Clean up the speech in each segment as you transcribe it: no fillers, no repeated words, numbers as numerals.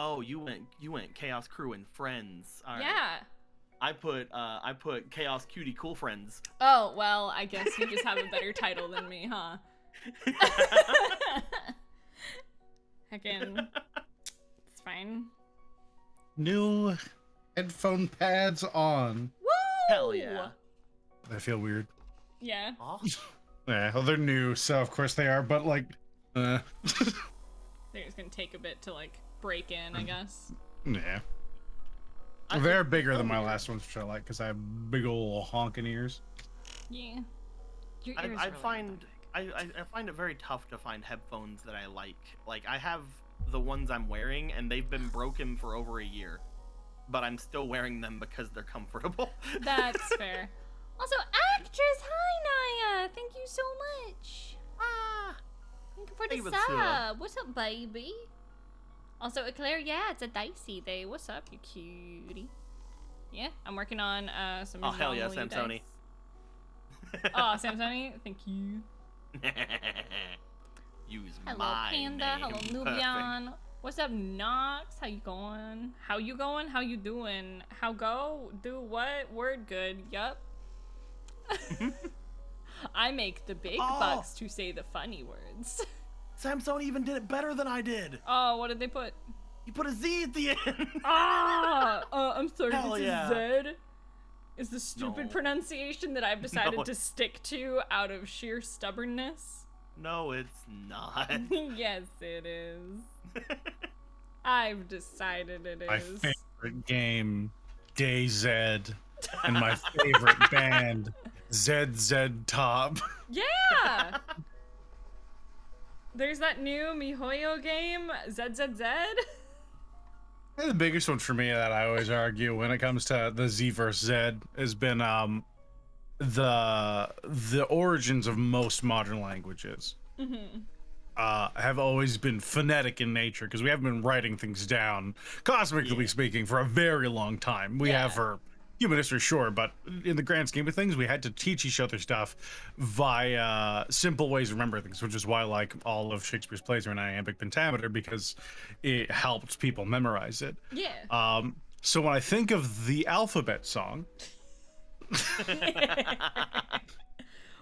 Oh, you went Chaos Crew and Friends. All right. Yeah. I put Chaos Cutie Cool Friends. Oh, well, I guess you just have a better title than me, huh? Heckin'. It's fine. New headphone pads on. Woo! Hell yeah. I feel weird. Yeah. Oh. Yeah, well, they're new, so of course they are, but like, They're just gonna take a bit to, like, break in, I guess. yeah. They're bigger than my last ones, which I like, because I have big ol' honking ears. Yeah. Your ears I really find aren't I find it very tough to find headphones that I like. Like, I have the ones I'm wearing, and they've been broken for over a year. But I'm still wearing them because they're comfortable. That's fair. Also, actress, hi Naya! Thank you so much. Thank you for the sub. What's up, baby? Also, Eclair, yeah, it's a dicey day. What's up, you cutie? Yeah, I'm working on some. Oh hell yeah, Samsoni. Oh, Samsoni, thank you. Use Hello, my Panda. name. Hello, Nubian. What's up, Nox? How you going? How you going? How you doing? How go? Do what? Word good. Yup. I make the big bucks to say the funny words. Samsoni even did it better than I did. Oh, what did they put? You put a Z at the end. I'm sorry. Hell It's yeah. a Z. Is the stupid No. pronunciation that I've decided to stick to out of sheer stubbornness? No, it's not. Yes, it is. I've decided it My is. favorite game, DayZ, and my favorite band, ZZ Top. Yeah! There's that new MiHoYo game, ZZZ. The biggest one for me that I always argue when it comes to the Z versus Z has been the origins of most modern languages. Have always been phonetic in nature because we haven't been writing things down, cosmically speaking, for a very long time. We have for human history, sure, but in the grand scheme of things, we had to teach each other stuff via simple ways to remember things, which is why, like, all of Shakespeare's plays are in iambic pentameter because it helped people memorize it. Yeah. So when I think of the alphabet song,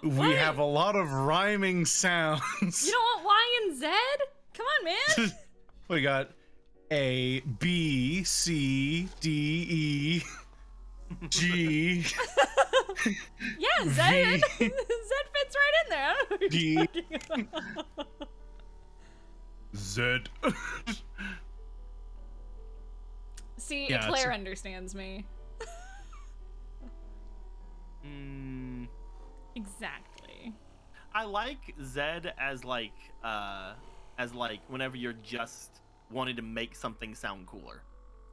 we have a lot of rhyming sounds. You don't want Y and Z? Come on, man. We got A, B, C, D, E, G. Yeah, Z. V. Z fits right in there. I don't know what D. you're talking about. Z. See, Yeah, Claire understands me. Exactly. I like Z as like whenever you're just wanting to make something sound cooler.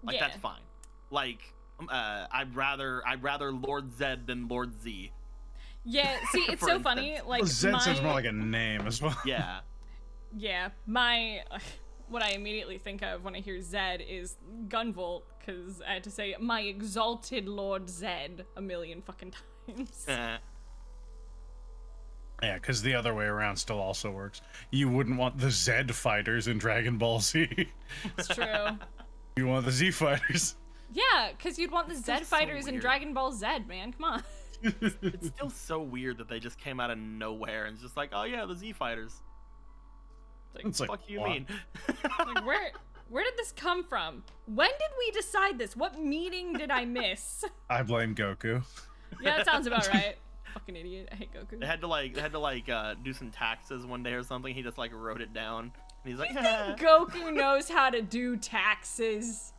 Like that's fine. Like I'd rather Lord Z than Lord Z. Yeah, see, it's so funny. Like Z sounds more like a name as well. Yeah. Yeah, what I immediately think of when I hear Z is Gunvolt, because I had to say my exalted Lord Z a million fucking times. Yeah, because the other way around still also works. You wouldn't want the Z fighters in Dragon Ball Z. It's true. You want the Z fighters. Yeah, because you'd want the Z so fighters in weird. Dragon Ball Z, man. Come on. It's still so weird that they just came out of nowhere and it's just like, oh yeah, the Z fighters. It's like, fuck you what? mean? Like, where did this come from? When did we decide this? What meeting did I miss? I blame Goku. Yeah, that sounds about right. Fucking idiot. I hate Goku. They had to do some taxes one day or something. He just like wrote it down. And he's like, You think Goku knows how to do taxes?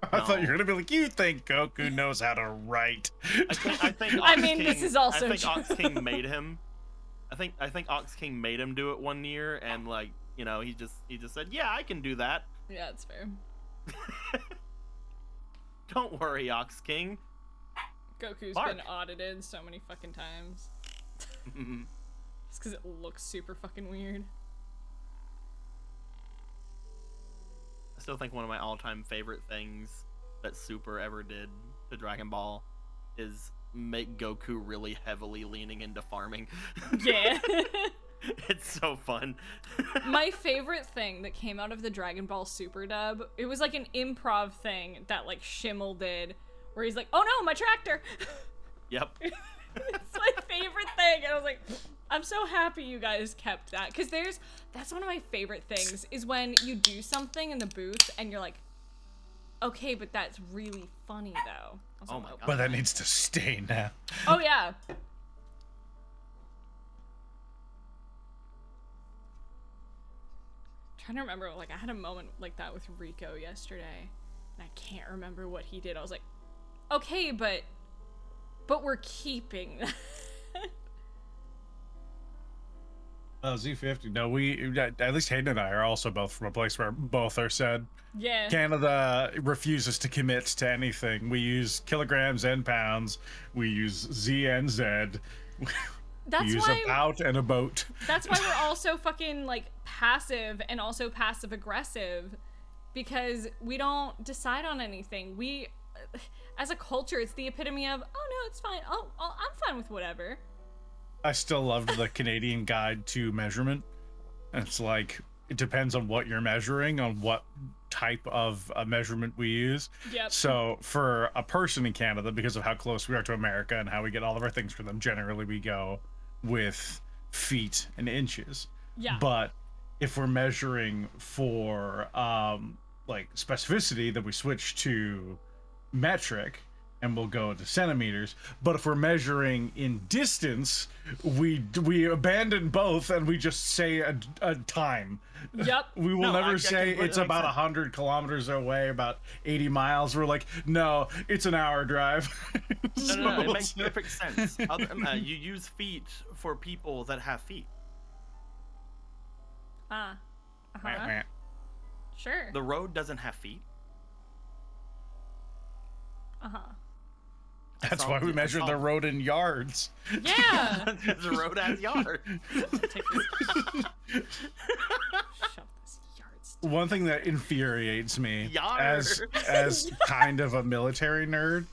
I thought you were gonna be like, you think Goku knows how to write? I think I Ox mean, King, this is also I think true. Ox King made him. I think Ox King made him do it one year, and like, you know, he just said, yeah, I can do that. Yeah, that's fair. Don't worry, Ox King. Goku's Bark. been audited so many fucking times. Just because it looks super fucking weird. I still think one of my all-time favorite things that Super ever did to Dragon Ball is make Goku really heavily leaning into farming. Yeah. It's so fun. My favorite thing that came out of the Dragon Ball Super dub, it was like an improv thing that like Schimmel did, where he's like, "Oh no, my tractor!" Yep. It's my favorite thing, and I was like, I'm so happy you guys kept that, because that's one of my favorite things, is when you do something in the booth and you're like, okay, but that's really funny though. Oh my god. But that needs to stay now. Oh yeah. Trying to remember, like, I had a moment like that with Rico yesterday, and I can't remember what he did. I was like, okay, but we're keeping that. Z50. No, we, at least Hayden and I are also both from a place where both are said. Yeah. Canada refuses to commit to anything. We use kilograms and pounds. We use Z and Z. That's we use why, about and a boat. That's why we're all so fucking, like, passive and also passive-aggressive, because we don't decide on anything. We, as a culture, it's the epitome of, oh, no, it's fine. Oh, I'm fine with whatever. I still loved the Canadian guide to measurement. It's like, it depends on what you're measuring, on what type of measurement we use. Yep. So for a person in Canada, because of how close we are to America and how we get all of our things from them, generally we go with feet and inches. Yeah. But if we're measuring for like specificity, then we switch to metric and we'll go to centimeters. But if we're measuring in distance, we abandon both and we just say a time. Yep. We will never say it's about sense. 100 kilometers away, about 80 miles. We're like, no, it's an hour drive. No, it makes perfect sense. You use feet for people that have feet. Sure. The road doesn't have feet. That's why we measure the road in yards. Yeah. The road has yards. Take this. Shove this yards. One thing that infuriates me Yards. as kind of a military nerd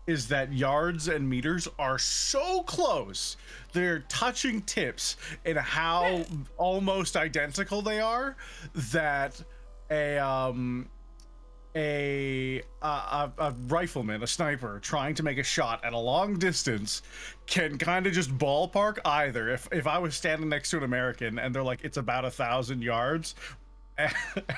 is that yards and meters are so close. They're touching tips in how almost identical they are that a rifleman, a sniper, trying to make a shot at a long distance can kind of just ballpark either. If I was standing next to an American and they're like, it's about 1,000 yards,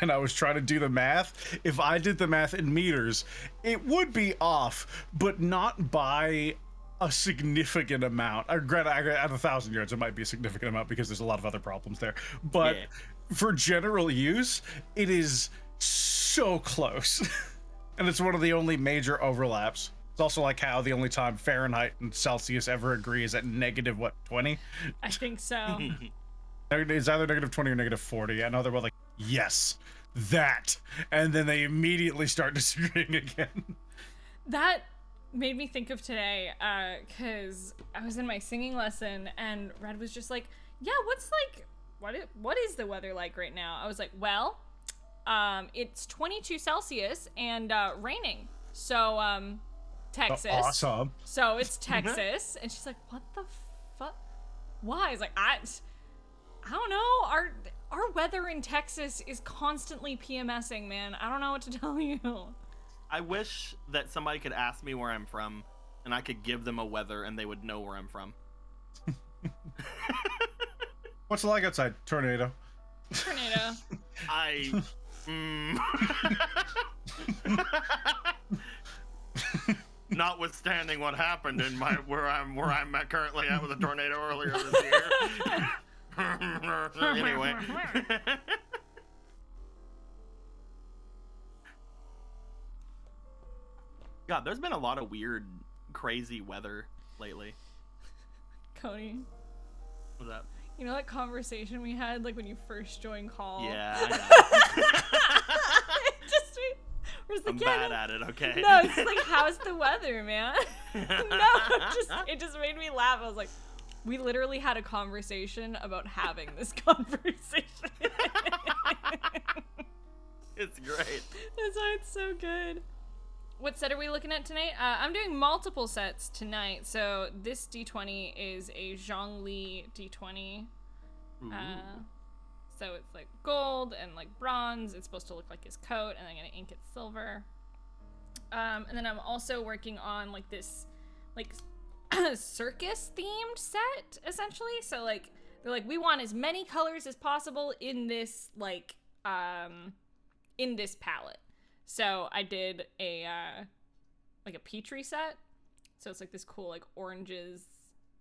and I was trying to do the math, if I did the math in meters, it would be off, but not by a significant amount. Granted, at 1,000 yards, it might be a significant amount because there's a lot of other problems there. But for general use, it is so close. And it's one of the only major overlaps. It's also like how the only time Fahrenheit and Celsius ever agree is at negative, what, 20? I think so. It's either negative 20 or negative 40. I know they're both like, yes, that. And then they immediately start disagreeing again. That made me think of today, because I was in my singing lesson and Red was just like, yeah, what is the weather like right now? I was like, well, it's 22 Celsius and raining. So, Texas. Awesome. So it's Texas. And she's like, what the fuck? Why? I was like, I don't know. Our weather in Texas is constantly PMSing, man. I don't know what to tell you. I wish that somebody could ask me where I'm from and I could give them a weather and they would know where I'm from. What's it like outside? Tornado. Tornado. Notwithstanding what happened in where I'm at currently at with a tornado earlier this year. Anyway. God, there's been a lot of weird, crazy weather lately. Cody. What's up? You know that conversation we had, like, when you first joined call? Yeah, I know. I'm bad at it, okay? No, it's like, how's the weather, man? No, it just made me laugh. I was like, we literally had a conversation about having this conversation. It's great. That's why it's so good. what set are we looking at tonight? I'm doing multiple sets tonight. So this D20 is a Zhongli D20. So it's like gold and like bronze. It's supposed to look like his coat, and I'm gonna ink it silver. And then I'm also working on like this like circus themed set essentially. So like they're like, we want as many colors as possible in this like in this palette. So I did a like a Petri set. So it's like this cool like oranges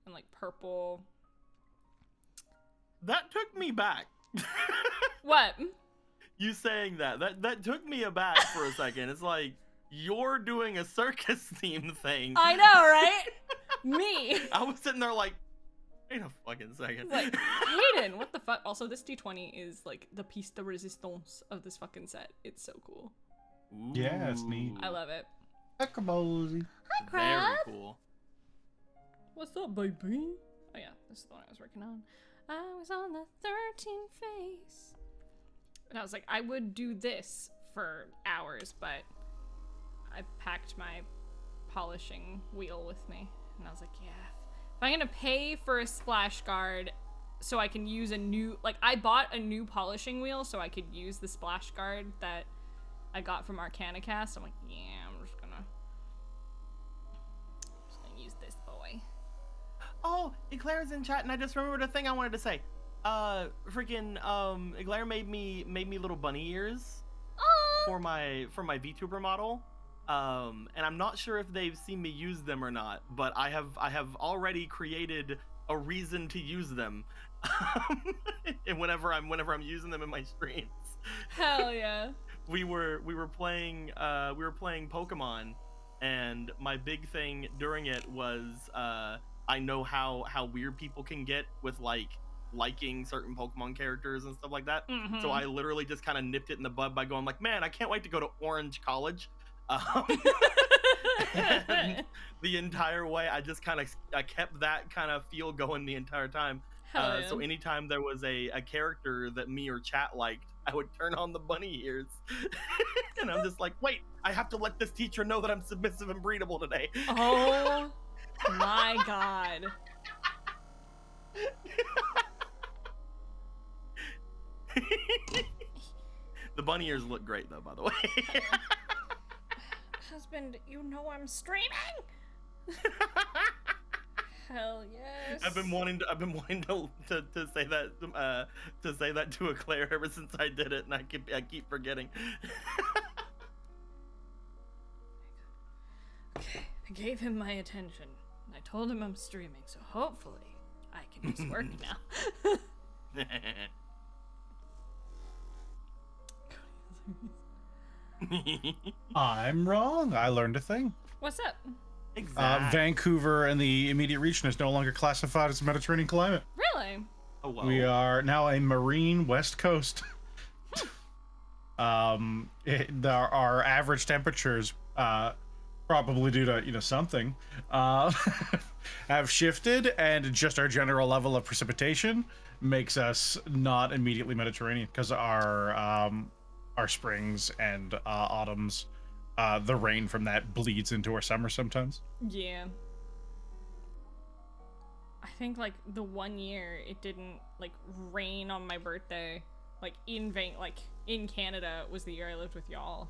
and like purple. That took me back. What? You saying that took me aback for a second. It's like you're doing a circus theme thing. I know, right? Me. I was sitting there like, wait a fucking second. Like, Hayden, what the fuck? Also, this D20 is like the piece de resistance of this fucking set. It's so cool. Ooh. Yeah, it's neat. I love it. Heck-a-mosey. Hi, Crab. Very cool. What's up, baby? Oh yeah, this is the one I was working on. I was on the 13th face. And I was like, I would do this for hours, but I packed my polishing wheel with me. And I was like, yeah, if I'm gonna pay for a splash guard so I can use a new, like I bought a new polishing wheel so I could use the splash guard that I got from Arcana Cast. I'm like, yeah, I'm just gonna use this boy. Oh, Eclair's in chat, and I just remembered a thing I wanted to say. Freaking Eclair made me little bunny ears for my VTuber model. And I'm not sure if they've seen me use them or not, but I have already created a reason to use them. And whenever I'm using them in my streams. Hell yeah. We were playing Pokemon, and my big thing during it was I know how weird people can get with like liking certain Pokemon characters and stuff like that. Mm-hmm. So I literally just kind of nipped it in the bud by going like, man, I can't wait to go to Orange College. And the entire way I just I kept that kind of feel going the entire time. Yeah. So anytime there was a character that me or chat liked, I would turn on the bunny ears. And I'm just like, wait, I have to let this teacher know that I'm submissive and breedable today. Oh my god. The bunny ears look great though, by the way. Husband, you know I'm streaming? Hell yes. I've been wanting to say that to Eclair ever since I did it, and I keep forgetting. Okay, I gave him my attention. I told him I'm streaming, so hopefully I can just work now. I'm wrong. I learned a thing. What's up? Exactly. Vancouver and the immediate region is no longer classified as a Mediterranean climate. Really? Oh, wow. We are now a marine west coast. Our average temperatures, probably due to something, have shifted, and just our general level of precipitation makes us not immediately Mediterranean because our springs and autumns, the rain from that bleeds into our summer sometimes. Yeah. I think like the one year it didn't like rain on my birthday, like in Canada was the year I lived with y'all.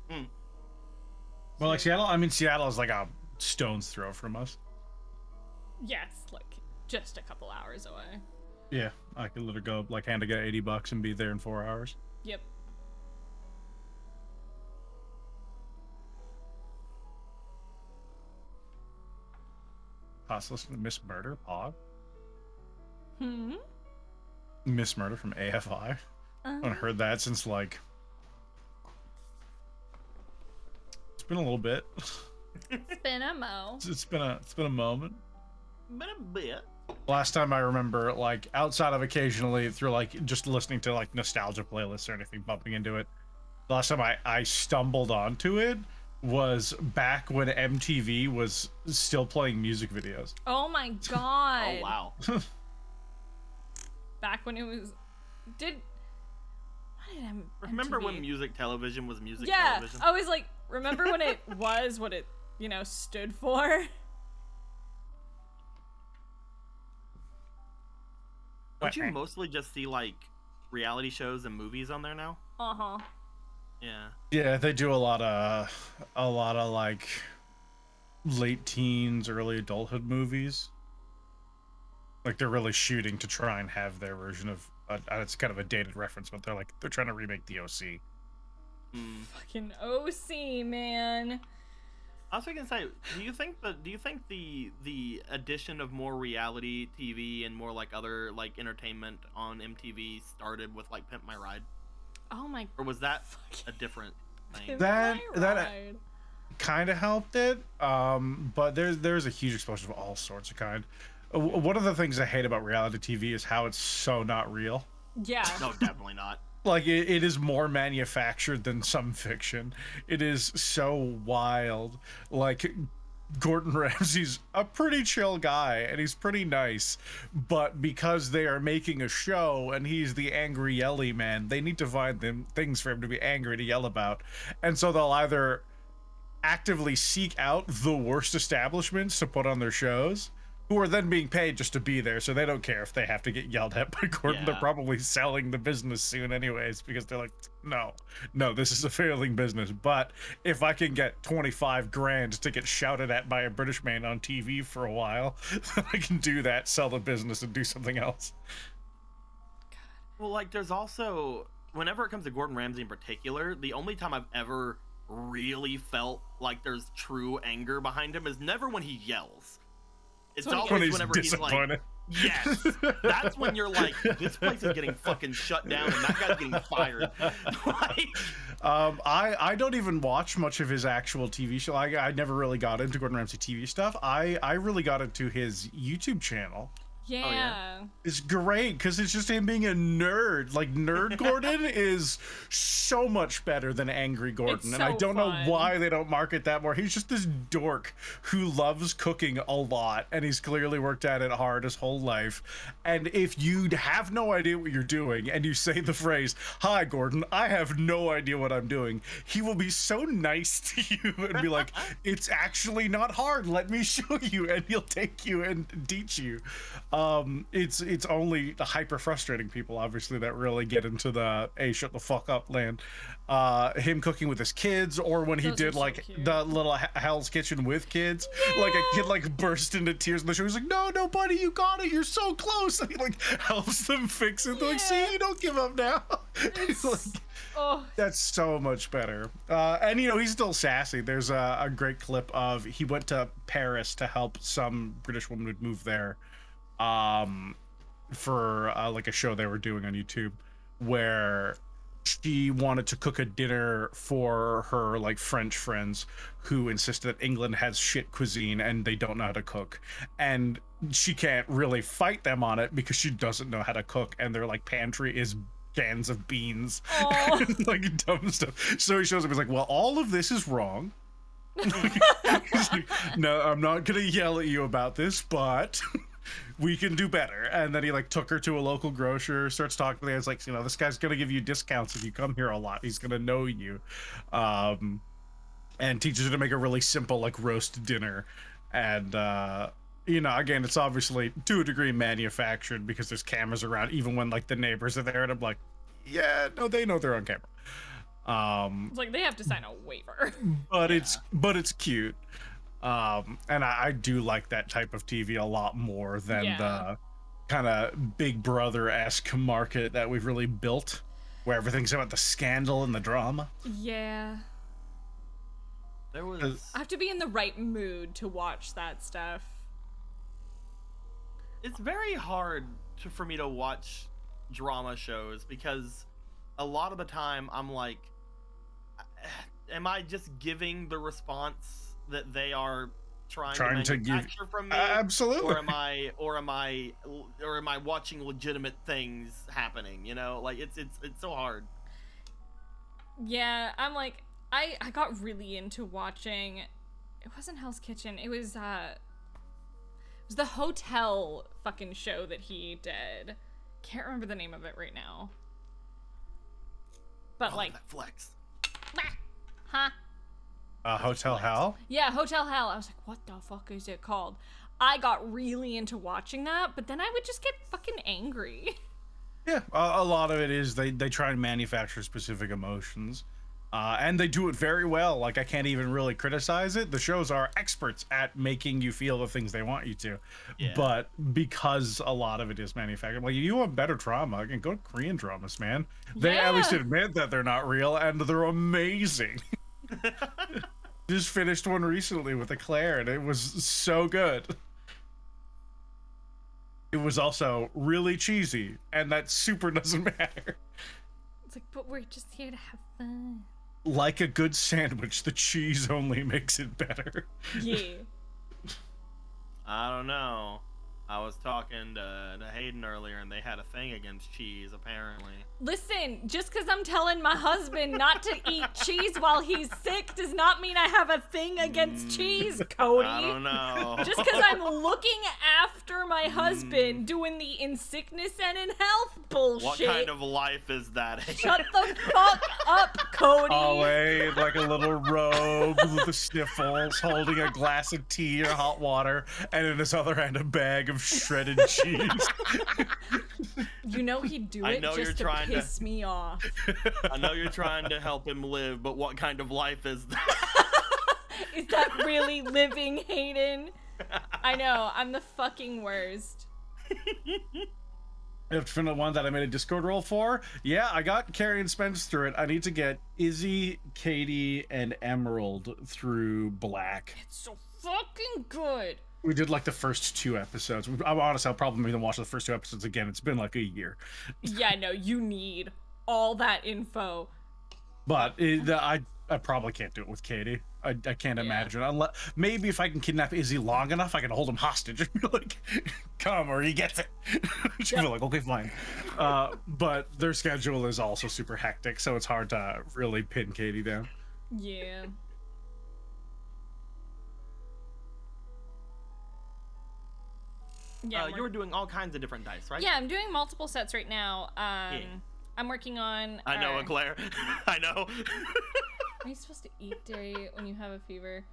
Well, like Seattle is like a stone's throw from us. Yeah, it's like just a couple hours away. Yeah, I could literally go like hand to get $80 and be there in 4 hours. Yep. Listen to Miss Murder pod. Hmm. Miss Murder from AFI. I haven't heard that since like it's been a little bit. It's been a mo. It's been a moment. Been a bit. Last time I remember, like outside of occasionally through like just listening to like nostalgia playlists or anything bumping into it, the last time I stumbled onto it was back when MTV was still playing music videos. Oh my god. Oh wow. Back when it was Remember when music television was music television? I was like, remember when it was what it, stood for? Don't you mostly just see, like, reality shows and movies on there now? Uh-huh. Yeah. Yeah, they do a lot of like late teens, early adulthood movies. Like they're really shooting to try and have their version of it's kind of a dated reference, but they're trying to remake the OC. Fucking OC, man. I was gonna say, do you think the addition of more reality TV and more like other like entertainment on MTV started with like Pimp My Ride? Oh my! Or was that a different thing? That kind of helped it, but there's a huge explosion of all sorts of kind. One of the things I hate about reality TV is how it's so not real. Yeah. No, definitely not. Like it is more manufactured than some fiction. It is so wild. Like Gordon Ramsay's a pretty chill guy and he's pretty nice, but because they are making a show and he's the angry yelly man, they need to find things for him to be angry to yell about. And so they'll either actively seek out the worst establishments to put on their shows, who are then being paid just to be there, so they don't care if they have to get yelled at by Gordon. Yeah. They're probably selling the business soon anyways, because they're like, no, this is a failing business. But if I can get 25 grand to get shouted at by a British man on TV for a while, then I can do that, sell the business, and do something else. Well, like, there's also, whenever it comes to Gordon Ramsay in particular, the only time I've ever really felt like there's true anger behind him is never when he yells. It's always whenever he's like, yes, that's when you're like, this place is getting fucking shut down and that guy's getting fired. I don't even watch much of his actual TV show. I never really got into Gordon Ramsay TV stuff. I really got into his YouTube channel. Yeah. Oh, yeah. It's great because it's just him being a nerd. Like, Nerd Gordon is so much better than Angry Gordon. And I don't know why they don't market that more. He's just this dork who loves cooking a lot, and he's clearly worked at it hard his whole life. And if you have no idea what you're doing and you say the phrase, "Hi, Gordon, I have no idea what I'm doing," he will be so nice to you and be like, "It's actually not hard. Let me show you." And he'll take you and teach you. It's only the hyper frustrating people, obviously, that really get into the shut the fuck up land. Him cooking with his kids, or when he did like the little Hell's Kitchen with kids, like a kid like burst into tears in the show. He's like, no, buddy, you got it, you're so close, and he like helps them fix it. They're like, see, you don't give up now. It's like, that's so much better. And he's still sassy. There's a great clip of he went to Paris to help some British woman who'd moved there for like a show they were doing on YouTube, where she wanted to cook a dinner for her like French friends who insisted that England has shit cuisine and they don't know how to cook, and she can't really fight them on it because she doesn't know how to cook, and their like pantry is cans of beans and like dumb stuff. So he shows up, he's like, well, all of this is wrong. No, I'm not gonna yell at you about this, but we can do better. And then he like took her to a local grocer, starts talking to her. It's like, this guy's gonna give you discounts if you come here a lot. He's gonna know you, and teaches her to make a really simple like roast dinner. And again, it's obviously to a degree manufactured because there's cameras around, even when like the neighbors are there. And I'm like, yeah, no, they know they're on camera. It's like they have to sign a waiver. But it's cute. And I do like that type of TV a lot more than the kind of Big Brother-esque market that we've really built, where everything's about the scandal and the drama. Yeah. There was... I have to be in the right mood to watch that stuff. It's very hard for me to watch drama shows because a lot of the time I'm like, am I just giving the response that they are trying to manufacture from me? Absolutely. Or am I watching legitimate things happening? Like it's so hard. Yeah, I'm like, I got really into watching. It wasn't Hell's Kitchen. It was the hotel fucking show that he did. Can't remember the name of it right now. But like that flex. Huh? Hotel Hell? Yeah, Hotel Hell. I was like, what the fuck is it called? I got really into watching that, but then I would just get fucking angry. Yeah, a lot of it is they try and manufacture specific emotions. And they do it very well. Like, I can't even really criticize it. The shows are experts at making you feel the things they want you to. Yeah. But because a lot of it is manufactured, like, if you want better drama, you can go to Korean dramas, man. They at least admit that they're not real, and they're amazing. Just finished one recently with Eclair, and it was so good. It was also really cheesy, and that super doesn't matter. It's like, but we're just here to have fun. Like a good sandwich, the cheese only makes it better. Yeah. I don't know. I was talking to Hayden earlier, and they had a thing against cheese, apparently. Listen, just because I'm telling my husband not to eat cheese while he's sick does not mean I have a thing against cheese, Cody. I don't know. Just because I'm looking after my husband doing the in sickness and in health bullshit. What kind of life is that? Shut the fuck up, Cody. Oh, wait, like a little robe with the sniffles, holding a glass of tea or hot water, and in his other hand a bag of shredded cheese. You know he'd do it just to piss me off. I know you're trying to help him live, but what kind of life is that? Is that really living, Hayden? I know, I'm the fucking worst. If for the one that I made a Discord roll for, yeah, I got Carrie and Spence through it. I need to get Izzy, Katie, and Emerald through Black. It's so fucking good. We did like the first 2 episodes. I'm honest, I'll probably even watch the first 2 episodes again. It's been like a year. Yeah, no, you need all that info. But I probably can't do it with Katie. I can't imagine. Unless, maybe if I can kidnap Izzy long enough, I can hold him hostage and be like, come, or he gets it. She'll be like, okay, fine. But their schedule is also super hectic, so it's hard to really pin Katie down. Yeah. Yeah, you were doing all kinds of different dice, right? Yeah, I'm doing multiple sets right now. I'm working on... I know, Eclair. I know. Are you supposed to eat dairy when you have a fever?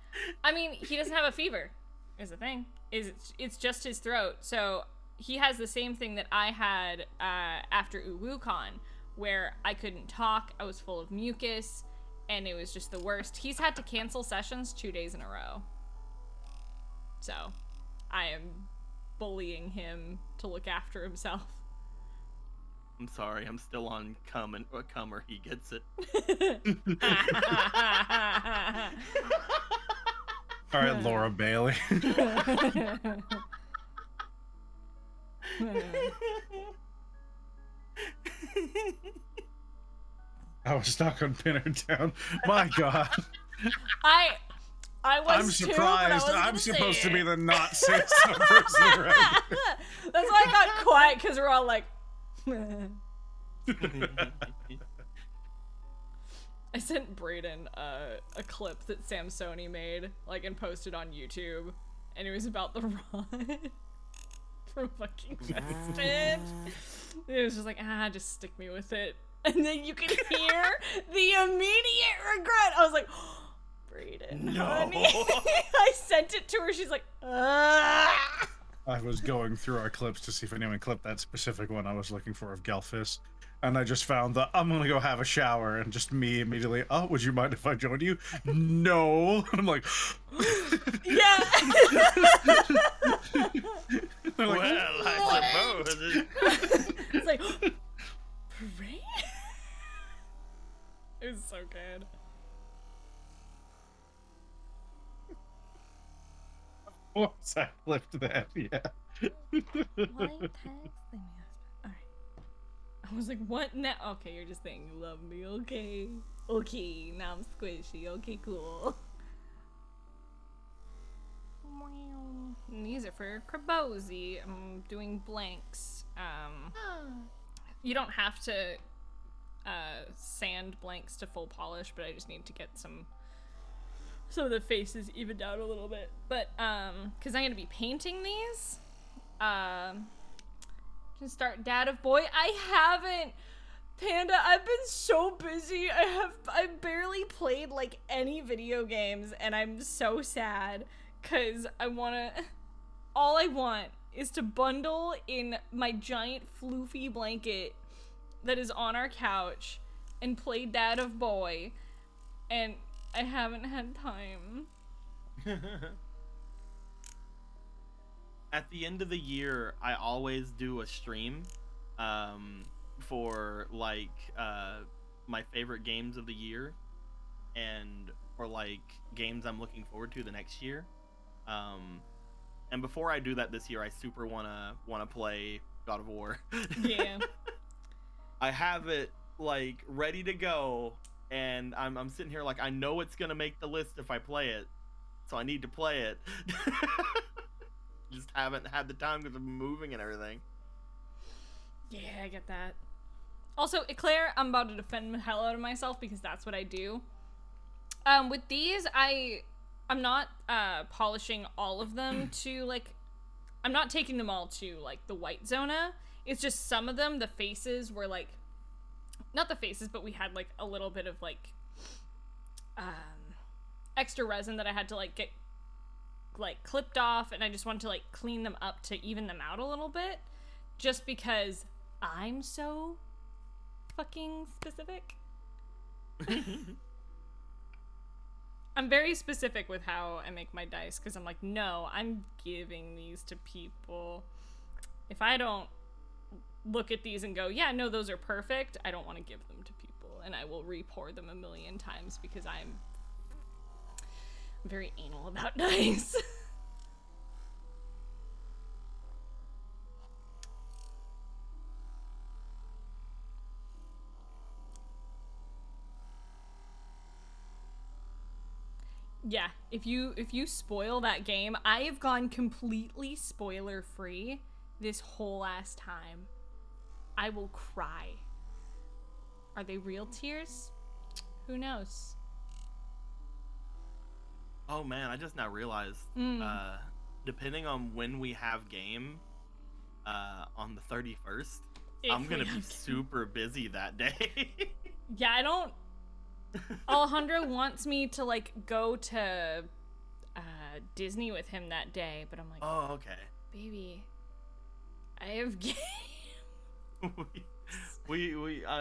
I mean, he doesn't have a fever, is the thing. It's just his throat. So he has the same thing that I had after UwuCon, where I couldn't talk, I was full of mucus, and it was just the worst. He's had to cancel sessions 2 days in a row. So, I am bullying him to look after himself. I'm sorry, I'm still on cum or he gets it. All right, Laura Bailey. I was stuck on Pin Her Down. My God. I was I'm surprised. I'm supposed to be the not cis person, right? That's why I got quiet, because we're all like... I sent Brayden a clip that Samsoni made, like, and posted on YouTube, and it was about the rod from fucking Vestige. It was just like, just stick me with it. And then you can hear the immediate regret. I was like, Brayden, no. Honey. I sent it to her. She's like, ah. I was going through our clips to see if anyone clipped that specific one I was looking for of Gelfis. And I just found the, I'm gonna go have a shower, and just me immediately, oh, would you mind if I joined you? No. And I'm like, yeah. They're like, well, I suppose. It's like, Bray? It was so good. of course I clipped that, yeah. I was like, what now? Okay, you're just saying you love me, okay. Okay, now I'm squishy, okay, cool. And these are for Krabozy. I'm doing blanks. You don't have to sand blanks to full polish, but I just need to get some of the faces evened out a little bit. But, because I'm going to be painting these, can start Dad of Boy. I haven't Panda, I've been so busy. I barely played like any video games, and I'm so sad because all I want is to bundle in my giant floofy blanket that is on our couch and play Dad of Boy, and I haven't had time. At the end of the year, I always do a stream for like my favorite games of the year, and for like games I'm looking forward to the next year. And before I do that this year, I super wanna play God of War. Yeah. I have it like ready to go, and I'm sitting here like I know it's gonna make the list if I play it, so I need to play it. Just haven't had the time because I'm moving and everything. Yeah, I get that. Also, Eclair, I'm about to defend the hell out of myself because that's what I do. With these, I'm not polishing all of them to like, I'm not taking them all to like the white zona. It's just some of them, the faces were like, not the faces, but we had like a little bit of like extra resin that I had to like get like clipped off, and I just wanted to like clean them up to even them out a little bit, just because I'm so fucking specific. I'm very specific with how I make my dice, because I'm like, no, I'm giving these to people. If I don't look at these and go, yeah, no, those are perfect, I don't want to give them to people, and I will re-pour them a million times because I'm very anal about dice. Yeah, if you spoil that game, I have gone completely spoiler free this whole ass time. I will cry. Are they real tears? Who knows? Oh man, I just now realized, depending on when we have game, on the 31st, I'm gonna be super busy that day. Yeah, I don't... Alejandro wants me to, like, go to Disney with him that day, but I'm like, oh, okay. Baby, I have game.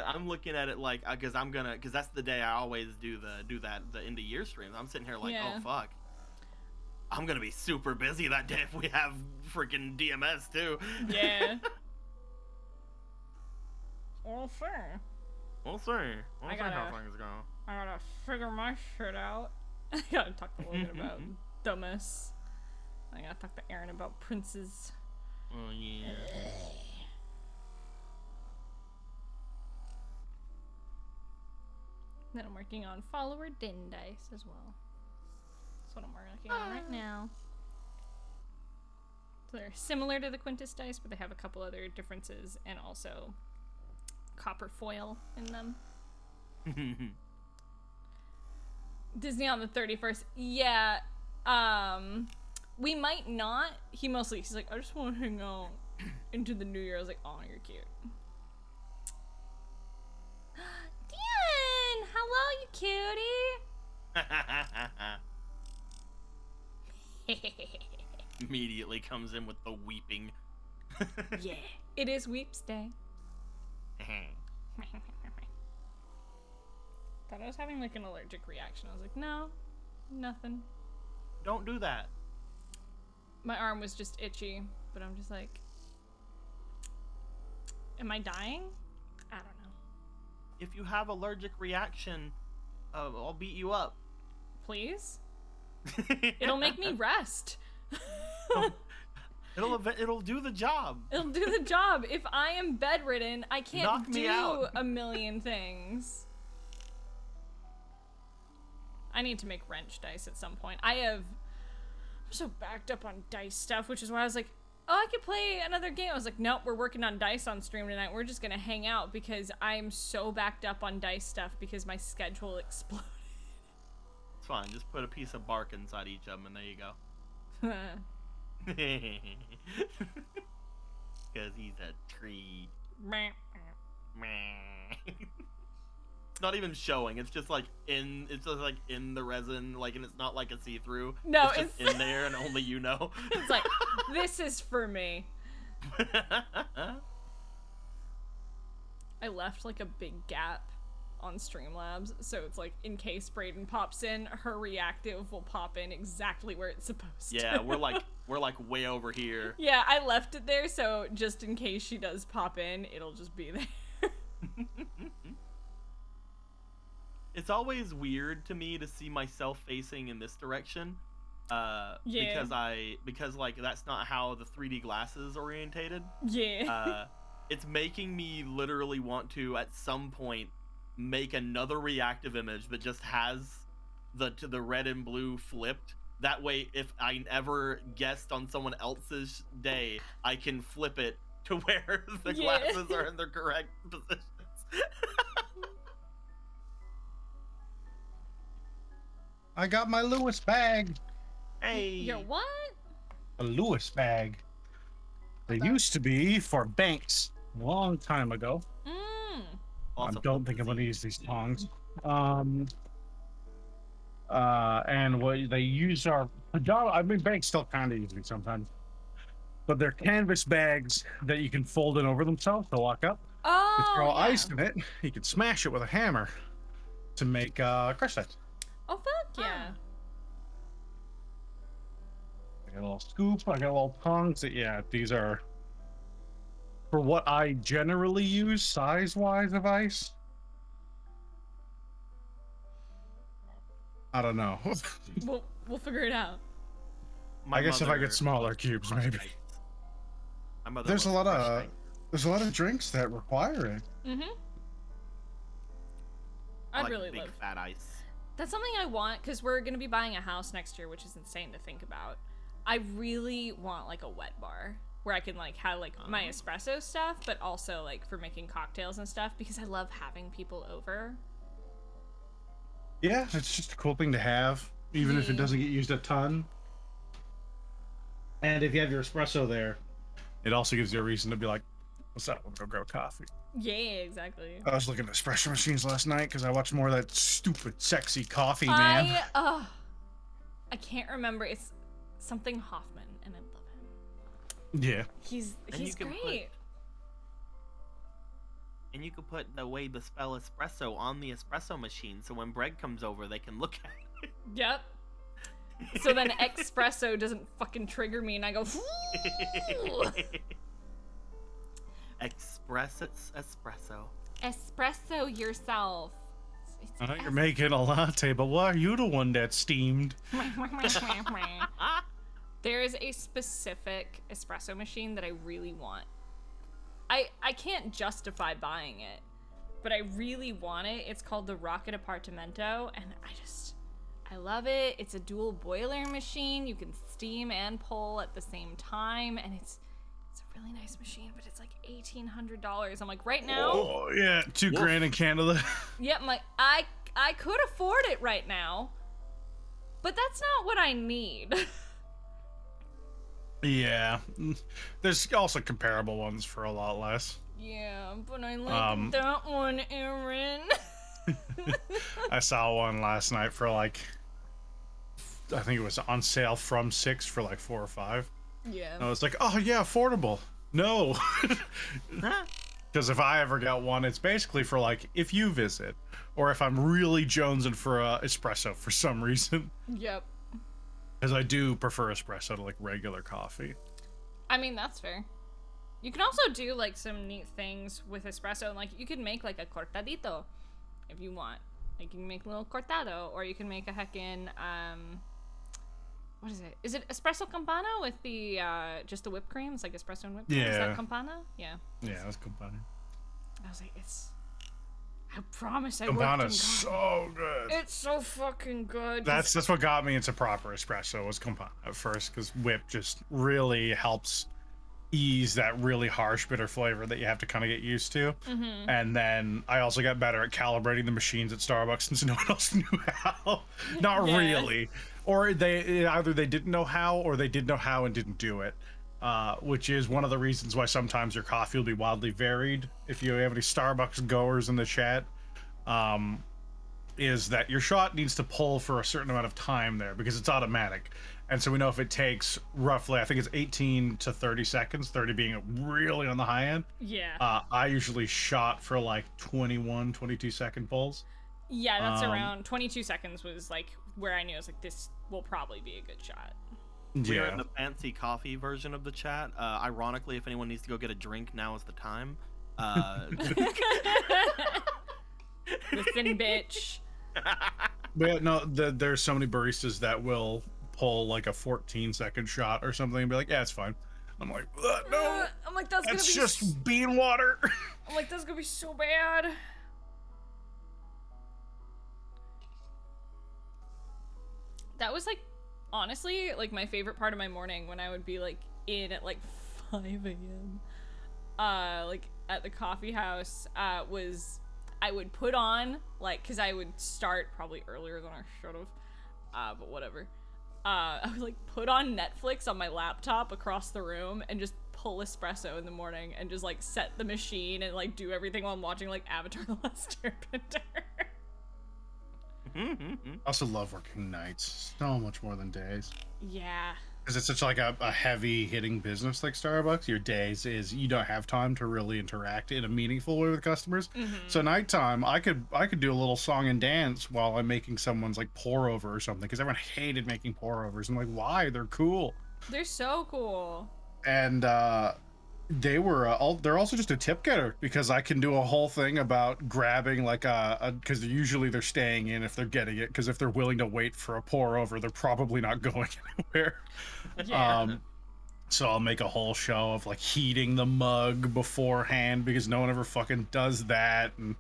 I'm looking at it like, because that's the day I always do the end of year streams. I'm sitting here like, Yeah. oh fuck, I'm gonna be super busy that day if we have freaking DMS too. Yeah. Well, sure. We'll see. We'll see how things go. I gotta figure my shit out. I gotta talk to Logan about Dumbass. I gotta talk to Aaron about Princes. Oh yeah. Then I'm working on follower din dice as well. That's what I'm working on right now. So they're similar to the Quintus dice, but they have a couple other differences, and also copper foil in them. Disney on the 31st. Yeah. We might not. He's like, I just want to hang out into the new year. I was like, oh, you're cute. Dan! Hello, you cutie! Immediately comes in with the weeping. Yeah. It is Weeps Day. Thought I was having like an allergic reaction. I was like, no, nothing. Don't do that. My arm was just itchy, but I'm just like, am I dying? I don't know. If you have allergic reaction, I'll beat you up. Please? It'll make me rest. It'll do the job. It'll do the job. If I am bedridden, I can't Knock me do out. a million things. I need to make wrench dice at some point. I'm so backed up on dice stuff, which is why I was like, oh, I could play another game. I was like, nope, we're working on dice on stream tonight. We're just gonna hang out because I'm so backed up on dice stuff because my schedule exploded. It's fine. Just put a piece of bark inside each of them, and there you go. Because he's a tree. meh. It's not even showing. It's just like in the resin, like, and it's not like a see-through. No, it's just in there, and only you know. It's like, this is for me. I left like a big gap on Streamlabs, so it's like in case Brayden pops in, her reactive will pop in exactly where it's supposed to. Yeah, we're like way over here. Yeah, I left it there, so just in case she does pop in, it'll just be there. It's always weird to me to see myself facing in this direction. Yeah. Because like that's not how the 3D glass is orientated. Yeah. It's making me literally want to at some point make another reactive image that just has the red and blue flipped. That way, if I ever guessed on someone else's day, I can flip it to where the glasses are in their correct positions. I got my Lewis bag. Hey. Your what? A Lewis bag. They used to be for banks a long time ago. I don't think I'm gonna use these tongs. And what they use are pajama. I mean, banks still kind of use me sometimes, but they're canvas bags that you can fold in over themselves to lock up. Oh, You throw ice in it. You can smash it with a hammer to make crush ice. Oh, fuck yeah. I got a little scoop. I got a little tongs. Yeah, these are for what I generally use size-wise of ice. I don't know. We'll figure it out. I guess if I get smaller cubes, maybe. There's a lot of drinks that require it. I'd really big love fat ice. That's something I want, because we're gonna be buying a house next year, which is insane to think about. I really want like a wet bar where I can like have like my espresso stuff, but also like for making cocktails and stuff, because I love having people over. Yeah, it's just a cool thing to have, even if it doesn't get used a ton. And if you have your espresso there, it also gives you a reason to be like, what's up? We'll go grab coffee. Yeah, exactly. I was looking at espresso machines last night because I watched more of that stupid, sexy coffee, man. I can't remember. It's something Hoffman, and I love him. Yeah. He's great. And you could put the way to spell espresso on the espresso machine, so when Bread comes over, they can look at it. Yep. So then espresso doesn't fucking trigger me, and I go. Espresso. Espresso yourself. I know you're making a latte, but why are you the one that's steamed? There is a specific espresso machine that I really want. I can't justify buying it, but I really want it. It's called the Rocket Apartamento, and I love it. It's a dual boiler machine. You can steam and pull at the same time, and it's a really nice machine, but it's like $1,800. I'm like, right now? Oh yeah, $2,000 in Canada. Yeah, I'm like, I could afford it right now, but that's not what I need. Yeah, there's also comparable ones for a lot less. Yeah, but I like that one, Aaron. I saw one last night for like, I think it was on sale from $6 for like $4 or $5. Yeah. I was like, oh yeah, affordable. No. Because if I ever get one, it's basically for like if you visit, or if I'm really jonesing for a espresso for some reason. Yep. Because I do prefer espresso to like regular coffee. I mean, that's fair. You can also do like some neat things with espresso. Like you can make like a cortadito if you want. Like you can make a little cortado, or you can make a heckin' what is it? Is it espresso campana with the just the whipped cream? It's like espresso and whipped cream. Is that campana? Yeah. Yeah, that's campana. I was like, I promise I worked Campana's so good. It's so fucking good. That's what got me into proper espresso was campana at first, because whip just really helps ease that really harsh bitter flavor that you have to kind of get used to. And then I also got better at calibrating the machines at Starbucks since no one else knew how. Not really. Or either they didn't know how, or they did know how and didn't do it. which is one of the reasons why sometimes your coffee will be wildly varied. If you have any Starbucks goers in the chat, is that your shot needs to pull for a certain amount of time there because it's automatic. And so we know if it takes roughly, I think it's 18 to 30 seconds, 30 being really on the high end. Yeah. I usually shot for like 21, 22 second pulls. Yeah, that's around 22 seconds was like where I knew I was like, this will probably be a good shot. We're in the fancy coffee version of the chat. Ironically, if anyone needs to go get a drink, now is the time. Listen, bitch. But yeah, no, there's so many baristas that will pull like a 14-second shot or something and be like, yeah, it's fine. I'm like, no. I'm like, that's just bean water. I'm like, that's gonna be so bad. That was like, honestly, like my favorite part of my morning when I would be like in at like 5 a.m. Like at the coffee house, was I would put on, like, because I would start probably earlier than I should have, but whatever. I would, like, put on Netflix on my laptop across the room and just pull espresso in the morning and just, like, set the machine and, like, do everything while I'm watching, like, Avatar The Last Airbender. I also love working nights so much more than days. Yeah. Because it's such like a heavy hitting business like Starbucks. Your days is you don't have time to really interact in a meaningful way with customers. So nighttime, I could do a little song and dance while I'm making someone's like pour over or something. Because everyone hated making pour overs. I'm like, why? They're cool. They're so cool. And they were they're also just a tip getter because I can do a whole thing about grabbing like because usually they're staying in if they're getting it, because if they're willing to wait for a pour over, they're probably not going anywhere. Yeah. So I'll make a whole show of like heating the mug beforehand because no one ever fucking does that, and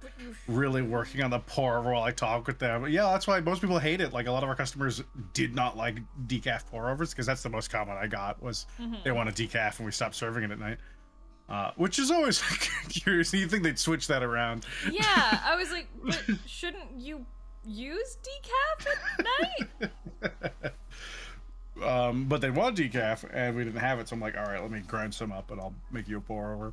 really working on the pour over while I talk with them. But yeah, that's why most people hate it. Like a lot of our customers did not like decaf pour overs because that's the most common I got was they want a decaf and we stopped serving it at night. Which is always curious. You think they'd switch that around? Yeah, I was like, but shouldn't you use decaf at night? But they want decaf and we didn't have it, so I'm like, all right, let me grind some up and I'll make you a pour over.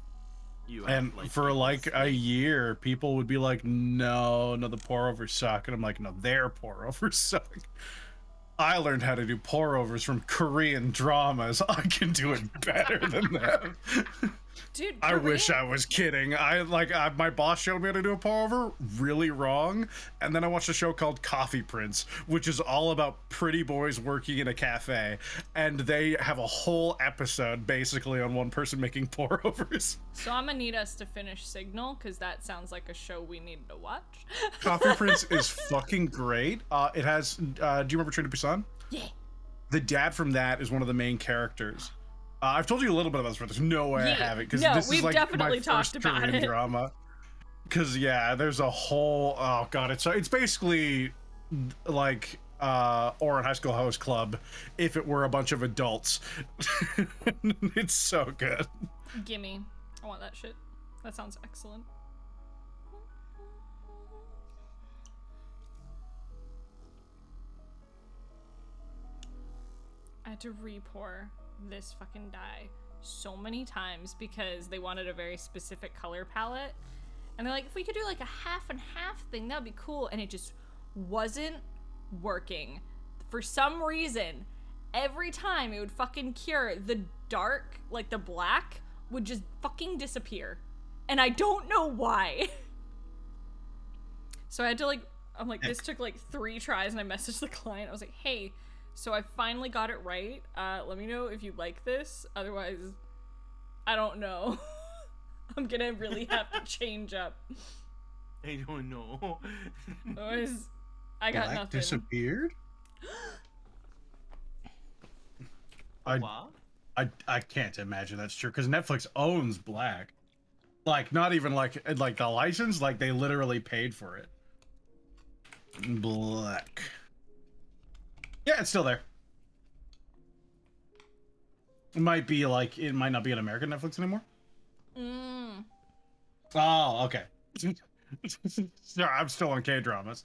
And for like a year, people would be like, no, the pour overs suck, and I'm like, no, their pour overs suck. I learned how to do pour overs from Korean dramas. I can do it better than them. Dude, I wish I was kidding. My boss showed me how to do a pour over really wrong, and then I watched a show called Coffee Prince, which is all about pretty boys working in a cafe, and they have a whole episode basically on one person making pour overs. So I'm gonna need us to finish Signal because that sounds like a show we need to watch. Coffee Prince is fucking great. It has. Do you remember Train to Busan? Yeah. The dad from that is one of the main characters. I've told you a little bit about this, but there's no way I haven't, because this is like definitely my talked first about Korean it. drama. Because yeah, there's a whole it's basically like Ouran High School Host Club if it were a bunch of adults. It's so good. Gimme, I want that shit. That sounds excellent. I had to re-pour this fucking dye so many times because they wanted a very specific color palette, and they're like, if we could do like a half and half thing, that'd be cool, and it just wasn't working for some reason. Every time it would fucking cure, the dark, like the black, would just fucking disappear, and I don't know why. So I had to like, I'm like, this took like 3 tries, and I messaged the client. I was like, hey, so I finally got it right. Let me know if you like this. Otherwise, I don't know. I'm gonna really have to change up. I don't know. Otherwise, I got Black nothing. Disappeared? I can't imagine that's true, because Netflix owns Black. Like, not even like the license, like they literally paid for it. Black. Yeah, it's still there. It might be like, it might not be on American Netflix anymore. Oh, okay. Sorry, I'm still on K-dramas.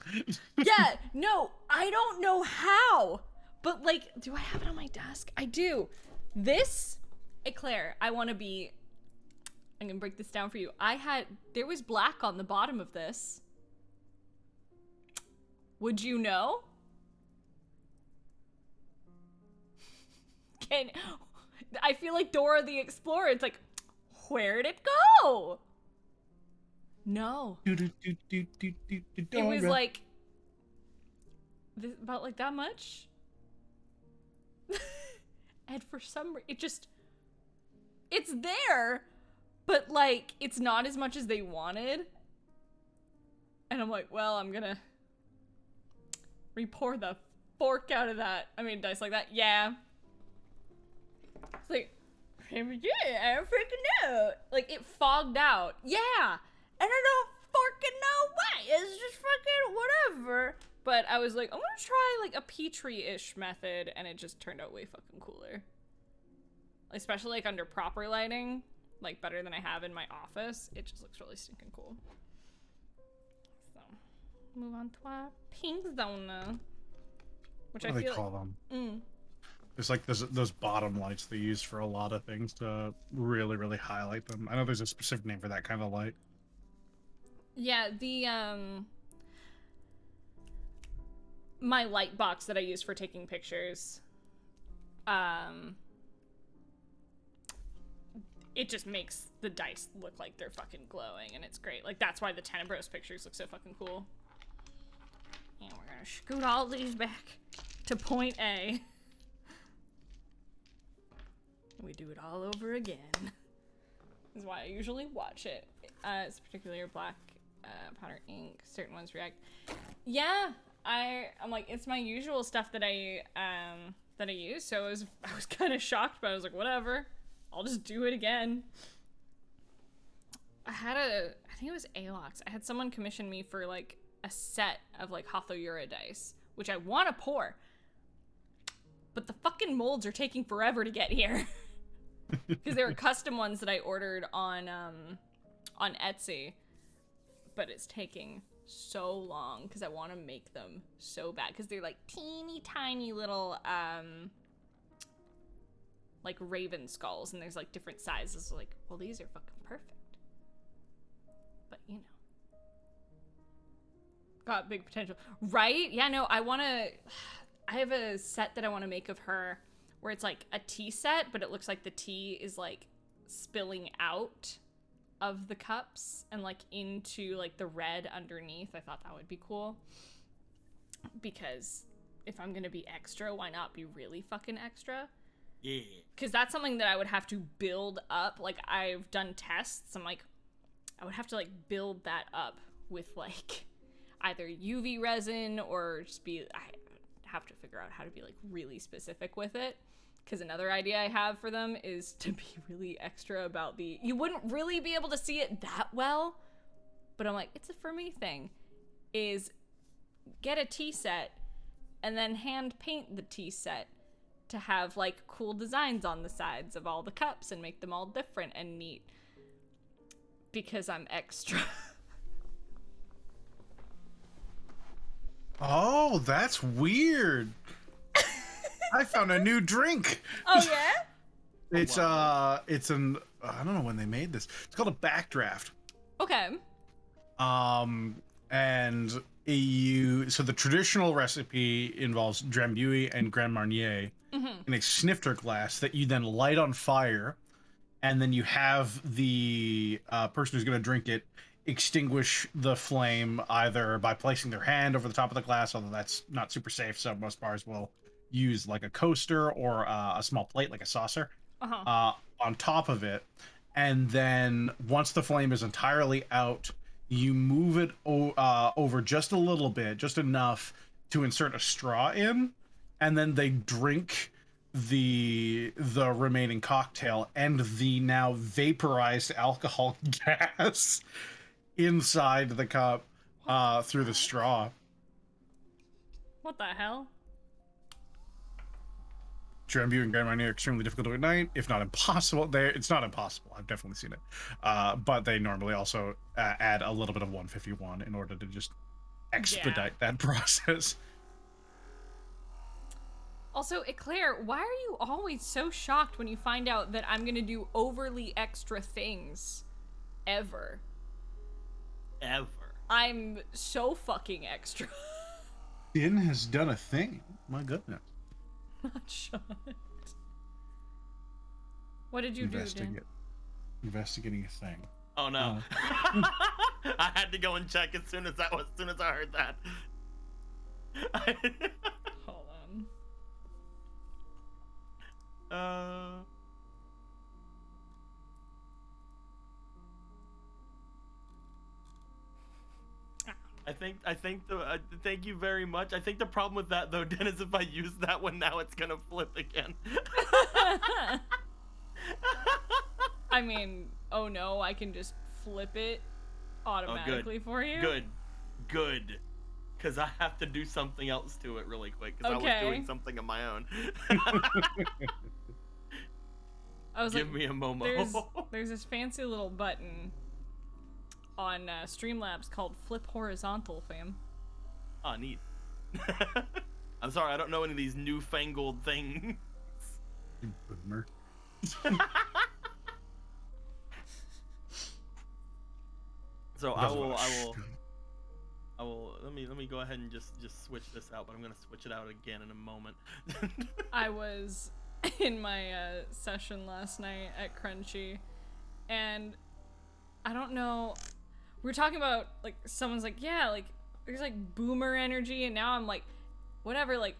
Yeah, no, I don't know how, but like, do I have it on my desk? I do. This Hey, Claire, I'm gonna break this down for you. There was black on the bottom of this. Would you know? I feel like Dora the Explorer. It's like, where'd it go? No. It was like about like that much. And for some reason, it's there, but like it's not as much as they wanted. And I'm like, well, I'm gonna re-pour the fork out of that. I mean, dice like that. Yeah. It's like, yeah, I don't freaking know. Like, it fogged out. Yeah. And I don't fucking know why. It's just fucking whatever. But I was like, I'm gonna try, like, a Petri-ish method, and it just turned out way fucking cooler. Especially, like, under proper lighting. Like, better than I have in my office. It just looks really stinking cool. So, move on to our pink zone. Which what do they call them? There's like those bottom lights they use for a lot of things to really, really highlight them. I know there's a specific name for that kind of light. Yeah, my light box that I use for taking pictures, it just makes the dice look like they're fucking glowing, and it's great. Like, that's why the Tenebros pictures look so fucking cool. And we're gonna scoot all these back to point A. We do it all over again. This is why I usually watch it. It's particularly black powder ink. Certain ones react. Yeah, I'm like, it's my usual stuff that I use. So I was kind of shocked, but I was like, whatever. I'll just do it again. I think it was Aylox. I had someone commission me for like a set of like Hathoyura dice, which I want to pour. But the fucking molds are taking forever to get here. Because they were custom ones that I ordered on Etsy. But it's taking so long because I want to make them so bad. Because they're like teeny tiny little like raven skulls, and there's like different sizes. Like, well, these are fucking perfect. But you know. Got big potential. Right? Yeah, no, I have a set that I want to make of her where it's like a tea set, but it looks like the tea is like spilling out of the cups and like into like the red underneath. I thought that would be cool. Because if I'm gonna be extra, why not be really fucking extra? Yeah. Because that's something that I would have to build up. Like, I've done tests. I'm like, I would have to like build that up with like either UV resin or just I have to figure out how to be like really specific with it. Because another idea I have for them is to be really extra about you wouldn't really be able to see it that well, but I'm like, it's a for me thing, is get a tea set and then hand paint the tea set to have like cool designs on the sides of all the cups and make them all different and neat. Because I'm extra. Oh, that's weird. I found a new drink. Oh yeah? It's an I don't know when they made this. It's called a backdraft. Okay. And so the traditional recipe involves Drambuie and Grand Marnier in a snifter glass that you then light on fire, and then you have the person who's going to drink it extinguish the flame either by placing their hand over the top of the glass, although that's not super safe, so most bars will use like a coaster or a small plate like a saucer on top of it. And then once the flame is entirely out, you move it over just a little bit, just enough to insert a straw in, and then they drink the remaining cocktail and the now vaporized alcohol gas inside the cup through the straw. What the hell? Drambuie and Grand Marnier are extremely difficult to ignite, if not impossible. It's not impossible. I've definitely seen it. But they normally also add a little bit of 151 in order to just expedite that process. Also, Eclair, why are you always so shocked when you find out that I'm gonna do overly extra things? Ever. I'm so fucking extra. Din has done a thing. My goodness. Not shocked. What did you do, Din? Investigating a thing. Oh no. I had to go and check as soon as I heard that. Hold on. I think the thank you very much. I think the problem with that though, Den, is if I use that one now, it's gonna flip again. I mean, oh no, I can just flip it automatically for you. Good. Because I have to do something else to it really quick. Because Okay. I was doing something of my own. I was Give like, me a Momo. There's this fancy little button on Streamlabs called Flip Horizontal, fam. Oh, neat. I'm sorry, I don't know any of these newfangled things. You boomer. So I will let me go ahead and just switch this out, but I'm gonna switch it out again in a moment. I was in my session last night at Crunchy, and I don't know, we were talking about, like, someone's like, yeah, like, there's like boomer energy, and now I'm like, whatever, like,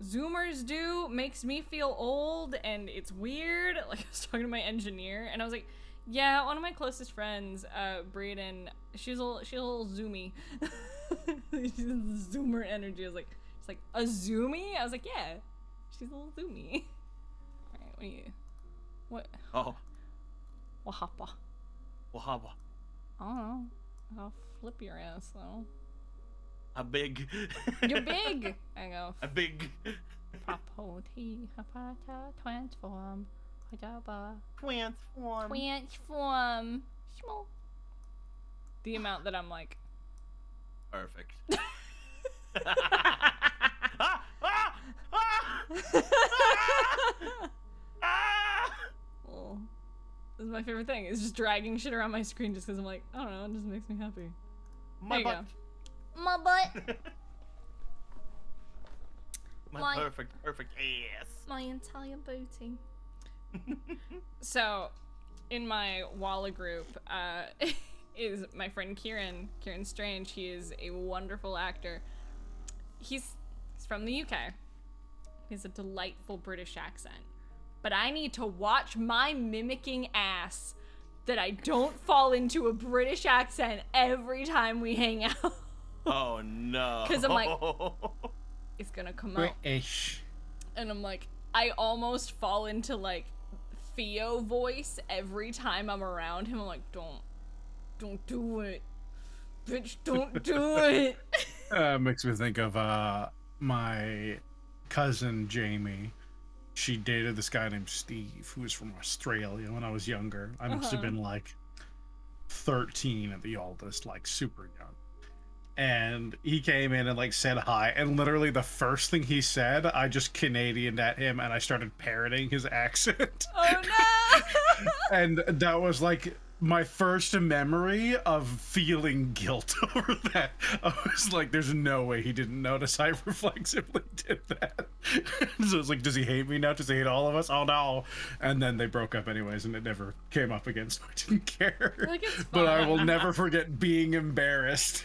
Zoomers do makes me feel old, and it's weird. Like, I was talking to my engineer, and I was like, yeah, one of my closest friends, Brayden, she's a little zoomy. She's Zoomer energy. I was like, she's like, a zoomie? I was like, yeah, she's a little zoomy. Alright, what? Oh. Wahapa. Wahaba. I don't know. I'll flip your ass, though. A big. You're big! I go. A big. Papoti, hapata, transform. Transform. Small. The amount that I'm like. Perfect. Well, this is my favorite thing. It's just dragging shit around my screen just because I'm like, I don't know, it just makes me happy. My butt. My butt. My perfect ass. My entire booty. So, in my Walla group, is my friend Kieran Strange. He is a wonderful actor. He's from the UK. He has a delightful British accent. But I need to watch my mimicking ass that I don't fall into a British accent every time we hang out. Oh no. Because I'm like, it's gonna come out. British. And I'm like, I almost fall into like Theo voice every time I'm around him. I'm like, don't do it. Bitch, don't do it. Makes me think of my cousin Jamie. She dated this guy named Steve, who was from Australia when I was younger. I must have been like 13 at the oldest, like super young. And he came in and like said hi, and literally the first thing he said, I just Canadianed at him and I started parroting his accent. Oh no! And that was like my first memory of feeling guilt over that. I was like, there's no way he didn't notice I reflexively did that. So it's like, does he hate me now? Does he hate all of us? Oh no. And then they broke up anyways, and it never came up again, so I didn't care. Like, it's But I fine. will never forget being embarrassed.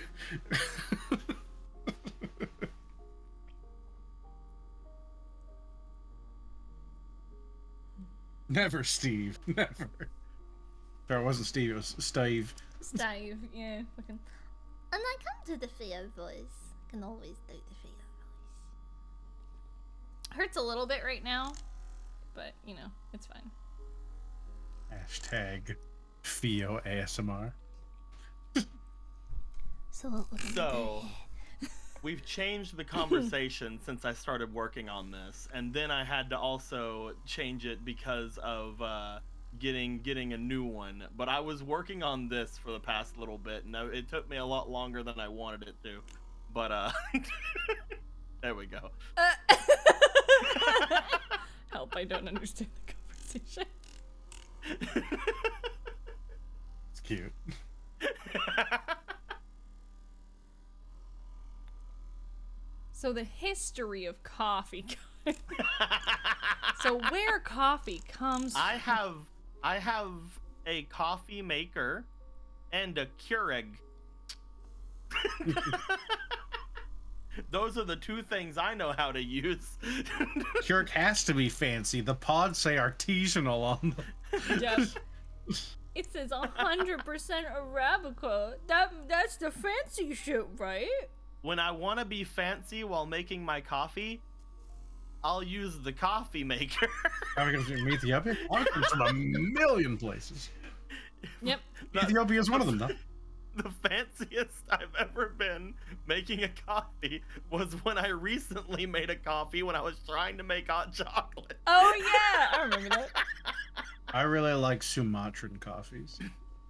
Never, Steve. Never. Or it wasn't Steve, it was Steve. Steve, yeah, fucking. And I come to the Theo voice. I can always do the Theo voice. Hurts a little bit right now, but you know, it's fine. Hashtag Theo ASMR. So what we're gonna So, do? we've changed the conversation since I started working on this, and then I had to also change it because of getting a new one. But I was working on this for the past little bit, and it took me a lot longer than I wanted it to. But there we go. I don't understand the conversation. It's cute. So the history of coffee. So where coffee comes from. I have a coffee maker and a Keurig. Those are the two things I know how to use. Keurig has to be fancy. The pods say artisanal on them. Yep. It says 100% Arabica. That's the fancy shit, right? When I want to be fancy while making my coffee, I'll use the coffee maker. Coffee comes from Ethiopia? Coffee comes from a million places. Yep. Ethiopia is one of them, though. The fanciest I've ever been making a coffee was when I recently made a coffee when I was trying to make hot chocolate. Oh yeah, I remember that. I really like Sumatran coffees.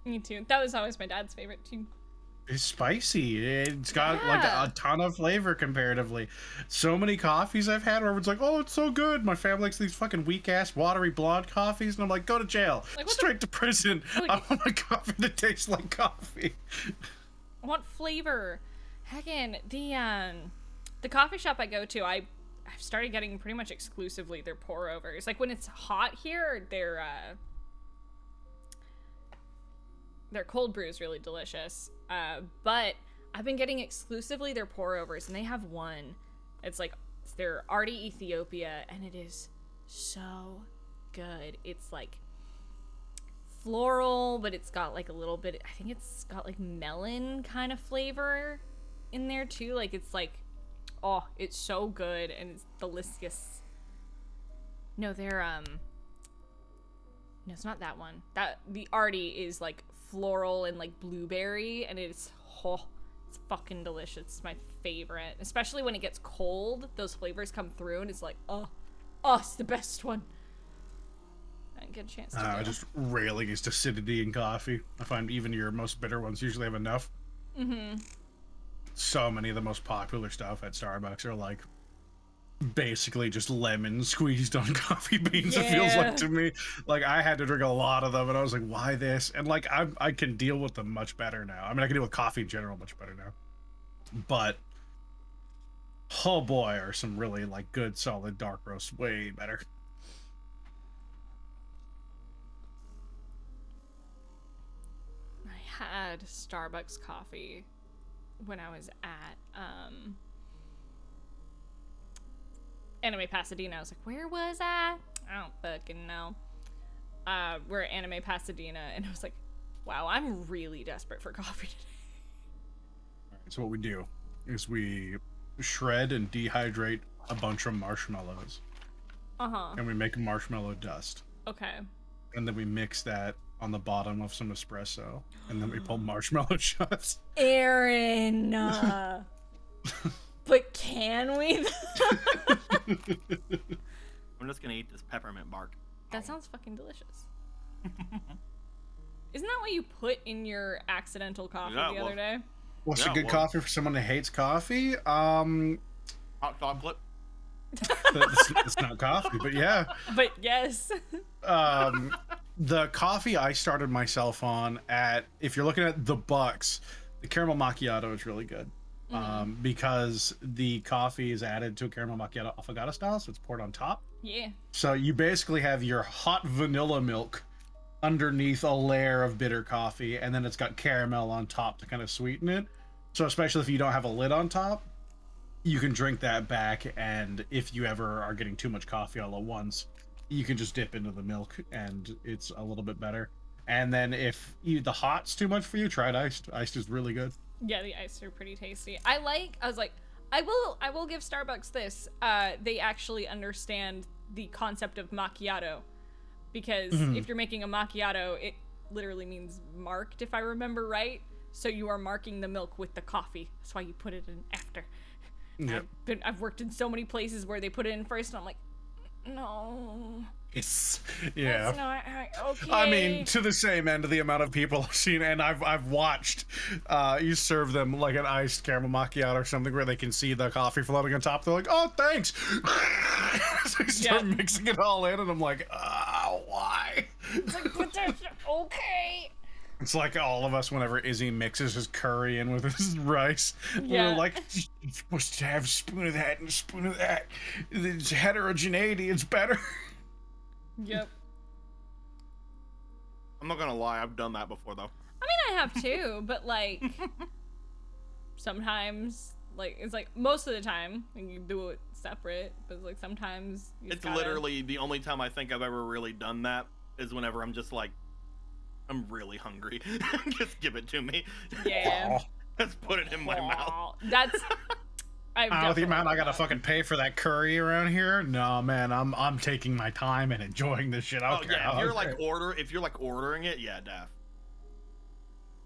Me too. That was always my dad's favorite too. It's spicy. It's got like a ton of flavor comparatively. So many coffees I've had where everyone's like, oh, it's so good. My family likes these fucking weak ass watery blonde coffees. And I'm like, go to jail. Like, straight to prison. I want my coffee to taste like coffee. I want flavor. Heckin', the coffee shop I go to, I've started getting pretty much exclusively their pour overs. Like when it's hot here, their cold brew is really delicious. But I've been getting exclusively their pour overs, and they have one. It's like their Arty Ethiopia, and it is so good. It's like floral, but it's got like a little bit, I think it's got like melon kind of flavor in there too. Like it's like, oh, it's so good and it's delicious. No, they're no, it's not that one. The Arty is like floral and like blueberry, and it's it's fucking delicious. It's my favorite, especially when it gets cold. Those flavors come through, and it's like, oh, it's the best one. I didn't get a chance to I just rarely use acidity in coffee. I find even your most bitter ones usually have enough. Mm-hmm. So many of the most popular stuff at Starbucks are like basically just lemon squeezed on coffee beans. It feels like to me. Like I had to drink a lot of them, and I was like, why this? And like I can deal with them much better now. I mean, I can deal with coffee in general much better now. But oh boy, are some really like good solid dark roasts way better. I had Starbucks coffee when I was at Anime Pasadena. I was like, where was I? I don't fucking know. We're at Anime Pasadena, and I was like, wow, I'm really desperate for coffee today. All right, so what we do is we shred and dehydrate a bunch of marshmallows. And we make marshmallow dust. Okay. And then we mix that on the bottom of some espresso, and then we pull marshmallow shots. Aaron! But can we? I'm just gonna eat this peppermint bark. That sounds fucking delicious. Isn't that what you put in your accidental coffee the other day? What's a good coffee for someone who hates coffee? Hot chocolate. It's not coffee, but yeah. But yes. The coffee I started myself on at, if you're looking at the Bucks, the caramel macchiato is really good. Because the coffee is added to a caramel macchiato affogato style, so it's poured on top. Yeah. So you basically have your hot vanilla milk underneath a layer of bitter coffee, and then it's got caramel on top to kind of sweeten it. So especially if you don't have a lid on top, you can drink that back, and if you ever are getting too much coffee all at once, you can just dip into the milk, and it's a little bit better. And then if the hot's too much for you, try it iced. Iced is really good. Yeah, the iced are pretty tasty. I was like, I will give Starbucks this. They actually understand the concept of macchiato, because if you're making a macchiato, it literally means marked, if I remember right. So you are marking the milk with the coffee. That's why you put it in after. Yep. I've worked in so many places where they put it in first, and I'm like, no. It's yeah. It's not okay. I mean, to the same end of the amount of people I've seen, and I've watched. You serve them like an iced caramel macchiato or something where they can see the coffee floating on top. They're like, "Oh, thanks." So they start mixing it all in, and I'm like, why? It's like, but that's okay. It's like all of us whenever Izzy mixes his curry in with his rice. We're like, you're supposed to have a spoon of that and a spoon of that. It's heterogeneity. It's better. Yep. I'm not gonna lie, I've done that before though. I mean, I have too, but like sometimes, like it's like most of the time you do it separate, but like sometimes it's literally the only time I think I've ever really done that is whenever I'm just like, I'm really hungry. Just give it to me. Yeah. Just put it in my mouth. That's. The amount I gotta fucking pay for that curry around here. No, man, I'm taking my time and enjoying this shit. Okay, yeah, if you're like ordering it, yeah, def.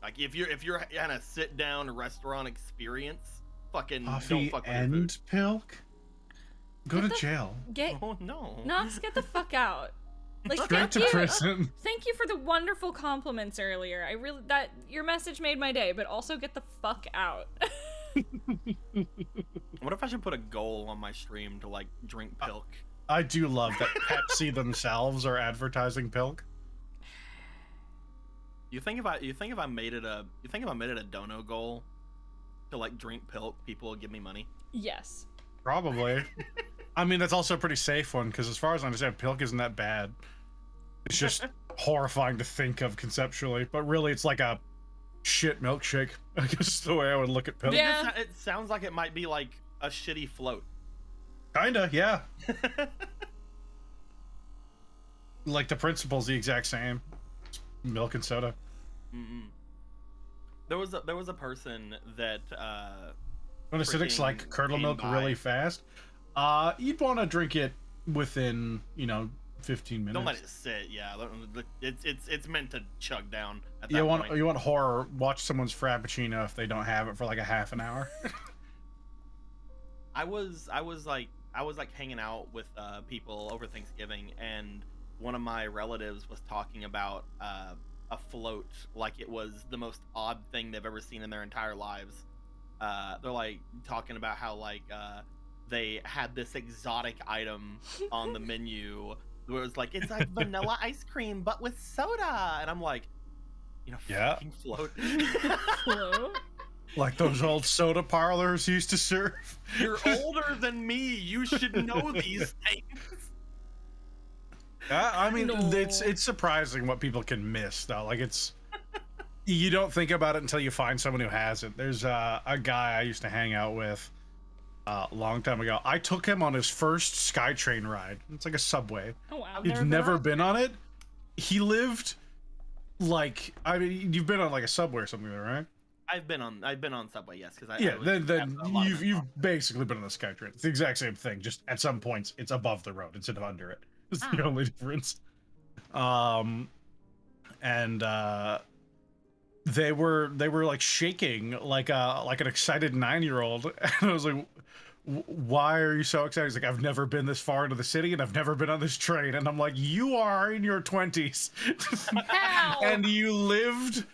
Like if you're in a sit down restaurant experience, fucking coffee don't fuck with and food. pilk. Go to jail. Oh no. Nox, get the fuck out. Like straight to prison. Thank you for the wonderful compliments earlier. That your message made my day, but also get the fuck out. What if I should put a goal on my stream to like drink pilk? I do love that Pepsi themselves are advertising pilk. You think if I made it a dono goal to like drink pilk, people will give me money? Yes. Probably. I mean, that's also a pretty safe one because as far as I understand, pilk isn't that bad. It's just horrifying to think of conceptually, but really it's like a shit milkshake. I guess is the way I would look at pilk. Yeah. It sounds like it might be like a shitty float. Kinda, yeah. Like the principle's the exact same. It's milk and soda. Mm-mm. There was a person that when acidics like curdle milk really fast, you'd want to drink it within 15 minutes. Don't let it sit. Yeah, it's meant to chug down. At that point. You want horror? Watch someone's frappuccino if they don't have it for like a half an hour. I was like hanging out with people over Thanksgiving, and one of my relatives was talking about a float like it was the most odd thing they've ever seen in their entire lives. They're like talking about how like they had this exotic item on the menu where it was like, it's like vanilla ice cream but with soda, and I'm like, fucking float. Float? Like those old soda parlors used to serve. You're older than me. You should know these things. I mean, it's surprising what people can miss, though. Like, you don't think about it until you find someone who has it. There's a guy I used to hang out with a long time ago. I took him on his first SkyTrain ride. It's like a subway. Oh, wow. He'd never been on it. He lived, like, I mean, you've been on, like, a subway or something, right? I've been on Subway, yes, because then you've basically been on the SkyTrain. It's the exact same thing. Just at some points, it's above the road instead of under it. It's the only difference. And they were like shaking like an excited 9-year-old, and I was like, why are you so excited? He's like, I've never been this far into the city and I've never been on this train. And I'm like, you are in your 20s and you lived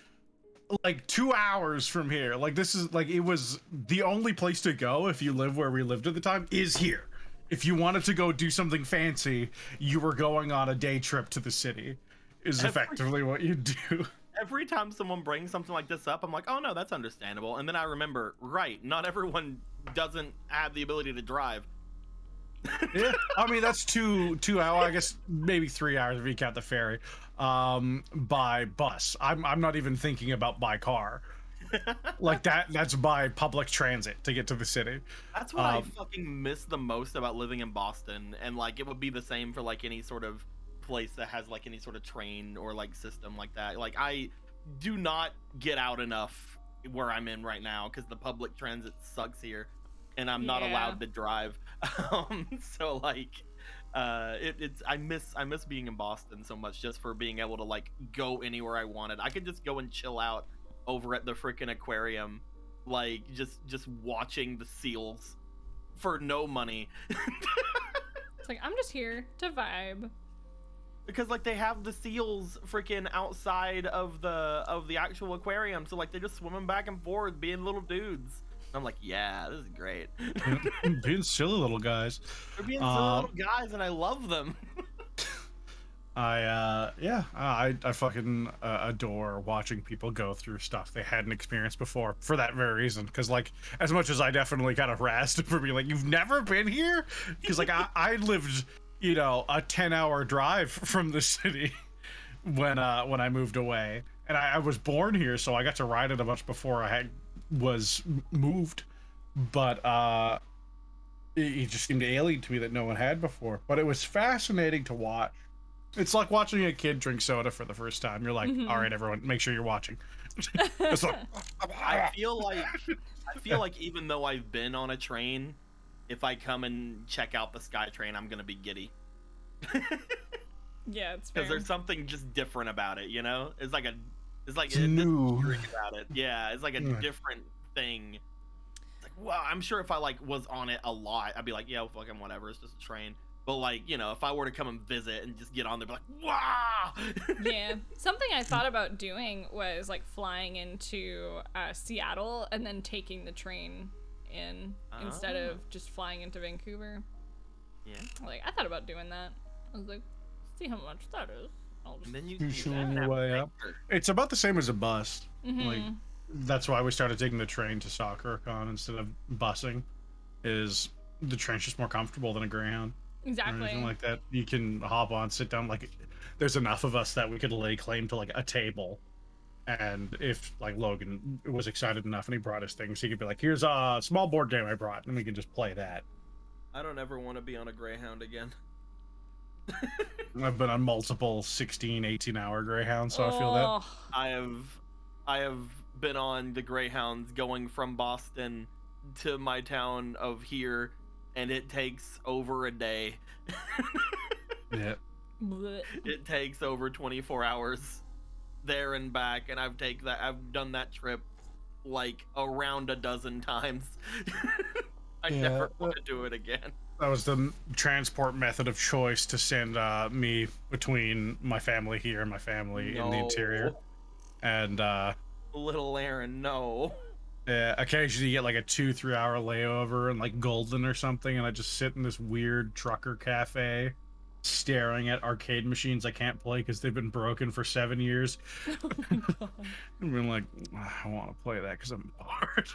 like 2 hours from here. Like, this is like, it was the only place to go if you live where we lived at the time is here. If you wanted to go do something fancy, you were going on a day trip to the city is effectively what you do. Every time someone brings something like this up, I'm like, oh no, that's understandable. And then I remember, right, not everyone doesn't have the ability to drive. Yeah, I mean, that's two hours, I guess maybe 3 hours if you count the ferry, by bus. I'm not even thinking about by car. Like that's by public transit to get to the city. That's what I fucking miss the most about living in Boston, and like it would be the same for like any sort of place that has like any sort of train or like system like that. Like, I do not get out enough where I'm in right now because the public transit sucks here and I'm not allowed to drive. So like I miss being in Boston so much, just for being able to like go anywhere I wanted. I could just go and chill out over at the freaking aquarium, like just watching the seals for no money. It's like, I'm just here to vibe. because like they have the seals freaking outside of the actual aquarium, so like they're just swimming back and forth being little dudes. I'm like, yeah, this is great. Being silly little guys. They're being silly little guys, and I love them. I fucking adore watching people go through stuff they hadn't experienced before for that very reason. Because like, as much as I definitely kind of harassed for being like, you've never been here, because like I lived, you know, a 10-hour drive from the city when I moved away, and I was born here, so I got to ride it a bunch before I was moved. But it just seemed alien to me that no one had before. But it was fascinating to watch. It's like watching a kid drink soda for the first time. You're like, all right, everyone, make sure you're watching. It's like, I feel like even though I've been on a train, if I come and check out the SkyTrain, I'm gonna be giddy. Yeah, it's fair. Because there's something just different about it, you know? It's new. About it. Yeah, it's like a different thing. It's like, wow, I'm sure if I like was on it a lot, I'd be like, yeah, well, fucking whatever, it's just a train. But like, you know, if I were to come and visit and just get on there, be like, wow. Yeah, something I thought about doing was like flying into Seattle and then taking the train in instead of just flying into Vancouver. Yeah. Like, I thought about doing that. I was like, see how much that is. I'll just And then you shooting your way up. It's about the same as a bus. Like, that's why we started taking the train to SoccerCon instead of busing. Is the train's just more comfortable than a Greyhound. Exactly. Or anything like that. You can hop on, sit down. Like, there's enough of us that we could lay claim to like a table. And if like Logan was excited enough and he brought his things, he could be like, here's a small board game I brought, and we can just play that. I don't ever want to be on a Greyhound again. I've been on multiple 16, 18-hour Greyhounds, so I feel that. I have been on the Greyhounds going from Boston to my town of here, and it takes over a day. Yeah. It takes over 24 hours there and back, and I've done that trip like around a dozen times. I never want to do it again. That was the transport method of choice to send me between my family here and my family in the interior. And little Aaron, no. Yeah, occasionally you get like a 2-3 hour layover in like Golden or something, and I just sit in this weird trucker cafe staring at arcade machines I can't play because they've been broken for 7 years. Oh my god. I've been like, I want to play that because I'm bored.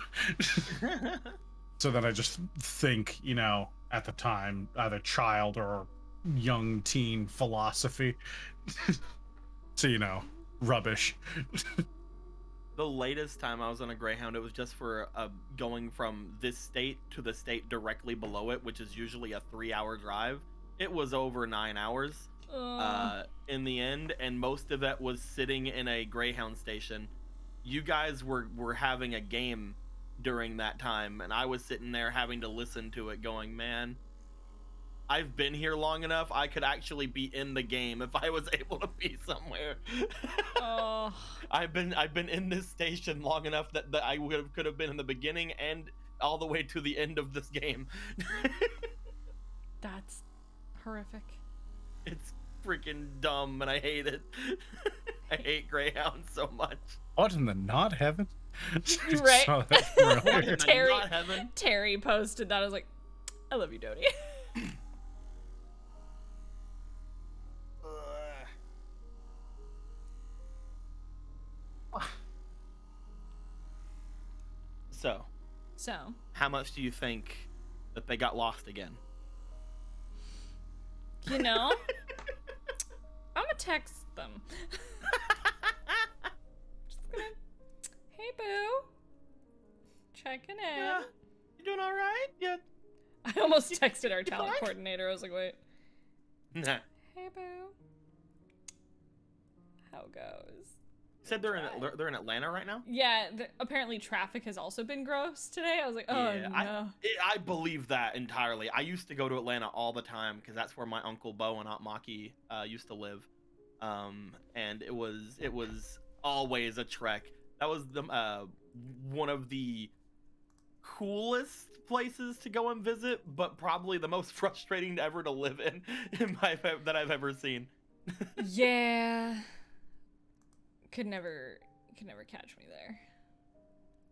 So then I just think, you know, at the time, either child or young teen philosophy. So, you know, rubbish. The latest time I was on a Greyhound, it was just for going from this state to the state directly below it, which is usually a 3-hour drive. It was over 9 hours in the end, and most of it was sitting in a Greyhound station. You guys were having a game during that time, and I was sitting there having to listen to it going, man, I've been here long enough, I could actually be in the game if I was able to be somewhere. Oh. I've been in this station long enough that I could have been in the beginning and all the way to the end of this game. That's horrific. It's freaking dumb, and I hate it. I hate Greyhound so much. What in the not heaven? Right. Terry, Terry posted that. I was like, I love you, Dodie. So, how much do you think that they got lost again? You know, I'm gonna text them. Just gonna, hey boo, checking in. Yeah, you doing all right? Yeah. I almost texted our talent coordinator. I was like, wait. Nah. Hey boo, how goes? Said they're in Atlanta right now? Yeah, apparently traffic has also been gross today. I was like, oh yeah, no. I believe that entirely. I used to go to Atlanta all the time because that's where my Uncle Bo and Aunt Maki used to live. And it was always a trek. That was the one of the coolest places to go and visit, but probably the most frustrating ever to live in that I've ever seen. Yeah. Could never catch me there.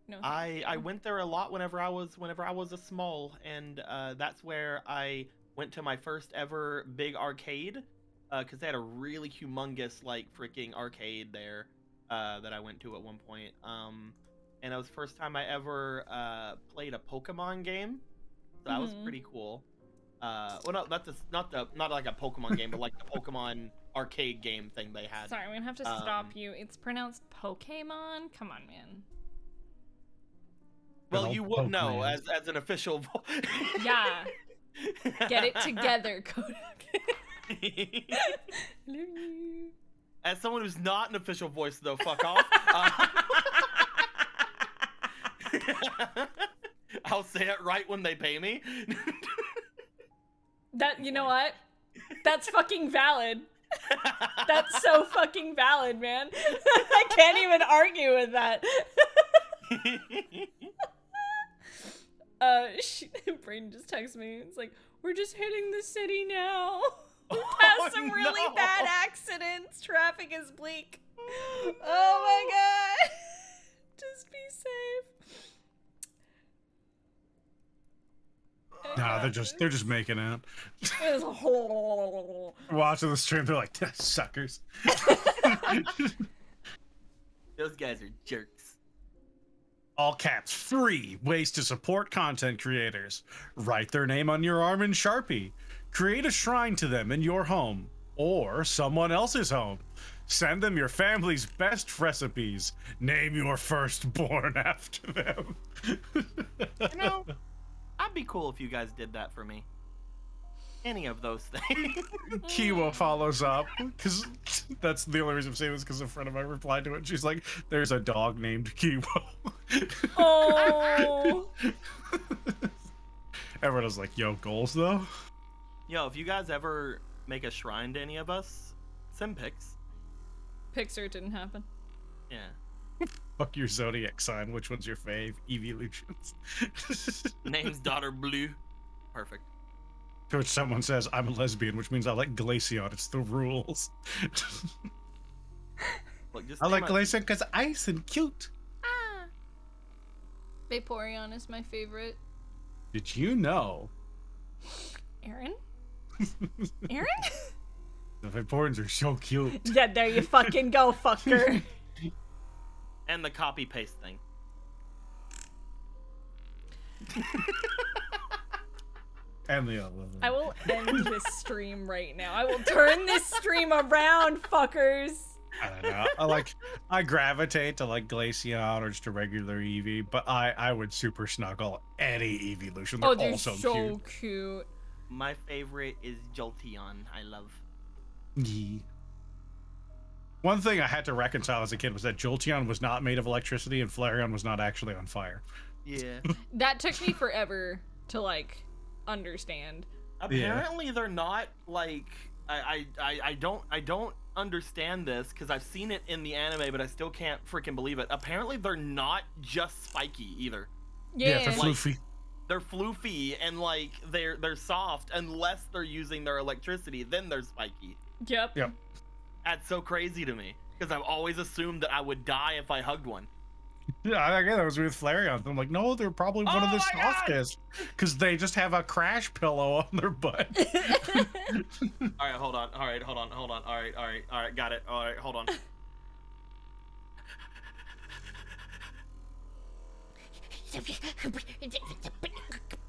No. I went there a lot whenever I was a small, and that's where I went to my first ever big arcade, because they had a really humongous like freaking arcade there that I went to at one point. And it was the first time I ever played a Pokemon game. So that was pretty cool. Well, no, not like a Pokemon game, but like the Pokemon arcade game thing they had. Sorry, I'm gonna have to stop you. It's pronounced Pokemon? Come on, man. Well, you would know as an official voice. Yeah. Get it together, Kodak. As someone who's not an official voice, though, fuck off. I'll say it right when they pay me. You know what? That's fucking valid. That's so fucking valid, man. I can't even argue with that. Brayden just texted me. It's like, we're just hitting the city now. We passed some really bad accidents. Traffic is bleak. Oh my god. Just be safe. No, they're just making out. Watching the stream, they're like, suckers. Those guys are jerks. All caps, 3 ways to support content creators. Write their name on your arm in Sharpie. Create a shrine to them in your home or someone else's home. Send them your family's best recipes. Name your firstborn after them. You know, I'd be cool if you guys did that for me. Any of those things. Kiwa follows up, because that's the only reason I'm saying this, because a friend of mine replied to it. She's like, there's a dog named Kiwa. Oh. Everyone was like, yo, goals though? Yo, if you guys ever make a shrine to any of us, send pics. Pixar didn't happen. Yeah. Fuck your zodiac sign. Which one's your fave? Evolutions. Name's Daughter Blue. Perfect. To which someone says, I'm a lesbian, which means I like Glaceon. It's the rules. Look, just I like Glaceon because ice and cute. Ah. Vaporeon is my favorite. Did you know? Aaron? Aaron? The Vaporeons are so cute. Yeah, there you fucking go, fucker. And the copy paste thing. And the other. I will end this stream right now. I will turn this stream around, fuckers. I don't know. I gravitate to like Glaceon or just a regular Eevee, but I would super snuggle any Evolution. They're all so cute. My favorite is Jolteon. I love. Yeah. One thing I had to reconcile as a kid was that Jolteon was not made of electricity and Flareon was not actually on fire. Yeah. That took me forever to like understand. Apparently they're not like I don't understand this because I've seen it in the anime, but I still can't freaking believe it. Apparently they're not just spiky either. Yeah, they're floofy. They're floofy and like they're soft unless they're using their electricity, then they're spiky. Yep. That's so crazy to me because I've always assumed that I would die if I hugged one. Yeah, again, that was with Flareon. I'm like, no, they're probably one of the softest because they just have a crash pillow on their butt. All right, hold on. All right, got it. All right, hold on.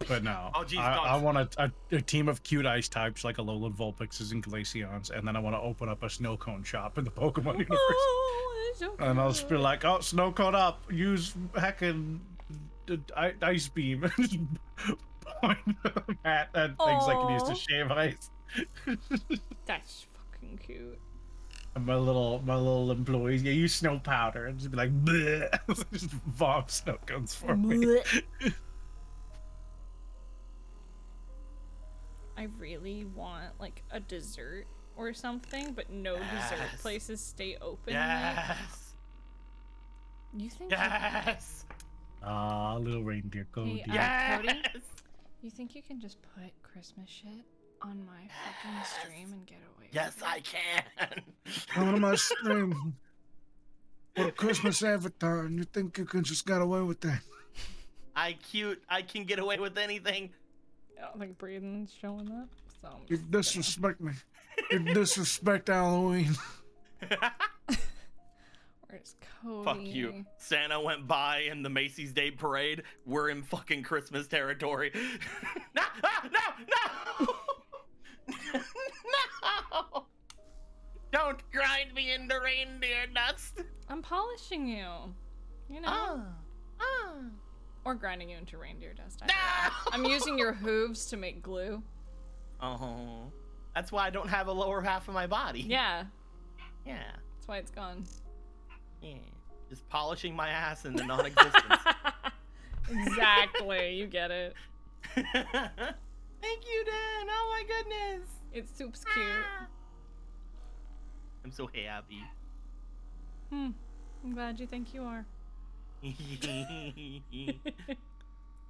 But no, oh, geez, I want a team of cute ice types like Alolan Vulpixes and Glaceons, and then I want to open up a snow cone shop in the Pokemon universe. Oh, so and I'll just be like, oh, snow cone up, use heckin' ice beam, and just point at things I can use to shave ice. That's fucking cute. And my little employees, yeah, use snow powder, and just be like, bleh, just vomit snow cones for me. I really want like a dessert or something, but no dessert places stay open yet. You think? Yes. Ah, little reindeer Cody. Hey, Cody, you think you can just put Christmas shit on my fucking stream and get away Yes, with it? I can. Come to my stream. For a Christmas avatar, and you think you can just get away with that? I can get away with anything. I don't think Braden's showing that. So I'm You just disrespect me. You disrespect Halloween. Where's Cody? Fuck you. Santa went by in the Macy's Day Parade. We're in fucking Christmas territory. No! No! Don't grind me into reindeer dust. I'm polishing you. You know? Or grinding you into reindeer dust. No! I'm using your hooves to make glue. Oh. That's why I don't have a lower half of my body. Yeah. Yeah. That's why it's gone. Yeah. Just polishing my ass into non-existence. Exactly. You get it. Thank you, Dan. Oh my goodness. It's soup's cute. I'm so happy. I'm glad you think you are.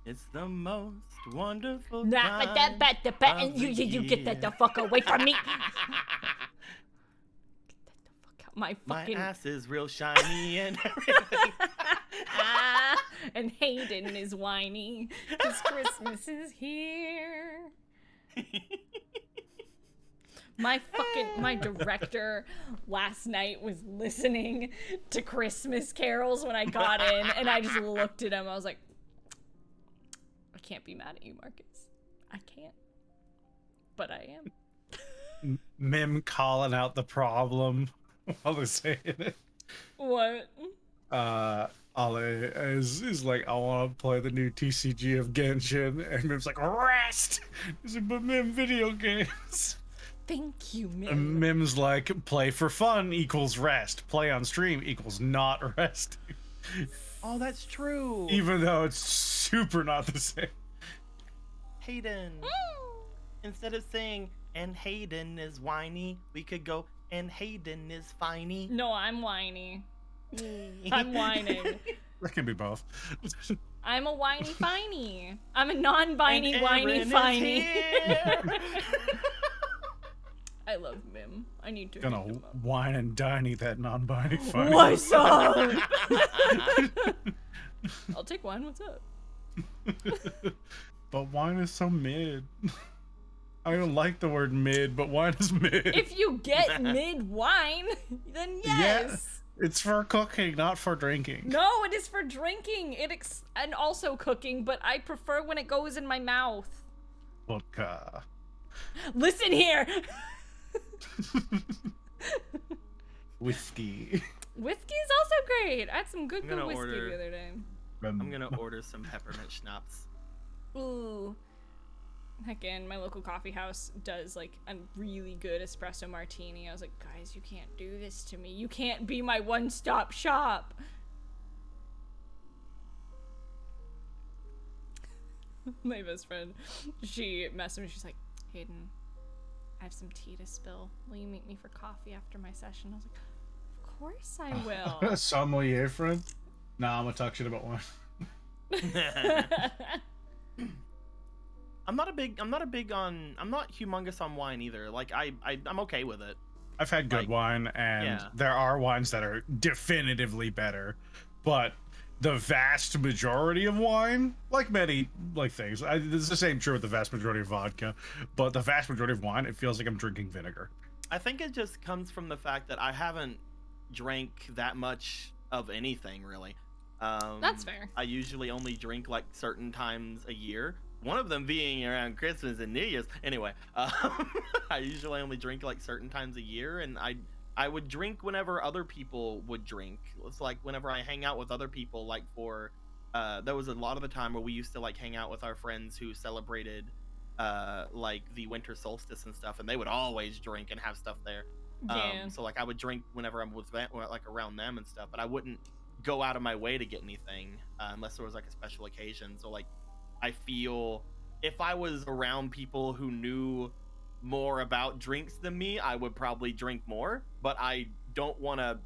It's the most wonderful Not with that bat the button. You get that the fuck away from me. Get the fuck out my fucking. My ass is real shiny and everything. And Hayden is whiny because Christmas is here. My director last night was listening to Christmas carols when I got in, and I just looked at him. I was like, I can't be mad at you, Marcus. I can't. But I am. Mim calling out the problem while they're saying it. What? Ollie is like, I want to play the new TCG of Genshin, and Mim's like, rest! He's like, but Mim, video games. Thank you, Mim. And Mim's like, play for fun equals rest. Play on stream equals not resting. Oh, that's true. Even though it's super not the same. Hayden. Instead of saying, and Hayden is whiny, we could go, and Hayden is finey. No, I'm whiny. I'm whining. That can be both. I'm a whiny finey. I'm a non-binary And whiny Aaron is finey. here. I love Mim. I need to Gonna hit him up. wine and dine that non-binary fun. What's up? I'll take wine. What's up? But wine is so mid. I don't like the word mid, but wine is mid. If you get mid wine, then yes. Yeah, it's for cooking, not for drinking. No, it is for drinking. And also cooking, but I prefer when it goes in my mouth. Vodka. Listen here. Whiskey. Whiskey is also great. I had some good gonna whiskey order- the other day. I'm gonna order some peppermint schnapps. Ooh. Again, my local coffee house does like a really good espresso martini. I was like, guys, you can't do this to me. You can't be my one-stop shop. My best friend, she messaged me. She's like, Hayden, I have some tea to spill. Will you meet me for coffee after my session? I was like, of course I will. Sommelier friend? Nah, I'm gonna talk shit about wine. I'm not humongous on wine either. Like I'm okay with it. I've had good Like, wine, and yeah. there are wines that are definitively better, but the vast majority of wine, like many things, it's the same true with the vast majority of vodka, but the vast majority of wine, it feels like I'm drinking vinegar. I think it just comes from the fact that I haven't drank that much of anything really. That's fair. I usually only drink like certain times a year. One of them being around Christmas and New Year's. Anyway, I usually only drink like certain times a year, and I would drink whenever other people would drink. It's like whenever I hang out with other people, like for there was a lot of the time where we used to like hang out with our friends who celebrated like the winter solstice and stuff, and they would always drink and have stuff there. Yeah. So like I would drink whenever I'm with like around them and stuff, but I wouldn't go out of my way to get anything unless there was like a special occasion. So like I feel if I was around people who knew more about drinks than me, I would probably drink more, but I don't want to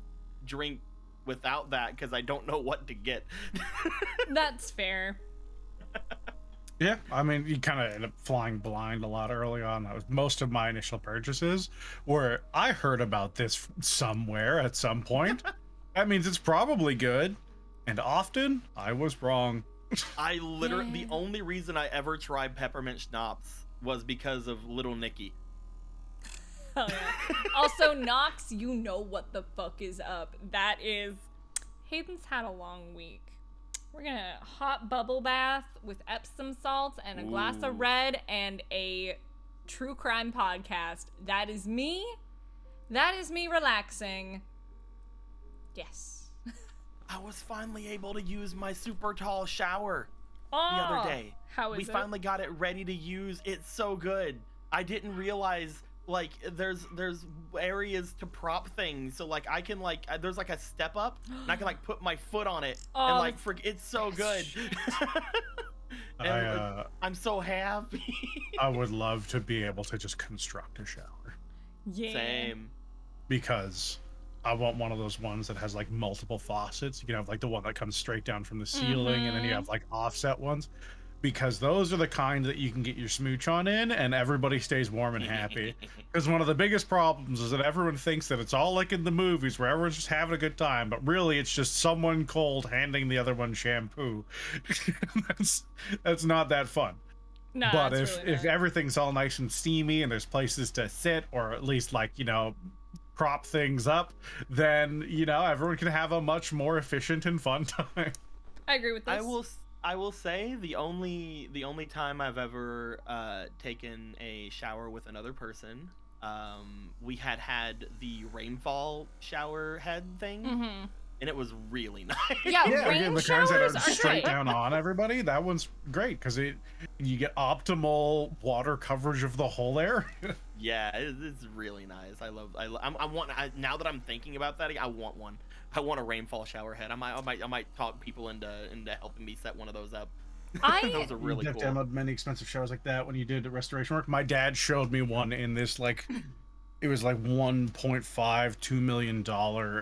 drink without that because I don't know what to get. That's fair. Yeah, I mean, you kind of end up flying blind a lot early on. That was most of my initial purchases, where I heard about this somewhere at some point. That means it's probably good, and often I was wrong. I literally, the only reason I ever tried peppermint schnapps was because of Little Nicky. Oh, yeah. Also, Nox, you know what the fuck is up. That is, Hayden's had a long week. We're gonna hot bubble bath with Epsom salts and a glass of red and a true crime podcast. That is me. That is me relaxing. Yes. I was finally able to use my super tall shower the Oh, other day. how is We it? finally got it ready to use. It's so good. I didn't realize like there's areas to prop things, so like I can like there's like a step up and I can like put my foot on it and like it's so good. And, I'm so happy. I would love to be able to just construct a shower. Yeah. Same. Because I want one of those ones that has like multiple faucets. You can have like the one that comes straight down from the ceiling, and then you have like offset ones. Because those are the kind that you can get your smooch on in, and everybody stays warm and happy. Because one of the biggest problems is that everyone thinks that it's all like in the movies where everyone's just having a good time, but really it's just someone cold handing the other one shampoo. that's not that fun. No, But that's really if not. everything's all nice and steamy and there's places to sit, or at least like, you know, prop things up, then, you know, everyone can have a much more efficient and fun time. I agree with this. I will say the only time I've ever taken a shower with another person, we had the rainfall shower head thing, and it was really nice. Yeah, Yeah, rain again, the kinds that showers are are straight great. down on everybody, that one's great because you get optimal water coverage of the whole area. Yeah, it's really nice. I want now that I'm thinking about that, I want one. I want a rainfall shower head. I might talk people into helping me set one of those up. Those are really You have to cool. download many expensive showers like that when you did restoration work. My dad showed me one in this like it was like $1.5-2 million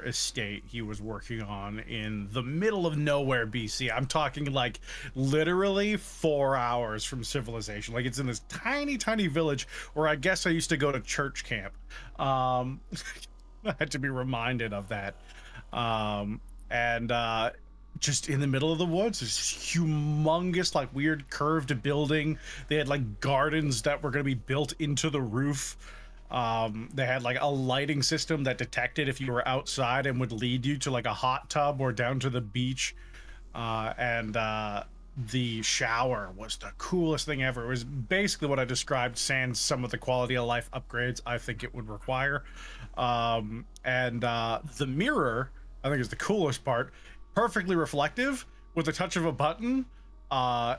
estate he was working on in the middle of nowhere, BC. I'm talking like literally 4 hours from civilization. Like it's in this tiny village where I guess I used to go to church camp. I had to be reminded of that. Just in the middle of the woods, this humongous, like weird curved building. They had like gardens that were going to be built into the roof. They had like a lighting system that detected if you were outside and would lead you to like a hot tub or down to the beach. The shower was the coolest thing ever. It was basically what I described, sans some of the quality of life upgrades I think it would require. The mirror, I think, is the coolest part. Perfectly reflective. With the touch of a button,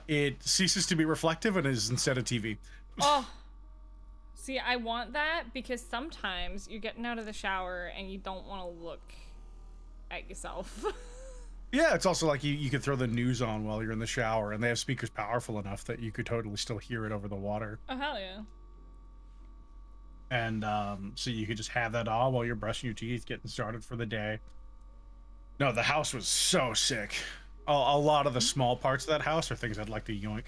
it ceases to be reflective and is instead a TV. Oh, see, I want that because sometimes you're getting out of the shower and you don't want to look at yourself. Yeah, it's also like you could throw the news on while you're in the shower, and they have speakers powerful enough that you could totally still hear it over the water. Oh, hell yeah. And so you could just have that on while you're brushing your teeth, getting started for the day. No, the house was so sick. A lot of the small parts of that house are things I'd like to yoink.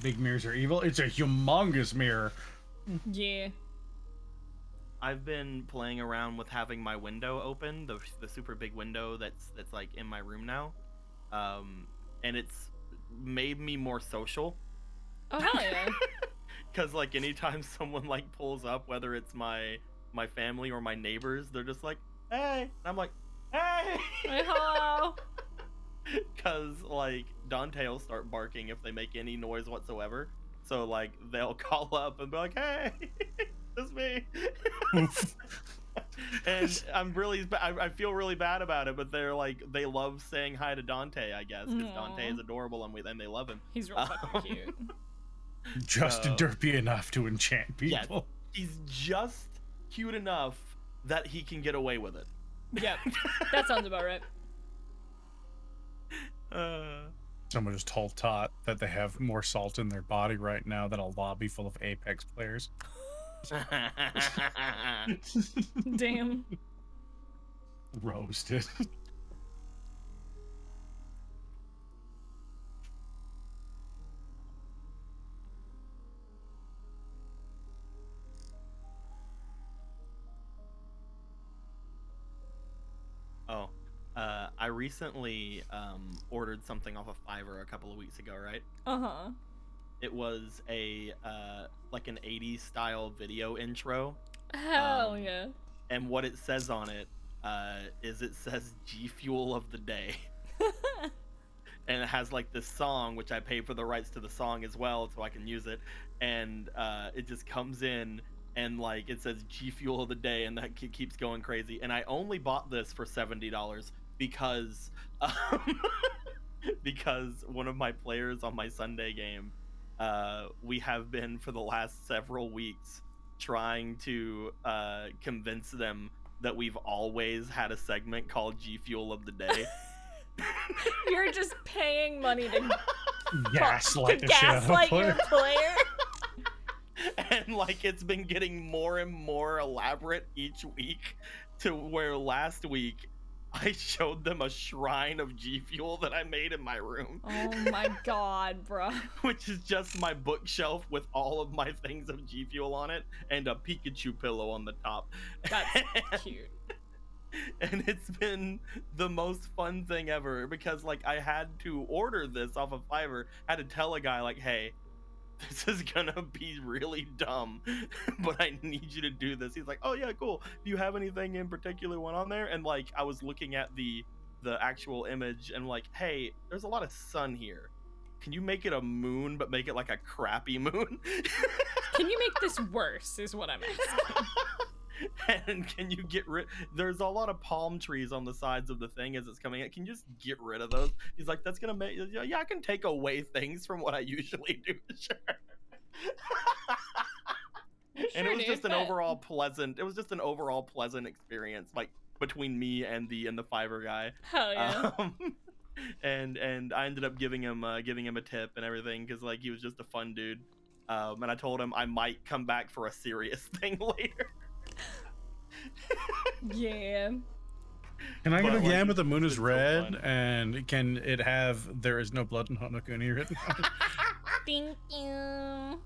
Big mirrors are evil. It's a humongous mirror. Yeah. I've been playing around with having my window open, the super big window that's like in my room now, and it's made me more social. Oh, hell yeah. Because like anytime someone like pulls up, whether it's my family or my neighbors, they're just like, hey, and I'm like, hey. Hey, hello. Because like Dante will start barking if they make any noise whatsoever, so like they'll call up and be like, hey. It's me. And I feel really bad about it, but they're like, they love saying hi to Dante, I guess, because Dante is adorable and they love him. He's real fucking cute. Just derpy enough to enchant people. Yeah, he's just cute enough that he can get away with it. Yep, that sounds about right. Someone just told Tot that they have more salt in their body right now than a lobby full of Apex players. Damn. Roasted. recently ordered something off of Fiverr a couple of weeks ago, right? Uh-huh. It was a like an 80s style video intro. Hell yeah. And what it says on it is it says G Fuel of the day. And it has like this song, which I paid for the rights to the song as well, so I can use it. And it just comes in and like it says G Fuel of the day, and that keeps going crazy. And I only bought this for $70 because because one of my players on my Sunday game, we have been for the last several weeks trying to convince them that we've always had a segment called G Fuel of the day. You're just paying money to gaslight the shit out of a player. Your player. And like it's been getting more and more elaborate each week, to where last week I showed them a shrine of G Fuel that I made in my room. Oh my god, bro. Which is just my bookshelf with all of my things of G Fuel on it and a Pikachu pillow on the top. That's cute. And it's been the most fun thing ever, because like I had to order this off of Fiverr. I had to tell a guy like, hey, this is gonna be really dumb, but I need you to do this. He's like, oh yeah, cool. Do you have anything in particular one on there? And like I was looking at the actual image and like, hey, there's a lot of sun here. Can you make it a moon, but make it like a crappy moon? Can you make this worse is what I'm asking. And can you get rid? There's a lot of palm trees on the sides of the thing as it's coming in. Can you just get rid of those? He's like, that's gonna make, yeah, I can take away things from what I usually do. Sure. And it was just an overall pleasant. It was just an overall pleasant experience, like between me and the Fiverr guy. Hell yeah. And I ended up giving him a tip and everything, because like he was just a fun dude. And I told him I might come back for a serious thing later. Yeah. Can I get a like, yam with the moon is so red, fun. and can it have there is no blood in Hanukuni written on it? Thank you.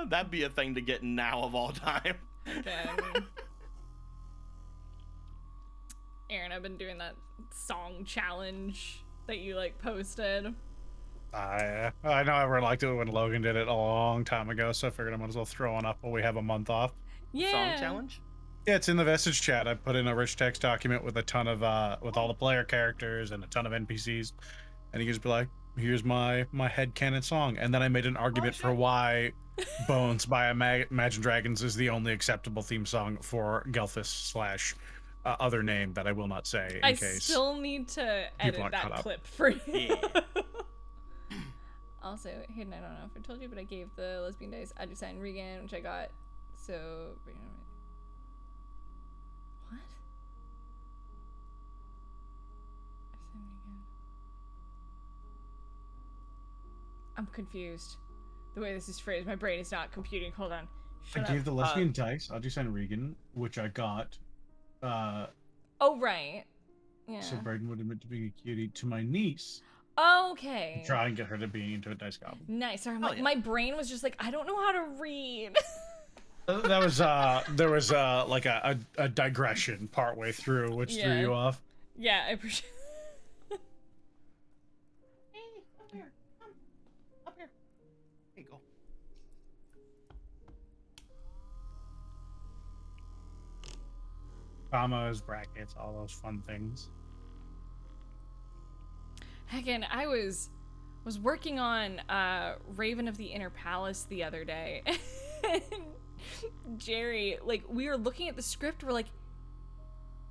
That'd be a thing to get now of all time. Okay. Aaron, I've been doing that song challenge that you like posted. I know everyone liked it when Logan did it a long time ago, so I figured I might as well throw one up while we have a month off. Yeah. Song challenge? Yeah, it's in the Vestige chat. I put in a rich text document with a ton of with all the player characters and a ton of NPCs, and you can just be like, "Here's my headcanon song," and then I made an argument for why "Bones" by Imagine Dragons is the only acceptable theme song for Gelfis / other name that I will not say in case. I still need to edit that clip for you. Yeah. Also, Hayden, I don't know if I told you, but I gave the lesbian dice Adamantine Regan, which I got. So, what? I'm confused. The way this is phrased, my brain is not computing. Hold on. I gave the lesbian dice Adamantine Regan, which I got. Oh right. Yeah. So Braden would admit to being a cutie to my niece. Okay. To try and get her to be into a dice goblin. Nice. Sorry, my brain was just like, I don't know how to read. That was there was like a digression partway through, which threw you off. Yeah, I appreciate. Hey, come here, come up here. There you go. Commas, brackets, all those fun things. Again, I was working on Raven of the Inner Palace the other day. And Jerry, like, we were looking at the script, we're like,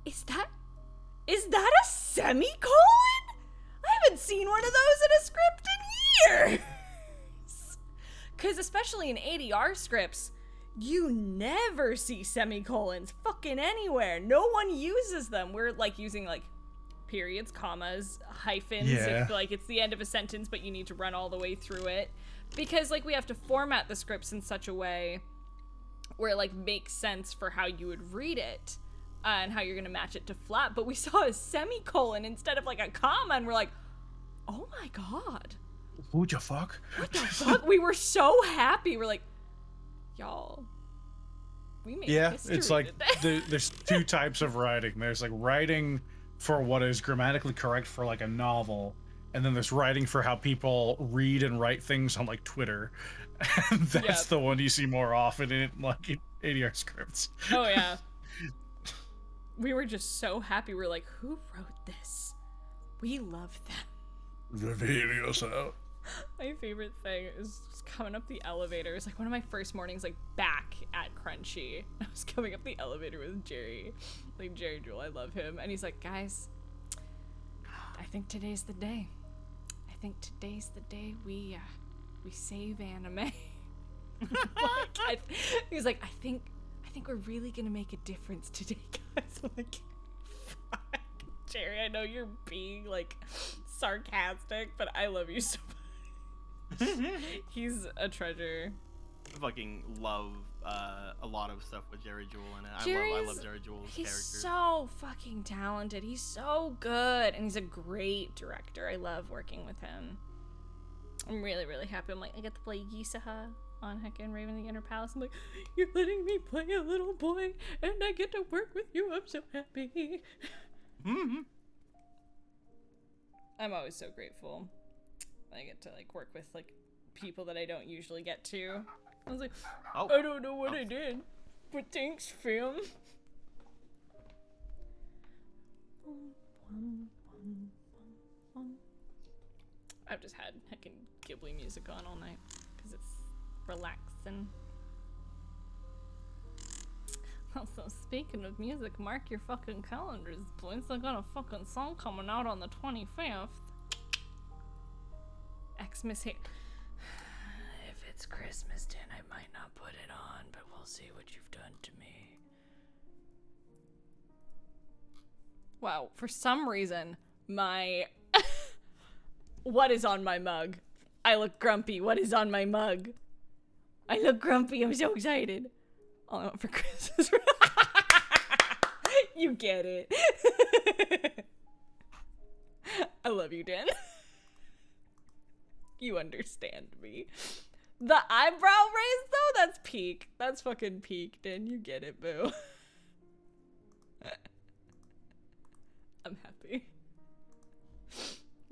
is that a semicolon? I haven't seen one of those in a script in years. Because especially in ADR scripts, you never see semicolons fucking anywhere. No one uses them. We're like using like periods, commas, hyphens, if like it's the end of a sentence but you need to run all the way through it, because like we have to format the scripts in such a way where it like makes sense for how you would read it and how you're gonna match it to flat. But we saw a semicolon instead of like a comma and we're like, oh my god, who'd you fuck? What the fuck? We were so happy. We're like, y'all, we made history it's like today. there's two types of writing. There's like writing for what is grammatically correct for like a novel, and then there's writing for how people read and write things on like Twitter. And that's the one you see more often in like in ADR scripts. Oh yeah. We were just so happy. We're like, who wrote this? We love them. Reveal yourself. My favorite thing is just coming up the elevator. It's like one of my first mornings, like back at Crunchy. I was coming up the elevator with Jerry, like Jerry Jewel. I love him, and he's like, guys, I think today's the day. I think today's the day we save anime. He's like, I think we're really gonna make a difference today, guys. I'm like, fuck, Jerry, I know you're being like sarcastic, but I love you so much. He's a treasure. I fucking love a lot of stuff with Jerry Jewel in it. I love Jerry Jewel's character. He's so fucking talented. He's so good, and he's a great director. I love working with him. I'm really, really happy. I'm like, I get to play Yisaha on Heckin' Raven the Inner Palace. I'm like, you're letting me play a little boy, and I get to work with you. I'm so happy. I'm always so grateful. I get to like work with like people that I don't usually get to. I was like, I don't know what I did, but thanks, fam. I've just had heckin' Ghibli music on all night because it's relaxing. Also, speaking of music, mark your fucking calendars, boys. I got a fucking song coming out on the 25th. Xmas hate. If it's Christmas, then I might not put it on, but we'll see what you've done to me. Wow, for some reason, my... What is on my mug? I look grumpy. What is on my mug? I look grumpy. I'm so excited. All I want for Christmas. You get it. I love you, Dan. You understand me. The eyebrow raise, though? That's peak. That's fucking peak, Dan. You get it, boo. I'm happy.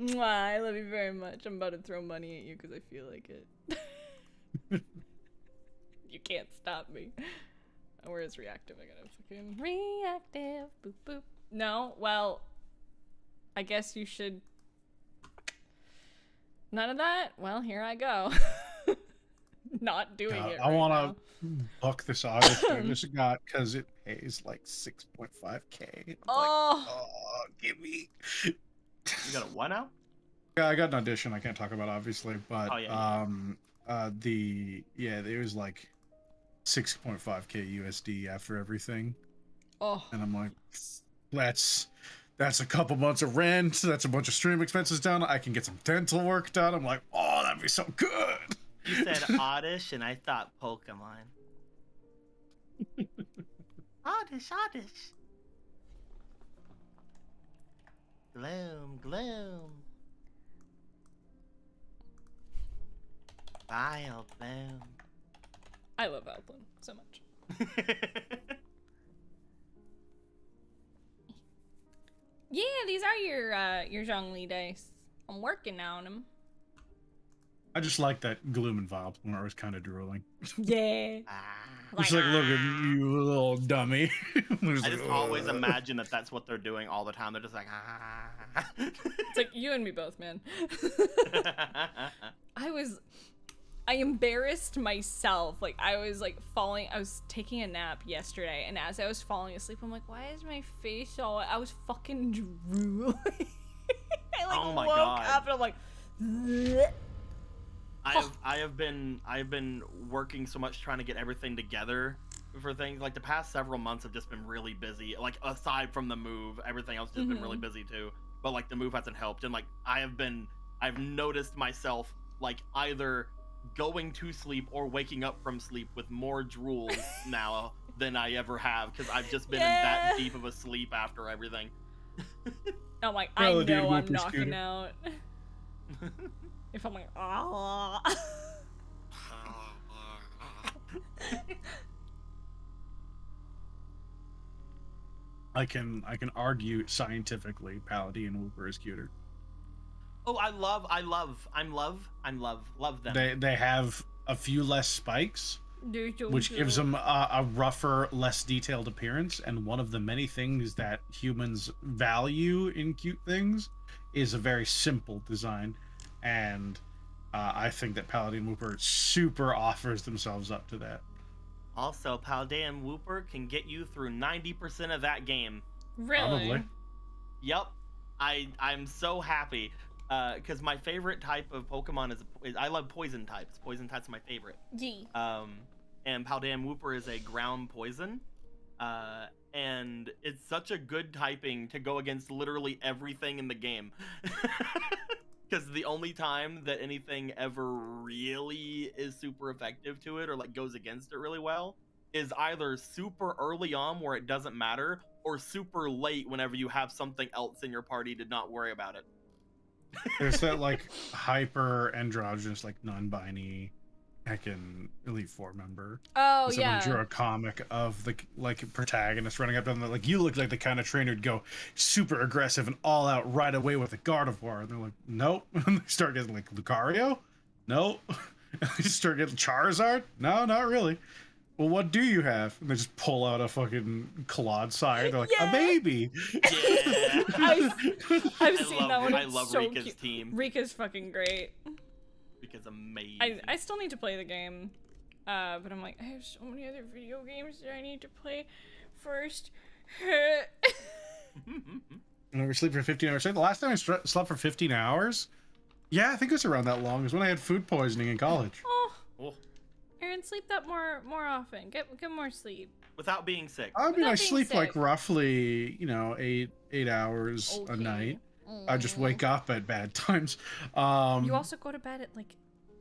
Mwah, I love you very much. I'm about to throw money at you because I feel like it. You can't stop me. Where is reactive? I gotta fucking reactive. Boop boop. No, well, I guess you should. None of that? Well, here I go. Not doing it. I want to book this artist I just got because it pays like 6.5K. Oh. Like, oh, give me. You got a what now? Yeah, I got an audition. I can't talk about it, obviously, but it was like 6.5K USD after everything. Oh. And I'm like, that's a couple months of rent. That's a bunch of stream expenses done. I can get some dental work done. I'm like, oh, that'd be so good. You said oddish, and I thought Pokemon. Oddish. Gloom. Vile bloom. I love Alplin so much. Yeah, these are your Zhongli dice. I'm working on them. I just like that gloom and vibe when I was kind of drooling. Yeah. It's like, look at you, little dummy. I just always imagine that that's what they're doing all the time. They're just like, It's like you and me both, man. I embarrassed myself. Like, I was like falling. I was taking a nap yesterday, and as I was falling asleep, I'm like, why is my face all? I was fucking drooling. I like woke up and I'm like. Bleh. I have been working so much trying to get everything together for things. Like the past several months have just been really busy. Like aside from the move, everything else has been really busy too. But like the move hasn't helped, and like I've noticed myself like either going to sleep or waking up from sleep with more drool now than I ever have, because I've just been in that deep of a sleep after everything. I'm like, I know I'm knocking out. If I'm like, ah. I can argue scientifically Paladin Whooper is cuter. Oh, I love them. They have a few less spikes, which gives them a rougher, less detailed appearance. And one of the many things that humans value in cute things is a very simple design. And I think that Paladin Whooper super offers themselves up to that. Also, Paladin Whooper can get you through 90% of that game. Really? Probably. Yep. I'm so happy. Because my favorite type of Pokemon is I love poison types. Poison types are my favorite. Gee. And Paladin Whooper is a ground poison. And it's such a good typing to go against literally everything in the game. Because the only time that anything ever really is super effective to it or like goes against it really well is either super early on where it doesn't matter or super late whenever you have something else in your party to not worry about it. There's that like hyper androgynous, like non-binary heckin' Elite Four member. Oh, Someone yeah. drew a comic of the like protagonist running up to them like, you look like the kind of trainer who'd go super aggressive and all out right away with a Gardevoir. And they're like, nope. And they start getting like Lucario? Nope. And they start getting Charizard? No, not really. Well, what do you have? And they just pull out a fucking Claude Sire. They're like, Yeah. a baby. Yeah. I've seen that one. I It's love so Rika's cute. team. Rika's fucking great. Rika's amazing. I still need to play the game, but I'm like, I have so many other video games that I need to play first. And we sleep for 15 hours. The last time I slept for 15 hours, yeah, I think it was around that long. It was when I had food poisoning in college. Oh. Aaron, sleep that more often. Get more sleep. Without being sick. I mean, Without I being sleep like sick. roughly, 8 hours a Okay. night. I just wake up at bad times. You also go to bed at like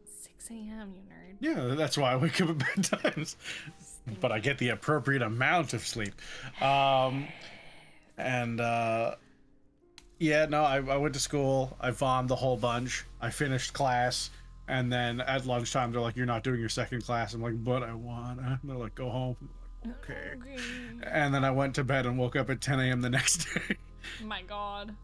6 a.m. You nerd. Yeah, that's why I wake up at bad times. But I get the appropriate amount of sleep. Yeah, no, I went to school. I vommed a whole bunch. I finished class. And then at lunchtime, they're like, you're not doing your second class. I'm like, but I want. And they're like, go home. I'm like, okay. And then I went to bed and woke up at 10 a.m. the next day. My God.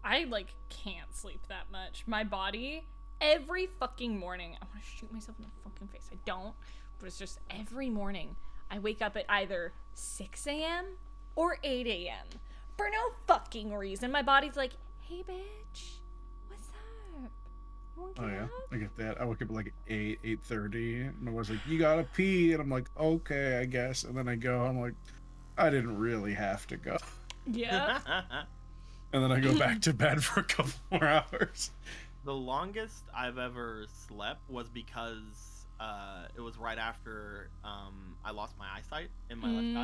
I like can't sleep that much. My body, every fucking morning, I want to shoot myself in the fucking face. I don't, but it's just every morning I wake up at either 6 a.m. or 8 a.m. for no fucking reason. My body's like, hey bitch, what's up? You wanna Oh get yeah, up? I get that. I woke up at like 8:30, and I was like, "You gotta pee," and I'm like, "Okay, I guess." And then I go, I'm like, "I didn't really have to go." Yeah. And then I go back to bed for a couple more hours. The longest I've ever slept was because it was right after I lost my eyesight in my left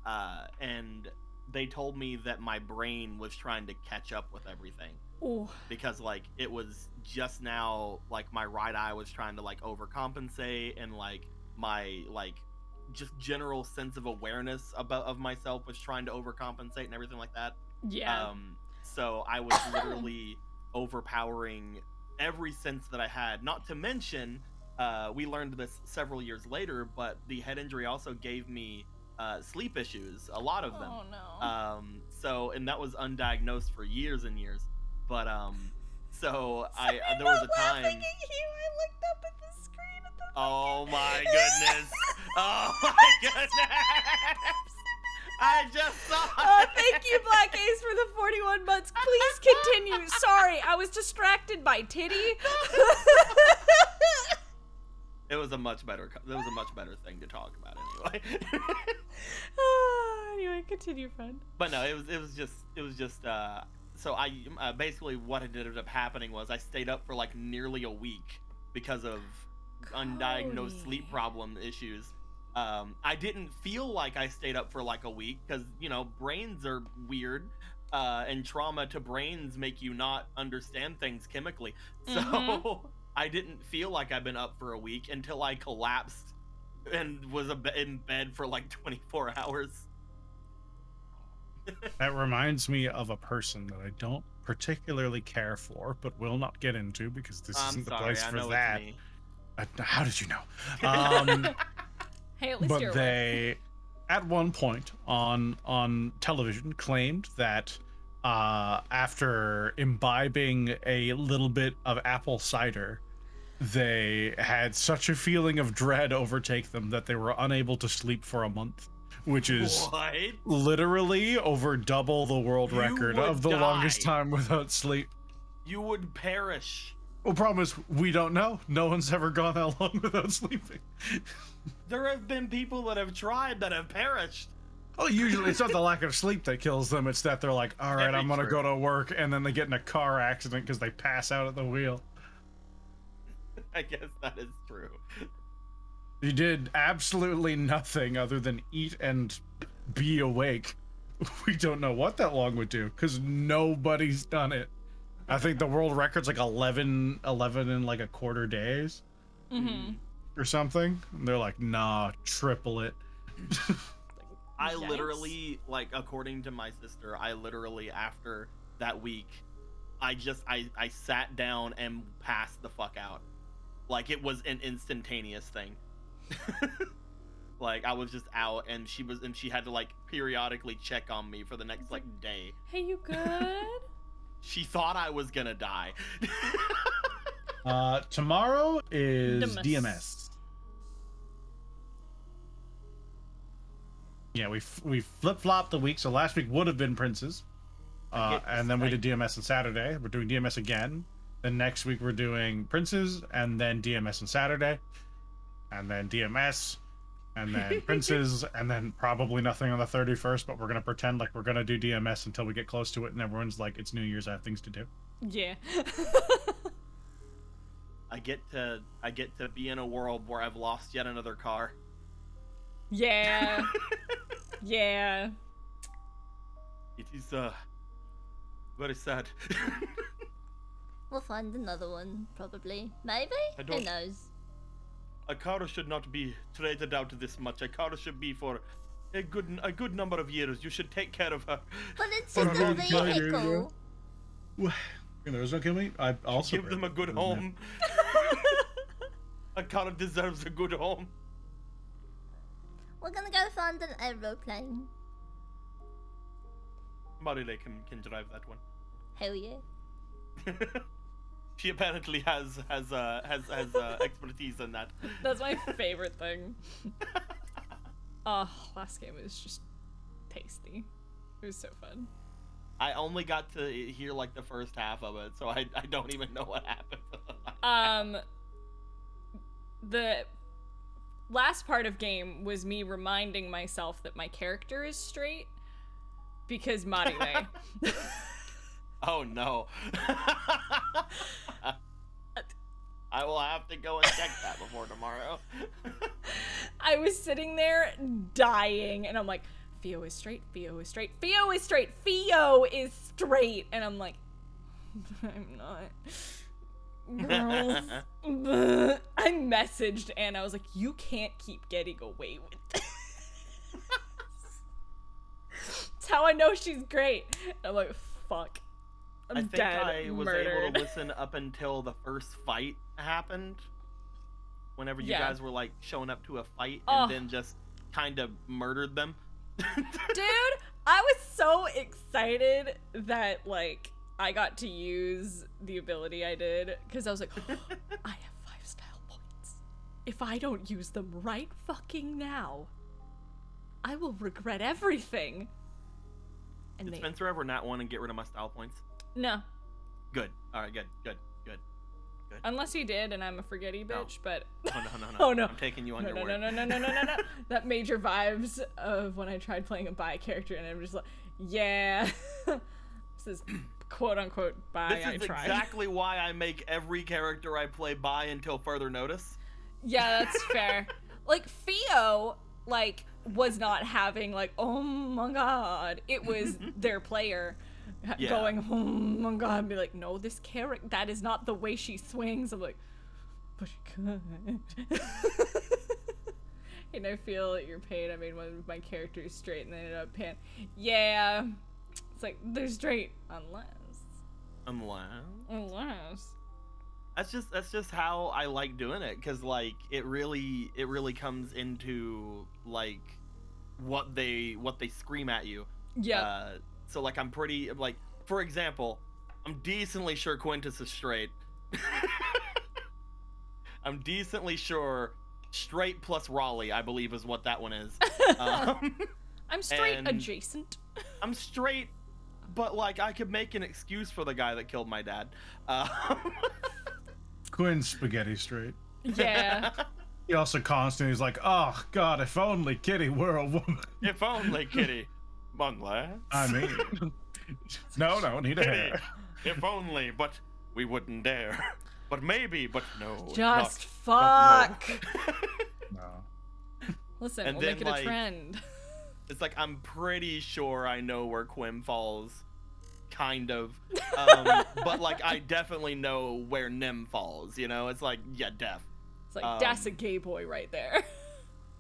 eye. And they told me that my brain was trying to catch up with everything. Ooh. Because like it was just now like my right eye was trying to like overcompensate, and like my like just general sense of awareness of myself was trying to overcompensate and everything like that. Yeah. So I was literally overpowering every sense that I had. Not to mention, we learned this several years later, but the head injury also gave me sleep issues, a lot of them. Oh no. So, and that was undiagnosed for years and years. But so there was a time. Laughing at you. I looked up at the screen at the. Oh my goodness! Oh my goodness! I just saw it. Oh, thank you, Black Ace, for the 41 months. Please continue. Sorry, I was distracted by titty. It was a much better. There was a much better thing to talk about anyway. Anyway, continue, friend. But no, it was just. So I basically what had ended up happening was I stayed up for like nearly a week because of undiagnosed sleep problem issues. I didn't feel like I stayed up for like a week because brains are weird, and trauma to brains make you not understand things chemically. So I didn't feel like I'd been up for a week until I collapsed and was in bed for like 24 hours. That reminds me of a person that I don't particularly care for, but will not get into because this isn't the place for that. It's me. How did you know? Hey, at least But you're they at one point on television claimed that after imbibing a little bit of apple cider, they had such a feeling of dread overtake them that they were unable to sleep for a month, which is What? literally over double the world record of the longest time without sleep. You would perish. Well, problem is, we don't know. No one's ever gone that long without sleeping. There have been people that have tried that have perished. Oh, usually it's not the lack of sleep that kills them. It's that they're like, all right, I'm going to go to work, and then they get in a car accident because they pass out at the wheel. I guess that is true. You did absolutely nothing other than eat and be awake. We don't know what that long would do because nobody's done it. I think the world record's like 11 and like a quarter days or something. And they're like, nah, triple it. I literally, like, according to my sister, I literally, after that week, I sat down and passed the fuck out. Like, it was an instantaneous thing. Like, I was just out, and she had to, like, periodically check on me for the next, like, day. Hey, you good? She thought I was gonna die. Tomorrow is DMS. Yeah, we flip-flopped the week, so last week would have been Prince's. And then we did DMS on Saturday. We're doing DMS again. Then next week we're doing Prince's, and then DMS on Saturday. And then DMS, and then Prince's, and then probably nothing on the 31st, but we're going to pretend like we're going to do DMS until we get close to it, and everyone's like, it's New Year's, I have things to do. Yeah. I get to be in a world where I've lost yet another car. Yeah. Yeah. It is very sad. We'll find another one, probably. Maybe? Who knows? A car should not be traded out this much. A car should be for a good number of years. You should take care of her. But it's just a vehicle. There's no killing. I also give them a good home. A car deserves a good home. We're gonna go find an aeroplane. Marile can drive that one. Hell yeah. She apparently has expertise in that. That's my favorite thing. Oh, last game was just tasty. It was so fun. I only got to hear like the first half of it, so I don't even know what happened. The last part of game was me reminding myself that my character is straight because Marile. Oh no. I will have to go and check that before tomorrow. I was sitting there dying, and I'm like, Theo is straight, Theo is straight, Theo is straight, Theo is straight, and I'm like, I'm not. Girls. I messaged Anna, I was like, you can't keep getting away with this. That's how I know she's great. And I'm like, fuck. I think I was able to listen up until the first fight happened. Whenever you guys were like showing up to a fight and then just kind of murdered them. Dude, I was so excited that like I got to use the ability I did because I was like, oh, I have 5 style points. If I don't use them right fucking now, I will regret everything. And Did Spencer ever not want to get rid of my style points? No. Good. All right. Good. Unless he did, and I'm a forgetty bitch. But no. Oh no. I'm taking you on your word. No. That major vibes of when I tried playing a bi character, and I'm just like, yeah. This is quote unquote bi. This is exactly why I make every character I play bi until further notice. Yeah, that's fair. Like Theo, like was not having like, oh my god. It was their player. Going, oh my god, and be like, no, this character, that is not the way she swings. I'm like, but she could. And I feel your pain. I made one of my characters straight and they ended up pan. Yeah. It's like, they're straight. Unless. That's just how I like doing it, because like it really comes into like what they scream at you. Yeah. So like I'm pretty like, for example, I'm decently sure Quintus is straight. I'm decently sure straight plus Raleigh, I believe, is what that one is. I'm straight adjacent. I'm straight, but like I could make an excuse for the guy that killed my dad. Quinn's spaghetti straight. Yeah. He also constantly is like, oh god, if only Kitty were a woman. If only Kitty. Unless. I mean, no, need a hair. If only, but we wouldn't dare. But maybe, but no. Just fuck. No. Listen, And we'll then, make it a like, trend. It's like I'm pretty sure I know where Quim falls, kind of. But like I definitely know where Nim falls. You know, it's like def. It's like that's a gay boy right there.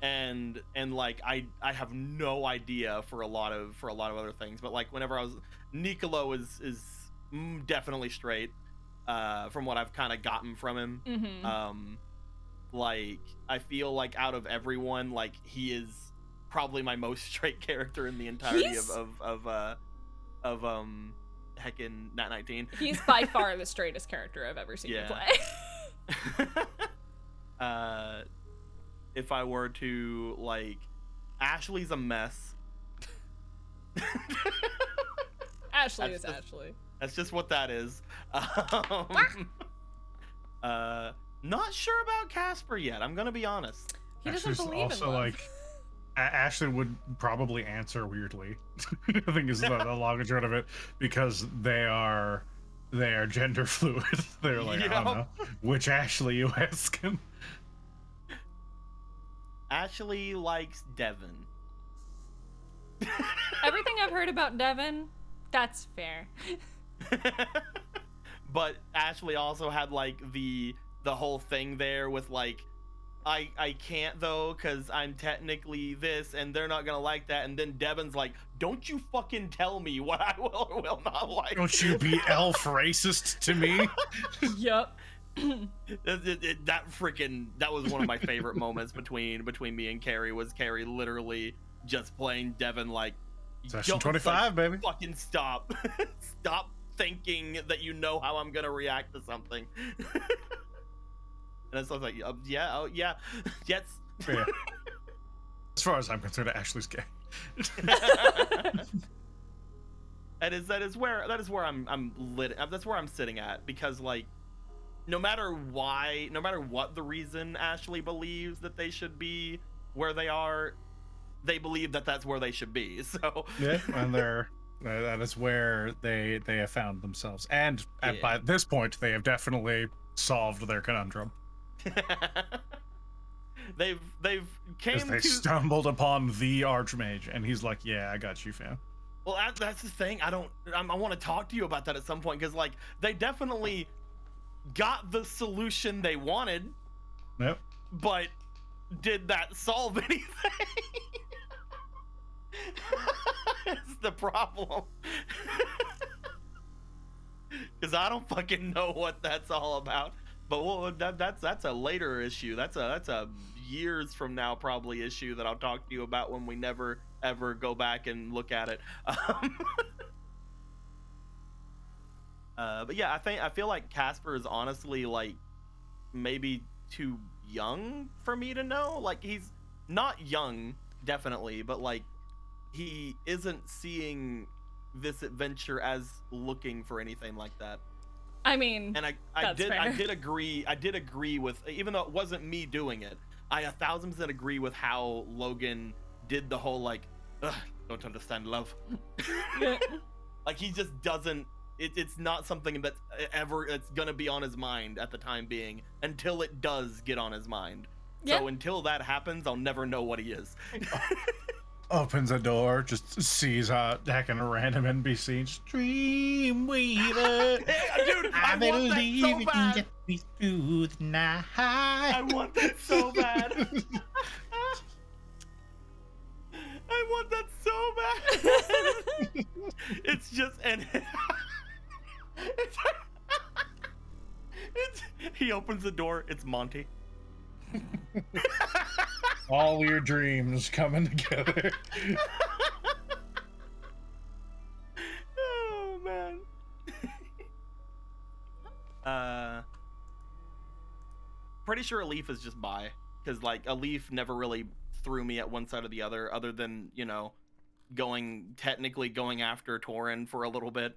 And like I have no idea for a lot of other things. But like whenever I was, Nicolo is definitely straight. From what I've kind of gotten from him. Mm-hmm. Like I feel like out of everyone, like he is probably my most straight character in the entirety of heckin' Nat19. He's by far the straightest character I've ever seen you play. If I were to like, Ashley's a mess. Ashley is Ashley. That's just what that is. Not sure about Casper yet. I'm gonna be honest. He doesn't believe also in love. like Ashley would probably answer weirdly. I think is the long and short of it, because they are gender fluid. They're like, I don't know which Ashley you asking. Ashley likes Devin. Everything I've heard about Devin, that's fair. But Ashley also had like the whole thing there with like, I can't though because I'm technically this and they're not gonna like that, and then Devin's like, don't you fucking tell me what I will or will not like. Don't you be elf racist to me. Yup. That was one of my favorite moments between me and Carrie, was Carrie literally just playing Devin like, Session 25, baby. Fucking stop. Stop thinking that you know how I'm gonna react to something. And it's like, yeah, yes. Yeah. As far as I'm concerned, Ashley's gay. That is where I'm lit. That's where I'm sitting at, because like, no matter what the reason Ashley believes that they should be where they are, they believe that that's where they should be. So yeah, and that is where they have found themselves, and by this point they have definitely solved their conundrum. They've stumbled upon the Archmage, and he's like, yeah, I got you, fam. Well, that's the thing. I want to talk to you about that at some point, because like they definitely got the solution they wanted. Yep. But did that solve anything? It's the problem. Because I don't fucking know what that's all about. But well, that's a later issue. That's a years from now probably issue that I'll talk to you about when we never ever go back and look at it. But yeah, I feel like Casper is honestly like maybe too young for me to know. Like he's not young, definitely, but like he isn't seeing this adventure as looking for anything like that. I mean, and I did agree with, even though it wasn't me doing it, I 1000% agree with how Logan did the whole like, don't understand love. Like he just doesn't. It's not something that's it's gonna be on his mind at the time being, until it does get on his mind. So until that happens, I'll never know what he is. Opens a door, just sees hacking a random NPC. Dreamweaver. Dude, I believe you can get me through the night. I want that so bad. I want that so bad. It's just, and he opens the door. It's Monty. All your dreams coming together. Oh man. Pretty sure a leaf is just bi, because like a leaf never really threw me at one side or the other than, you know, technically going after Tauren for a little bit.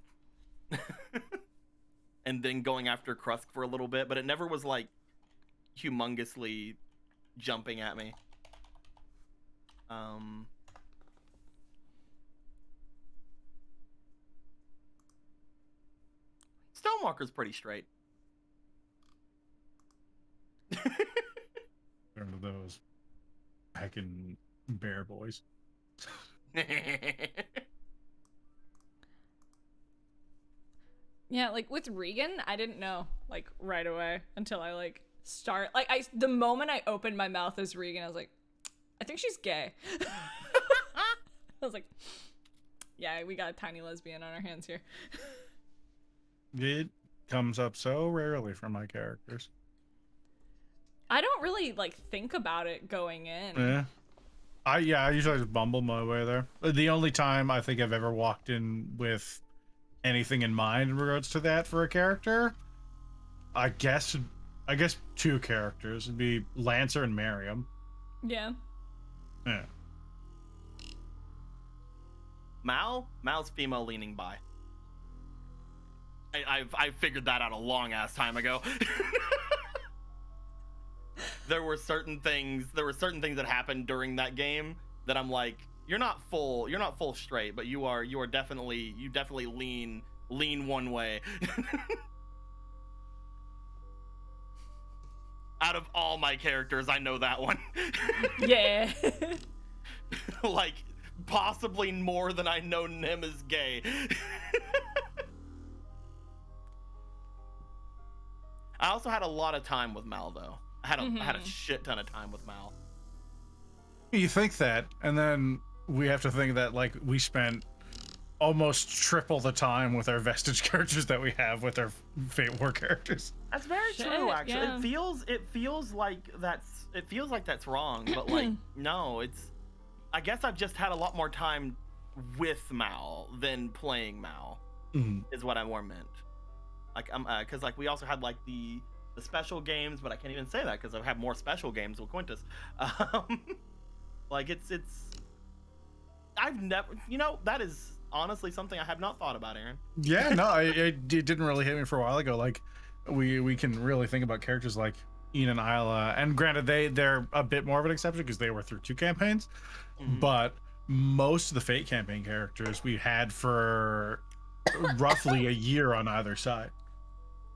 And then going after Krusk for a little bit, but it never was like humongously jumping at me. Stonewalker's pretty straight. Remember those heckin' bear boys. Yeah, like with Regan, I didn't know like right away until I like the moment I opened my mouth as Regan, I was like, I think she's gay. I was like, yeah, we got a tiny lesbian on our hands here. It comes up so rarely from my characters. I don't really like think about it going in. Yeah. I usually just bumble my way there. The only time I think I've ever walked in with anything in mind in regards to that for a character, I guess two characters would be Lancer and Miriam. Yeah. Yeah. Mal's female leaning bi. I figured that out a long ass time ago. There were certain things that happened during that game that I'm like, you're not full straight, but you definitely lean one way. Out of all my characters, I know that one. Yeah. Like possibly more than I know Nim is gay. I also had a lot of time with Mal though. I had a shit ton of time with Mal. You think that, and then we have to think that like we spent almost triple the time with our Vestige characters that we have with our Fate War characters. That's very true, actually. Yeah. It feels like that's wrong, but like no, I guess I've just had a lot more time with Mal than playing Mal. Is what I more meant. Like because like we also had like the special games, but I can't even say that because I've had more special games with Quintus. Like it's I've never, you know, that is honestly something I have not thought about, Aaron. Yeah, no, it didn't really hit me for a while ago. Like we can really think about characters like Ian and Isla, and granted they're a bit more of an exception because they were through 2 campaigns, but most of the Fate campaign characters we had for roughly a year on either side.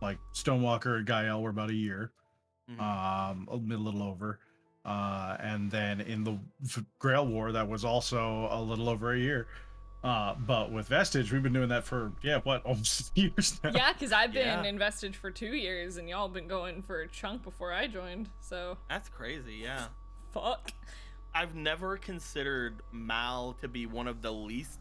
Like Stonewalker and Gael were about a year, a little over, and then in the Grail War that was also a little over a year. But with Vestige, we've been doing that for almost years now. Yeah, because I've been in Vestige for 2 years, and y'all been going for a chunk before I joined. So that's crazy. Yeah. Fuck. I've never considered Mal to be one of the least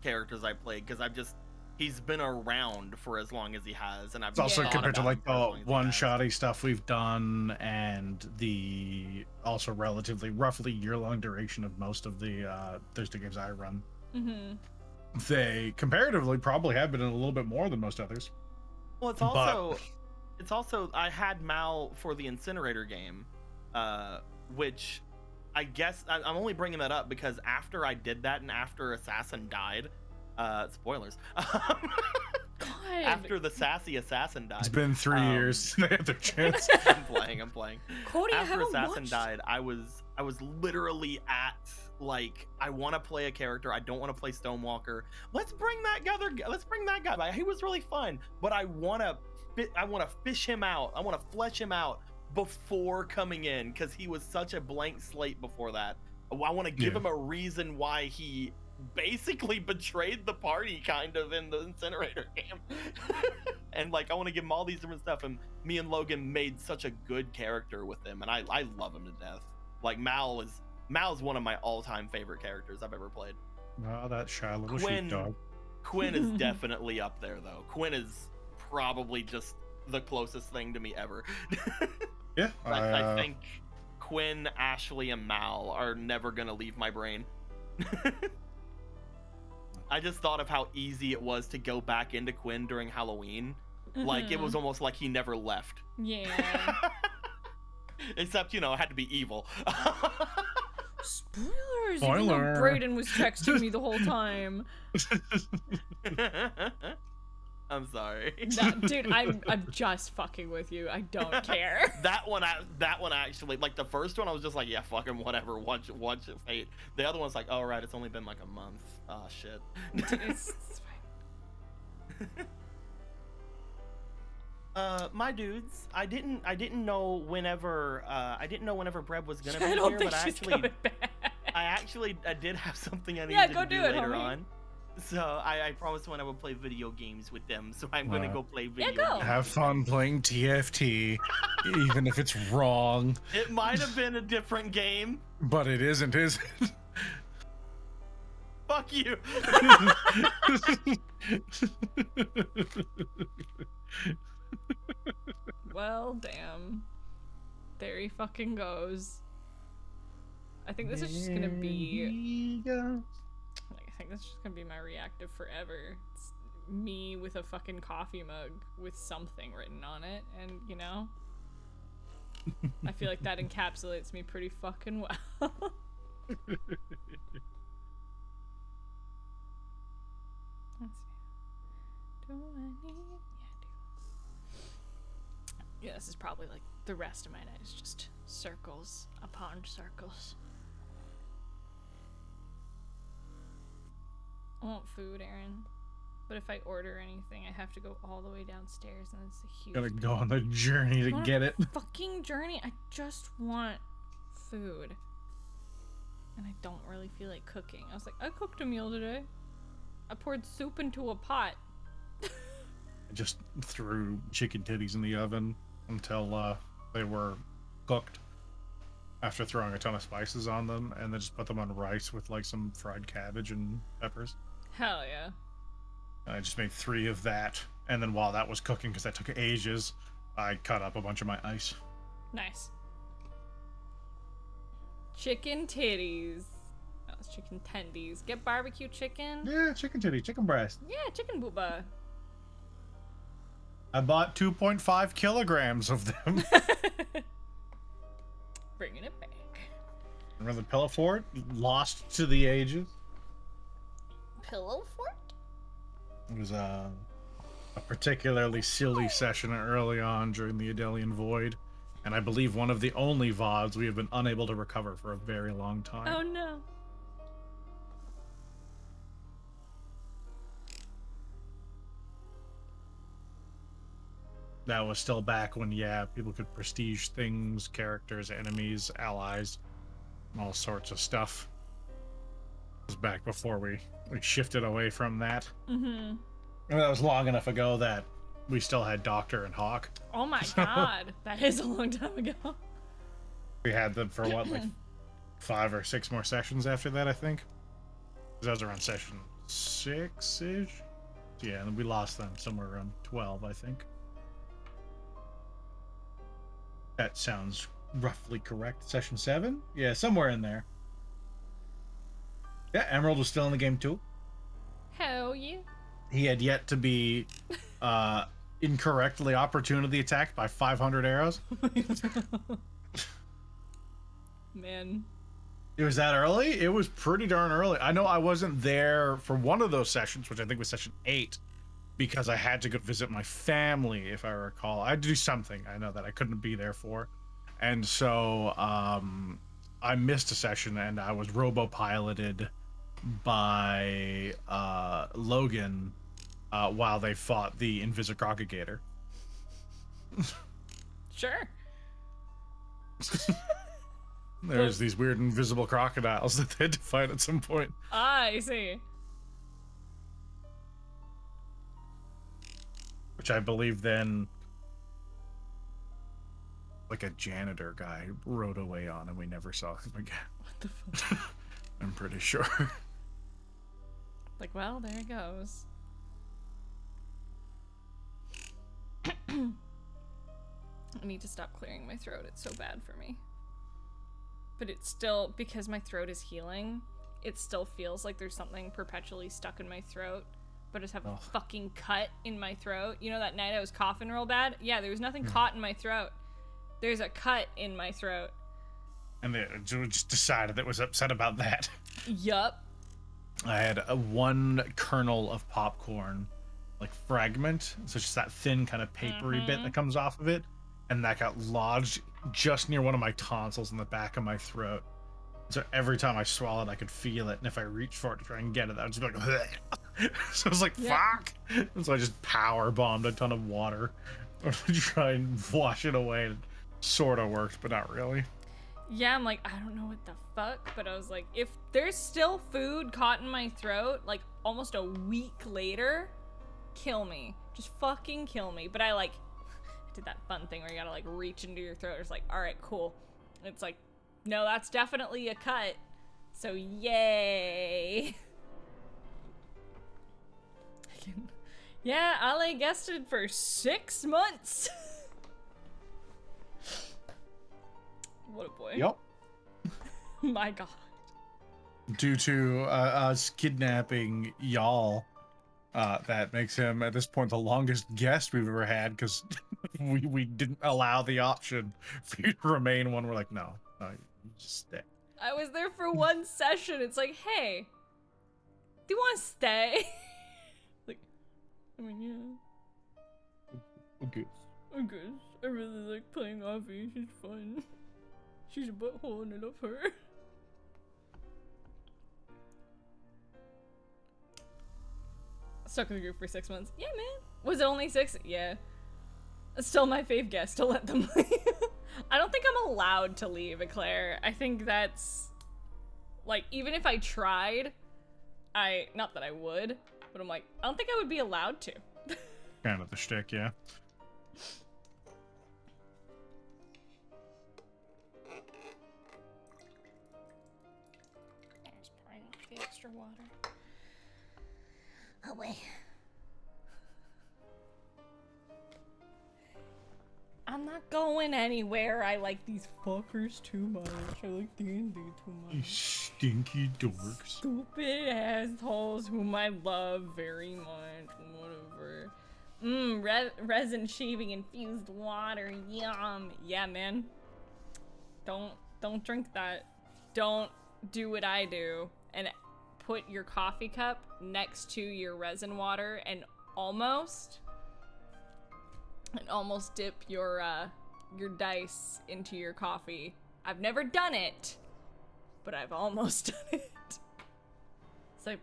characters I played because he's been around for as long as he has, and I've also compared to like the one-shotty stuff we've done and the also roughly year-long duration of most of the Thursday games I run. They comparatively probably have been in a little bit more than most others. Well, it's also I had Mal for the Incinerator game, which I guess I'm only bringing that up because after I did that and after Assassin died, spoilers. God. After the sassy assassin died. It's been 3 years. They had their chance. I'm playing. Cody, after assassin died, I was literally at like, I want to play a character. I don't want to play Stonewalker. Let's bring that guy back. He was really fun, but I want to fish him out. I want to flesh him out before coming in because he was such a blank slate before that. I want to give him a reason why he basically betrayed the party kind of in the Incinerator game. And like, I want to give him all these different stuff, and me and Logan made such a good character with him, and I love him to death. Like Mal's one of my all-time favorite characters I've ever played. Oh, that shy little sheepdog. Quinn is definitely up there though. Quinn is probably just the closest thing to me ever. Yeah. I think Quinn, Ashley, and Mal are never gonna leave my brain. I just thought of how easy it was to go back into Quinn during Halloween. Like, it was almost like he never left. Yeah. Except, you know, it had to be evil. Spoilers! Even though Brayden was texting me the whole time. I'm sorry. No, dude, I'm just fucking with you. I don't care. That one actually, like the first one, I was just like, yeah, fuck him, whatever. Watch it, fate. The other one's like, oh right, it's only been like a month. Oh shit. Dude, it's fine. My dudes, I didn't know whenever Breb was gonna be I don't here, think but she's coming back. I did have something I needed Yeah, to go do do it, later homie. on. So I promised when I would play video games with them, so I'm gonna go play video go. games. Have fun playing TFT, even if it's wrong. It might have been a different game. But it isn't, is it? Fuck you. Well, damn. There he fucking goes. I think this is just gonna be... I think this is just gonna be my reactive forever. It's me with a fucking coffee mug with something written on it, and, you know? I feel like that encapsulates me pretty fucking well. Let's see. Do I need... Yeah, I do. Yeah, this is probably like the rest of my night is just circles upon circles. I want food, Aaron. But if I order anything, I have to go all the way downstairs, and it's a huge... Gotta go on the journey to get it. Fucking journey. I just want food. And I don't really feel like cooking. I was like, I cooked a meal today. I poured soup into a pot. I just threw chicken titties in the oven until they were cooked. After throwing a ton of spices on them, and then just put them on rice with like some fried cabbage and peppers. Hell yeah. And I just made 3 of that, and then while that was cooking, because that took ages, I cut up a bunch of my ice. Nice. Chicken titties. That was chicken tendies. Get barbecue chicken. Yeah, chicken titty, chicken breast. Yeah, chicken booba. I bought 2.5 kilograms of them. Bringing it back. Remember the pillow fort? Lost to the ages. Pillow fort? It was a particularly silly session early on during the Adelian Void, and I believe one of the only VODs we have been unable to recover for a very long time. Oh no. That was still back when, yeah, people could prestige things, characters, enemies, allies, all sorts of stuff. It was back before we shifted away from that. Mm-hmm. And that was long enough ago that we still had Doctor and Hawk. Oh my god. That is a long time ago. We had them for what, like 5 or 6 more sessions after that, I think? 'Cause that was around session 6-ish? Yeah, and we lost them somewhere around 12, I think. That sounds roughly correct. Session 7? Yeah, somewhere in there. Yeah, Emerald was still in the game too. Hell yeah. He had yet to be incorrectly opportunity attacked by 500 arrows. Man. It was that early? It was pretty darn early. I know I wasn't there for one of those sessions, which I think was session 8, because I had to go visit my family, if I recall. I had to do something, I know, that I couldn't be there for. And so I missed a session, and I was robo-piloted by Logan while they fought the Invisicrocagator. Sure. There's these weird invisible crocodiles that they had to fight at some point. I see. Which I believe then, like a janitor guy rode away on, and we never saw him again. What the fuck? I'm pretty sure. Like, well, there it goes. I need to stop clearing my throat. It's so bad for me. but it's still, because my throat is healing, it still feels like there's something perpetually stuck in my throat, but I just have a fucking cut in my throat. You know that night I was coughing real bad? Yeah, there was nothing caught in my throat. There's a cut in my throat. And they just decided that was upset about that. Yup. I had one kernel of popcorn, like fragment, so just that thin kind of papery bit that comes off of it, and that got lodged just near one of my tonsils in the back of my throat. So every time I swallowed, I could feel it, and if I reached for it to try and get it, I would just be like, bleh. So I was like, fuck! And so I just power bombed a ton of water to try and wash it away. It sort of worked, but not really. Yeah, I'm like, I don't know what the fuck, but I was like, if there's still food caught in my throat, like, almost a week later, kill me. Just fucking kill me. But I did that fun thing where you gotta, like, reach into your throat. It's like, alright, cool. It's like, no, that's definitely a cut. So, yay. Yeah, Ale guested for 6 months. What a boy. Yep. My god. Due to us kidnapping y'all, that makes him at this point the longest guest we've ever had, because we didn't allow the option for you to remain one. We're like, no, you just stay. I was there for 1 session. It's like, hey, do you want to stay? Like, I mean, yeah. Okay. I guess. I really like playing Avi. She's fun. She's a butthole and I love her. Stuck in the group for 6 months. Yeah, man. Was it only 6? Yeah. Still my fave guest to let them leave. I don't think I'm allowed to leave, Eclair. I think that's... Like, even if I tried, not that I would, but I'm like, I don't think I would be allowed to. Kind of the shtick, yeah. Extra water. Oh wait. I'm not going anywhere. I like these fuckers too much. I like D&d too much. You stinky dorks. Stupid assholes whom I love very much. Whatever. Resin shaving infused water. Yum. Yeah, man. Don't drink that. Don't do what I do and put your coffee cup next to your resin water and almost dip your dice into your coffee. I've never done it, but I've almost done it. It's like,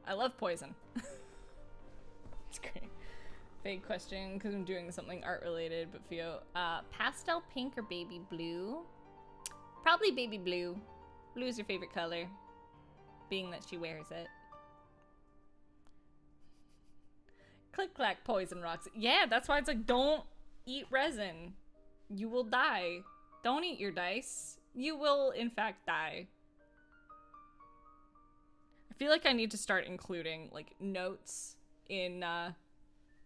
I love poison. It's great. Vague question, because I'm doing something art related, but Fio, pastel pink or baby blue? Probably baby blue. Blue is your favorite color, being that she wears it. Click clack poison rocks. Yeah, that's why it's like, don't eat resin. You will die. Don't eat your dice. You will, in fact, die. I feel like I need to start including, like, notes in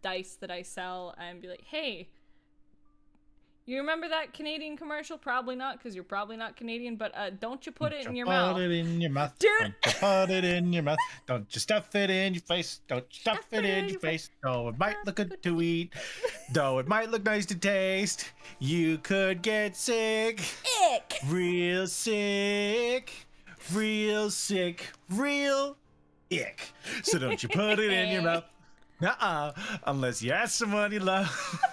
dice that I sell and be like, hey, you remember that Canadian commercial? Probably not, because you're probably not Canadian, but don't you put it in your mouth. Put it in your mouth. Dude! Don't you put it in your mouth. Don't you stuff it in your face. Don't you stuff it in your face. Though it might look good to eat. Though it might look nice to taste. You could get sick. Ick! Real sick. Real sick. Real ick. So don't you put it in your mouth. Unless you ask someone you love.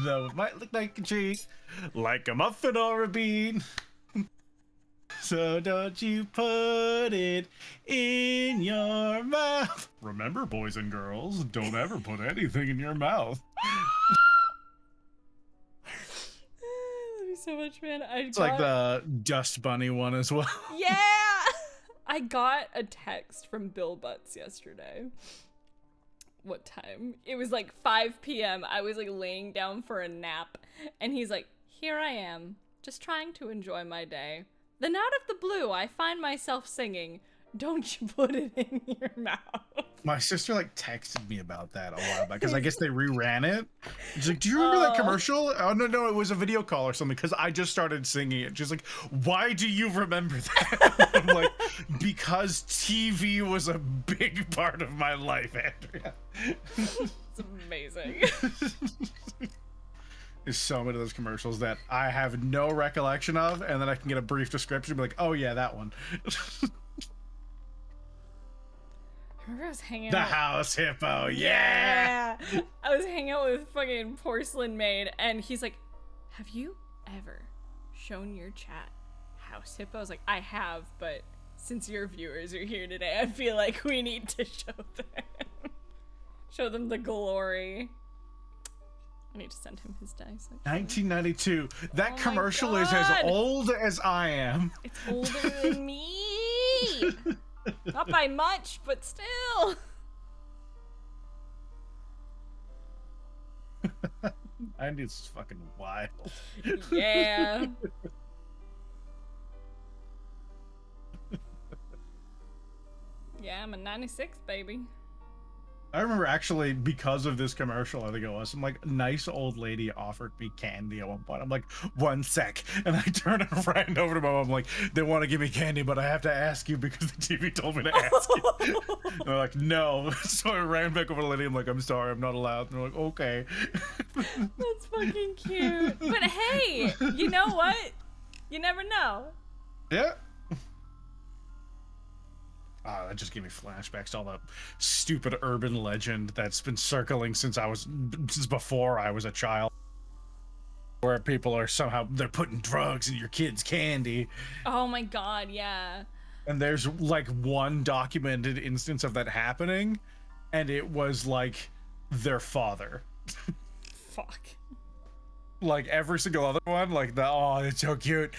Though it might look like a treat, like a muffin or a bean. So don't you put it in your mouth. Remember, boys and girls, don't ever put anything in your mouth. Love you so much, man. It's like the Dust Bunny one as well. Yeah! I got a text from Bill Butts yesterday. What time? It was like 5 p.m. I was like laying down for a nap, and he's like, here I am, just trying to enjoy my day. Then out of the blue, I find myself singing, don't you put it in your mouth. My sister like texted me about that a while back because I guess they reran it. She's like, "Do you remember that commercial?" Oh no, it was a video call or something because I just started singing it. She's like, "Why do you remember that?" I'm like, "Because TV was a big part of my life, Andrea." It's amazing. There's so many of those commercials that I have no recollection of, and then I can get a brief description and be like, "Oh yeah, that one." I remember I was hanging The out. house hippo, yeah. I was hanging out with fucking Porcelain Maid, and he's like, "Have you ever shown your chat house hippo?" I was like, "I have, but since your viewers are here today, I feel like we need to show them the glory." I need to send him his dice. Actually. 1992. That Oh commercial my is as God. old as I am. It's older than me. Not by much, but still. 90s is fucking wild. Yeah. Yeah, I'm a 96, baby. I remember actually because of this commercial, I think it was, some like nice old lady offered me candy at one point. I'm like, "1 sec," and I turn around over to my mom. I'm like, "They want to give me candy, but I have to ask you because the TV told me to ask you." And they're like, "No." So I ran back over to the lady. I'm like, "I'm sorry, I'm not allowed." And they're like, "Okay." That's fucking cute. But hey, you know what? You never know. Yeah. That just gave me flashbacks to all that stupid urban legend that's been circling since before I was a child, where people are they're putting drugs in your kid's candy. Oh my god, yeah. And there's like one documented instance of that happening, and it was like their Fuck. like every single other one, like it's so cute.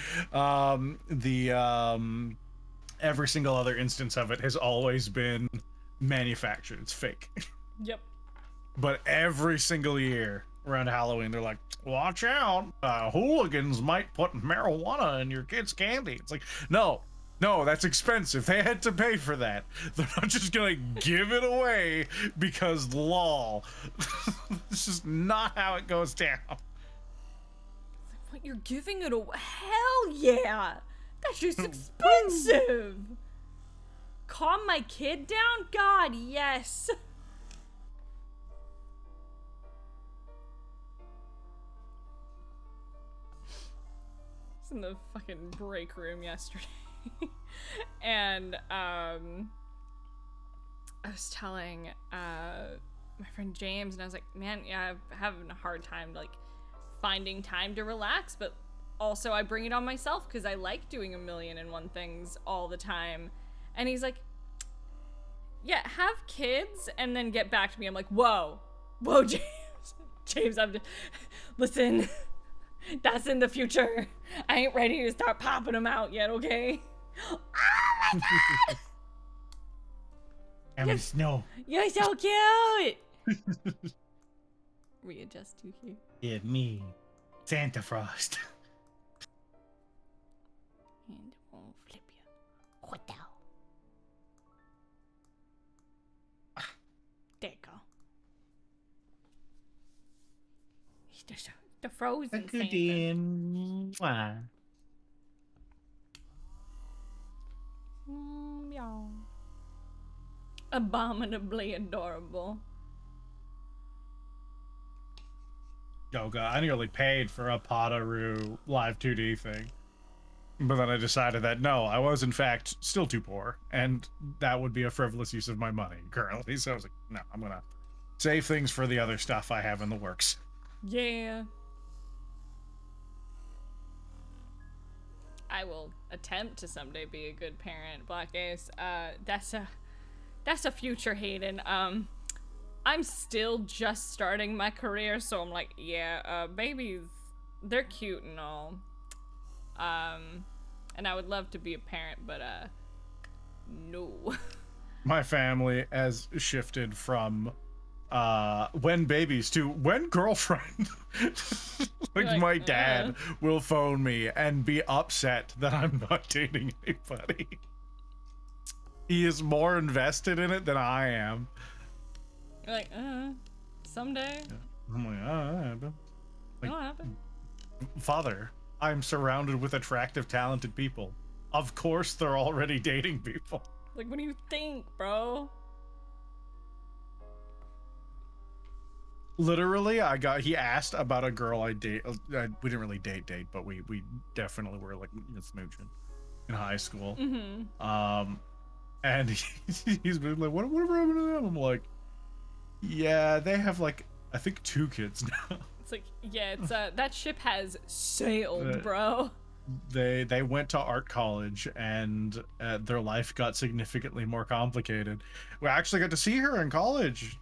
Every single other instance of it has always been manufactured. It's fake. Yep. But every single year around Halloween, they're like, "Watch out, hooligans might put marijuana in your kid's candy." It's like, no, that's expensive. They had to pay for that. They're not just gonna give it away because lol. This is not how it goes down. What, you're giving it away? Hell yeah! That's just expensive! Calm my kid down? God, yes! I was in the fucking break room yesterday. And, I was telling, my friend James, and I was like, "Man, yeah, I'm having a hard time, like, finding time to relax, but also I bring it on myself because I like doing 1,000,001 things all the time." And he's like, "Yeah, have kids and then get back to me." I'm like, whoa, James, listen, that's in the future. I ain't ready to start popping them out yet, okay? Oh my god! And snow. You're so cute! Readjust too cute. Yeah, me, Santa Frost. And it won't flip you. What the? There you go. He's the frozen Santa. Mwah. Y'all. Abominably adorable. Oh god, I nearly paid for a Potaroo live 2D thing. But then I decided that no, I was in fact still too poor, and that would be a frivolous use of my money currently. So I was like, no, I'm gonna save things for the other stuff I have in the works. Yeah. I will attempt to someday be a good parent, Black Ace. That's a future, Hayden. I'm still just starting my career, so I'm like, yeah, babies, they're cute and all. And I would love to be a parent, but, no. My family has shifted from, when babies to when girlfriend. like my dad will phone me and be upset that I'm not dating anybody. He is more invested in it than I am. You're like, someday. Yeah. I'm like, that happened. Like, It'll happen. Father, I'm surrounded with attractive, talented people. Of course they're already dating people. Like, what do you think, bro? Literally, he asked about a girl I date. We didn't really date, but we definitely were like smooching in high school. Mm-hmm. And he's been like, whatever happened to them? I'm like, yeah, they have like, I think 2 kids now. It's like, yeah, it's that ship has sailed, bro. They went to art college, and their life got significantly more complicated. We actually got to see her in college.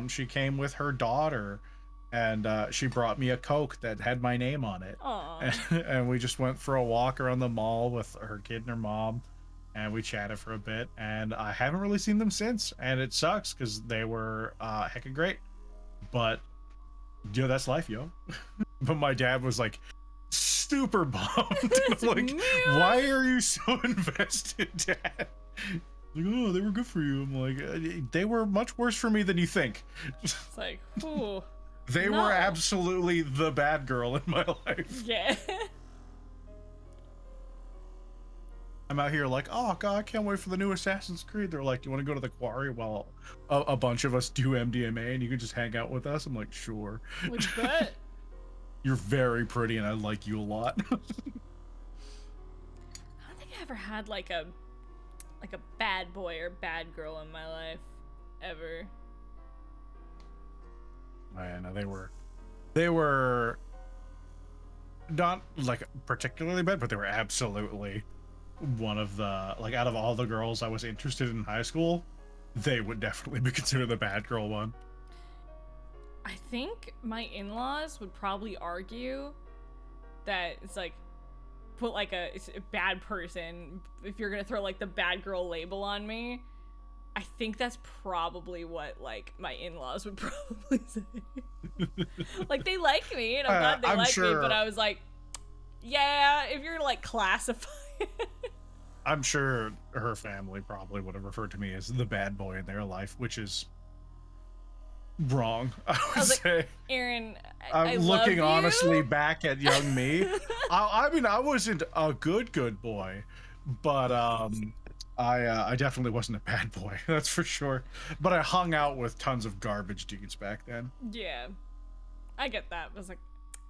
She came with her daughter, and she brought me a Coke that had my name on it. And we just went for a walk around the mall with her kid and her mom, and we chatted for a bit, and I haven't really seen them since, and it sucks because they were heckin' great. But yo, that's life, yo. But my dad was like super bummed. I'm like, why are you so invested, Dad? Like, oh, they were good for you. I'm like, they were much worse for me than you think. It's like, ooh. They were absolutely the bad girl in my life. Yeah. I'm out here like, oh god, I can't wait for the new Assassin's Creed. They're like, do you want to go to the quarry while a bunch of us do MDMA and you can just hang out with us? I'm like, sure. Like that. You're very pretty and I like you a lot. I don't think I ever had like a bad boy or bad girl in my life, ever. Man, they were not like particularly bad, but they were absolutely one of the, like, out of all the girls I was interested in high school, they would definitely be considered the bad girl one. I think my in-laws would probably argue that it's like, put like it's a bad person, if you're gonna throw like the bad girl label on me. I think that's probably what like my in-laws would probably say. Like, they like me and I'm glad they like me, but I was like, yeah, if you're gonna like classify it. I'm sure her family probably would have referred to me as the bad boy in their life, which is wrong. I would say. Like, Aaron, I'm looking honestly back at young me. I mean, I wasn't a good boy, but I definitely wasn't a bad boy. That's for sure. But I hung out with tons of garbage dudes back then. Yeah, I get that. I was like,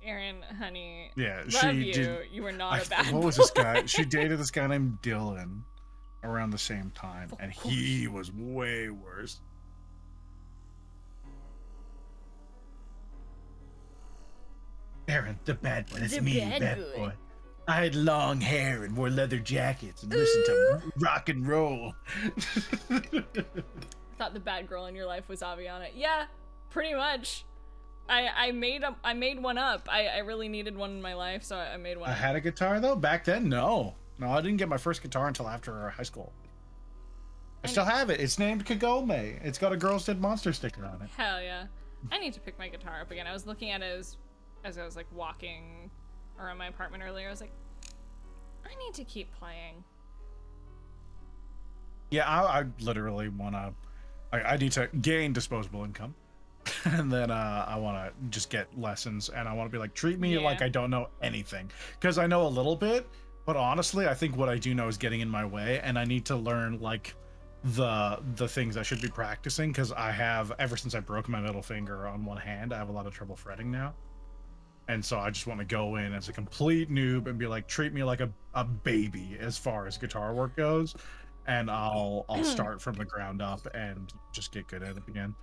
Aaron, honey, yeah, love you were not a bad boy. What was this guy? She dated this guy named Dylan around the same time, and he was way worse. Aaron, the bad boy. That's me, bad boy. I had long hair and wore leather jackets and listened to rock and roll. I thought the bad girl in your life was Aviana. Yeah, pretty much. I made one up. I really needed one in my life, so I made one. I had a guitar though back then. No, I didn't get my first guitar until after high school. I still have it. It's named Kagome. It's got a Girls Dead Monster sticker on it. Hell yeah! I need to pick my guitar up again. I was looking at it as I was like walking around my apartment earlier. I was like, I need to keep playing. Yeah, I literally wanna. I need to gain disposable income. And then I want to just get lessons, and I want to be like, treat me like I don't know anything, because I know a little bit, but honestly I think what I do know is getting in my way, and I need to learn like the things I should be practicing, because I have, ever since I broke my middle finger on one hand, I have a lot of trouble fretting now. And so I just want to go in as a complete noob and be like, treat me like a baby as far as guitar work goes, and I'll start from the ground up and just get good at it again.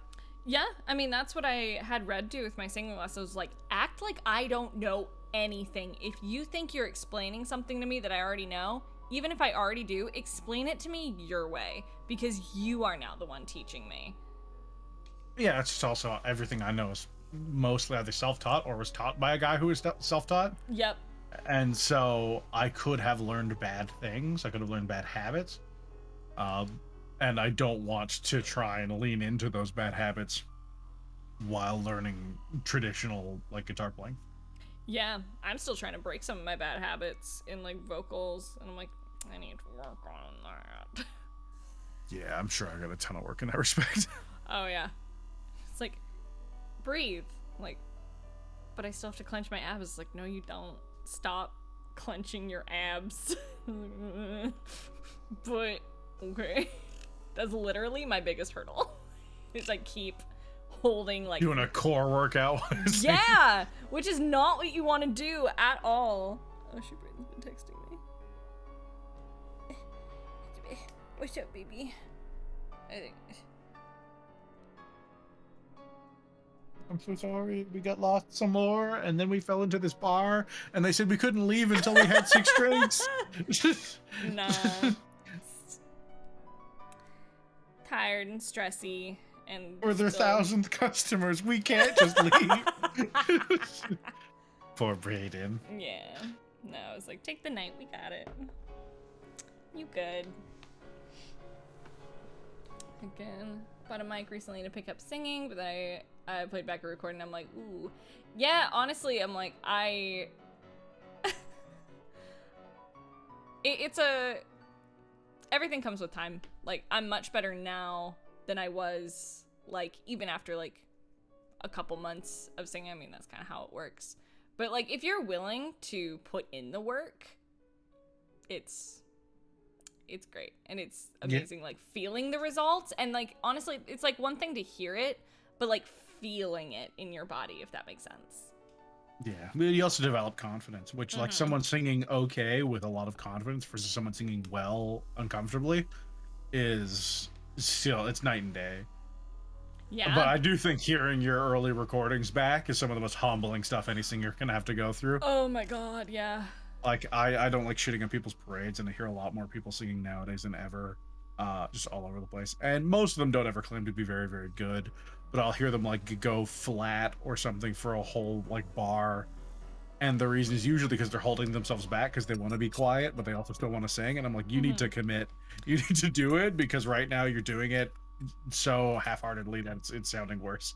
Yeah, I mean, that's what I had Red do with my singing lessons. Like, act like I don't know anything. If you think you're explaining something to me that I already know, even if I already do, explain it to me your way, because you are now the one teaching me. Yeah, it's just also everything I know is mostly either self-taught or was taught by a guy who was self-taught. Yep. And so I could have learned bad things. I could have learned bad habits. And I don't want to try and lean into those bad habits while learning traditional like guitar playing. Yeah, I'm still trying to break some of my bad habits in like vocals, and I'm like, I need to work on that. Yeah, I'm sure I got a ton of work in that respect. Oh yeah. It's like, breathe. Like, but I still have to clench my abs. It's like, no, you don't. Stop clenching your abs. But, okay. That's literally my biggest hurdle. Is I keep holding, like... Doing a core workout. Yeah! Which is not what you want to do at all. Oh, she Brayden's been texting me. What's up, baby? I think... I'm so sorry. We got lost some more, and then we fell into this bar, and they said we couldn't leave until we had 6 drinks. Nah. Tired and stressy, and We're their 1,000th customers. We can't just leave. Poor Brayden. Yeah. No, I was like, take the night. We got it. You good. Again, bought a mic recently to pick up singing, but then I played back a recording and I'm like, ooh. Yeah, honestly, I'm like, everything comes with time. Like, I'm much better now than I was, like, even after, like, a couple months of singing. I mean, that's kind of how it works. But, like, if you're willing to put in the work, it's great. And it's amazing, like, feeling the results. And, like, honestly, it's, like, one thing to hear it, but, like, feeling it in your body, if that makes sense. Yeah, but you also develop confidence, which like someone singing okay with a lot of confidence versus someone singing well uncomfortably is still, it's night and day. Yeah. But I do think hearing your early recordings back is some of the most humbling stuff any singer can have to go through. Oh my god, yeah. Like, I don't like shitting on people's parades, and I hear a lot more people singing nowadays than ever, just all over the place. And most of them don't ever claim to be very, very good. But I'll hear them like go flat or something for a whole like bar, and the reason is usually because they're holding themselves back because they want to be quiet, but they also still want to sing. And I'm like, you need to commit, you need to do it, because right now you're doing it so half-heartedly that it's sounding worse.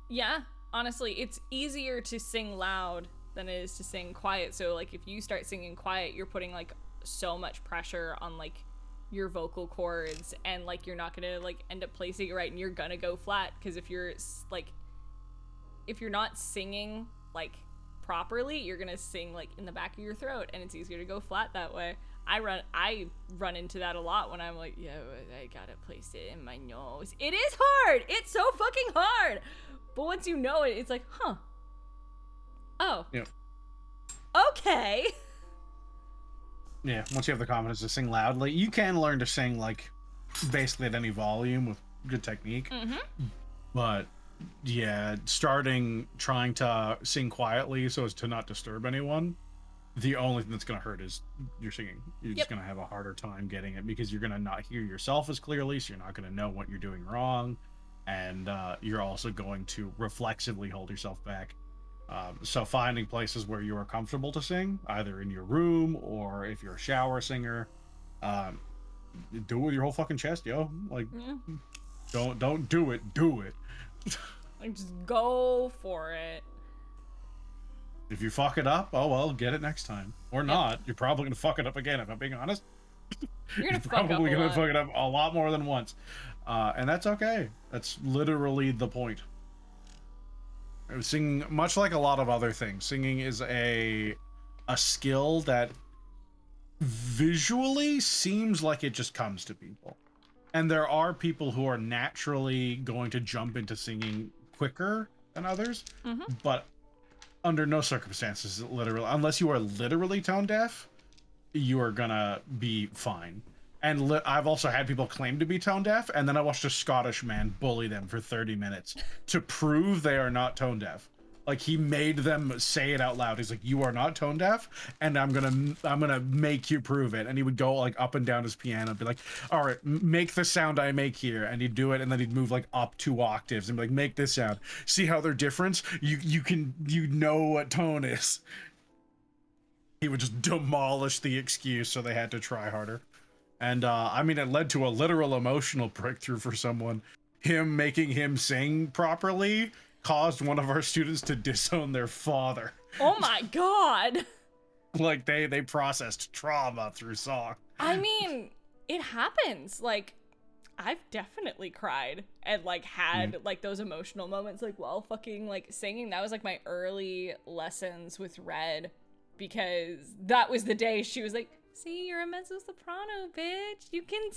Yeah, honestly, it's easier to sing loud than it is to sing quiet. So like if you start singing quiet, you're putting like so much pressure on like your vocal cords, and like you're not gonna like end up placing it right, and you're gonna go flat, because if you're not singing like properly, you're gonna sing like in the back of your throat, and it's easier to go flat that way. I run into that a lot when I'm like, yeah, I gotta place it in my nose. It is hard, it's so fucking hard, but once you know it, it's like, huh, oh yeah, okay. Yeah, once you have the confidence to sing loudly, you can learn to sing like basically at any volume with good technique. But yeah, trying to sing quietly so as to not disturb anyone, the only thing that's going to hurt is your singing. You're just going to have a harder time getting it, because you're going to not hear yourself as clearly, so you're not going to know what you're doing wrong, and you're also going to reflexively hold yourself back. So finding places where you are comfortable to sing, either in your room or if you're a shower singer, do it with your whole fucking chest, yo. Like, don't do it. Like, just go for it. If you fuck it up, oh well, get it next time. Or not. You're probably gonna fuck it up again, if I'm being honest. You're probably gonna fuck it up a lot more than once. And that's okay. That's literally the point. Singing, much like a lot of other things, singing is a skill that visually seems like it just comes to people. And there are people who are naturally going to jump into singing quicker than others, but under no circumstances, literally, unless you are literally tone deaf, you are gonna be fine. And I've also had people claim to be tone deaf, and then I watched a Scottish man bully them for 30 minutes to prove they are not tone deaf. Like, he made them say it out loud. He's like, you are not tone deaf, and I'm gonna make you prove it. And he would go like up and down his piano and be like, all right, make the sound I make here. And he'd do it, and then he'd move like up 2 octaves and be like, make this sound. See how they're different? You know what tone is. He would just demolish the excuse, so they had to try harder. And I mean, it led to a literal emotional breakthrough for someone. Him making him sing properly caused one of our students to disown their father. Oh my god. Like, they processed trauma through song. I mean, it happens. Like, I've definitely cried and like had like those emotional moments like while fucking like singing. That was like my early lessons with Red, because that was the day she was like, see, you're a mezzo soprano, bitch. You can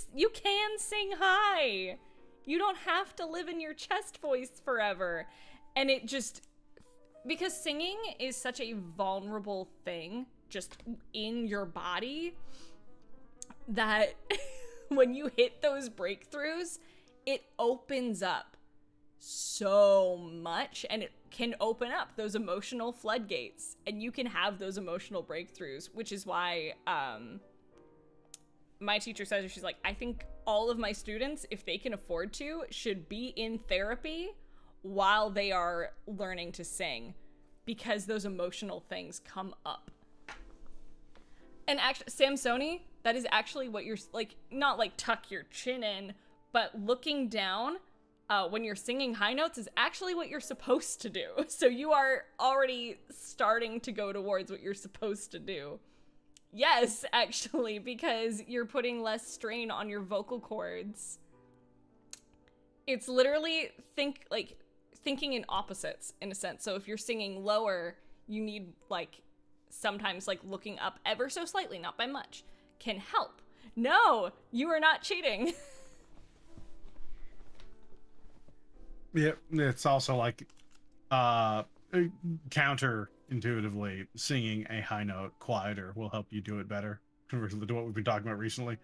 sing high. You don't have to live in your chest voice forever. And it just, because singing is such a vulnerable thing just in your body, that when you hit those breakthroughs, it opens up so much, and it can open up those emotional floodgates, and you can have those emotional breakthroughs, which is why my teacher says, she's like, I think all of my students, if they can afford to, should be in therapy while they are learning to sing, because those emotional things come up. And actually, Samsoni, that is actually what you're, like, not like tuck your chin in, but looking down when you're singing high notes is actually what you're supposed to do. So you are already starting to go towards what you're supposed to do. Yes, actually, because you're putting less strain on your vocal cords. It's literally thinking in opposites, in a sense. So if you're singing lower, you need, like, sometimes, like, looking up ever so slightly, not by much, can help. No, you are not cheating. Yeah, it's also like counterintuitively, singing a high note quieter will help you do it better. Conversely to what we've been talking about recently,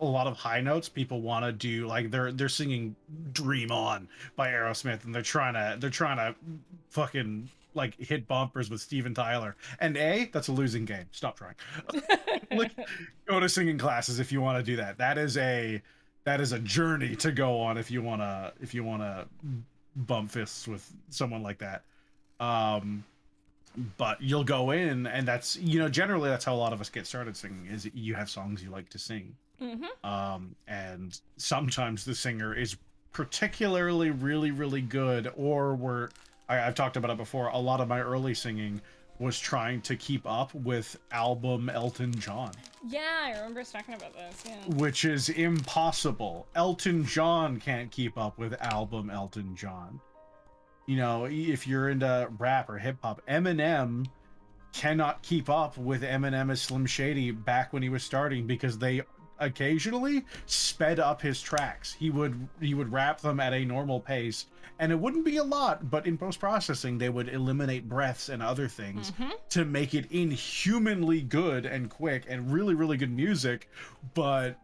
a lot of high notes people want to do, like they're singing "Dream On" by Aerosmith, and they're trying to fucking like hit bumpers with Steven Tyler, and that's a losing game. Stop trying. Like, go to singing classes if you want to do that. That is a journey to go on if you wanna bump fists with someone like that. But you'll go in, and that's, generally that's how a lot of us get started singing, is you have songs you like to sing. And sometimes the singer is particularly really, really good, or I've talked about it before, a lot of my early singing was trying to keep up with album Elton John. Yeah, I remember us talking about this, yeah. Which is impossible. Elton John can't keep up with album Elton John. If you're into rap or hip hop, Eminem cannot keep up with Eminem as Slim Shady back when he was starting, because they occasionally sped up his tracks. He would rap them at a normal pace, and it wouldn't be a lot, but in post-processing they would eliminate breaths and other things to make it inhumanly good and quick and really, really good music, but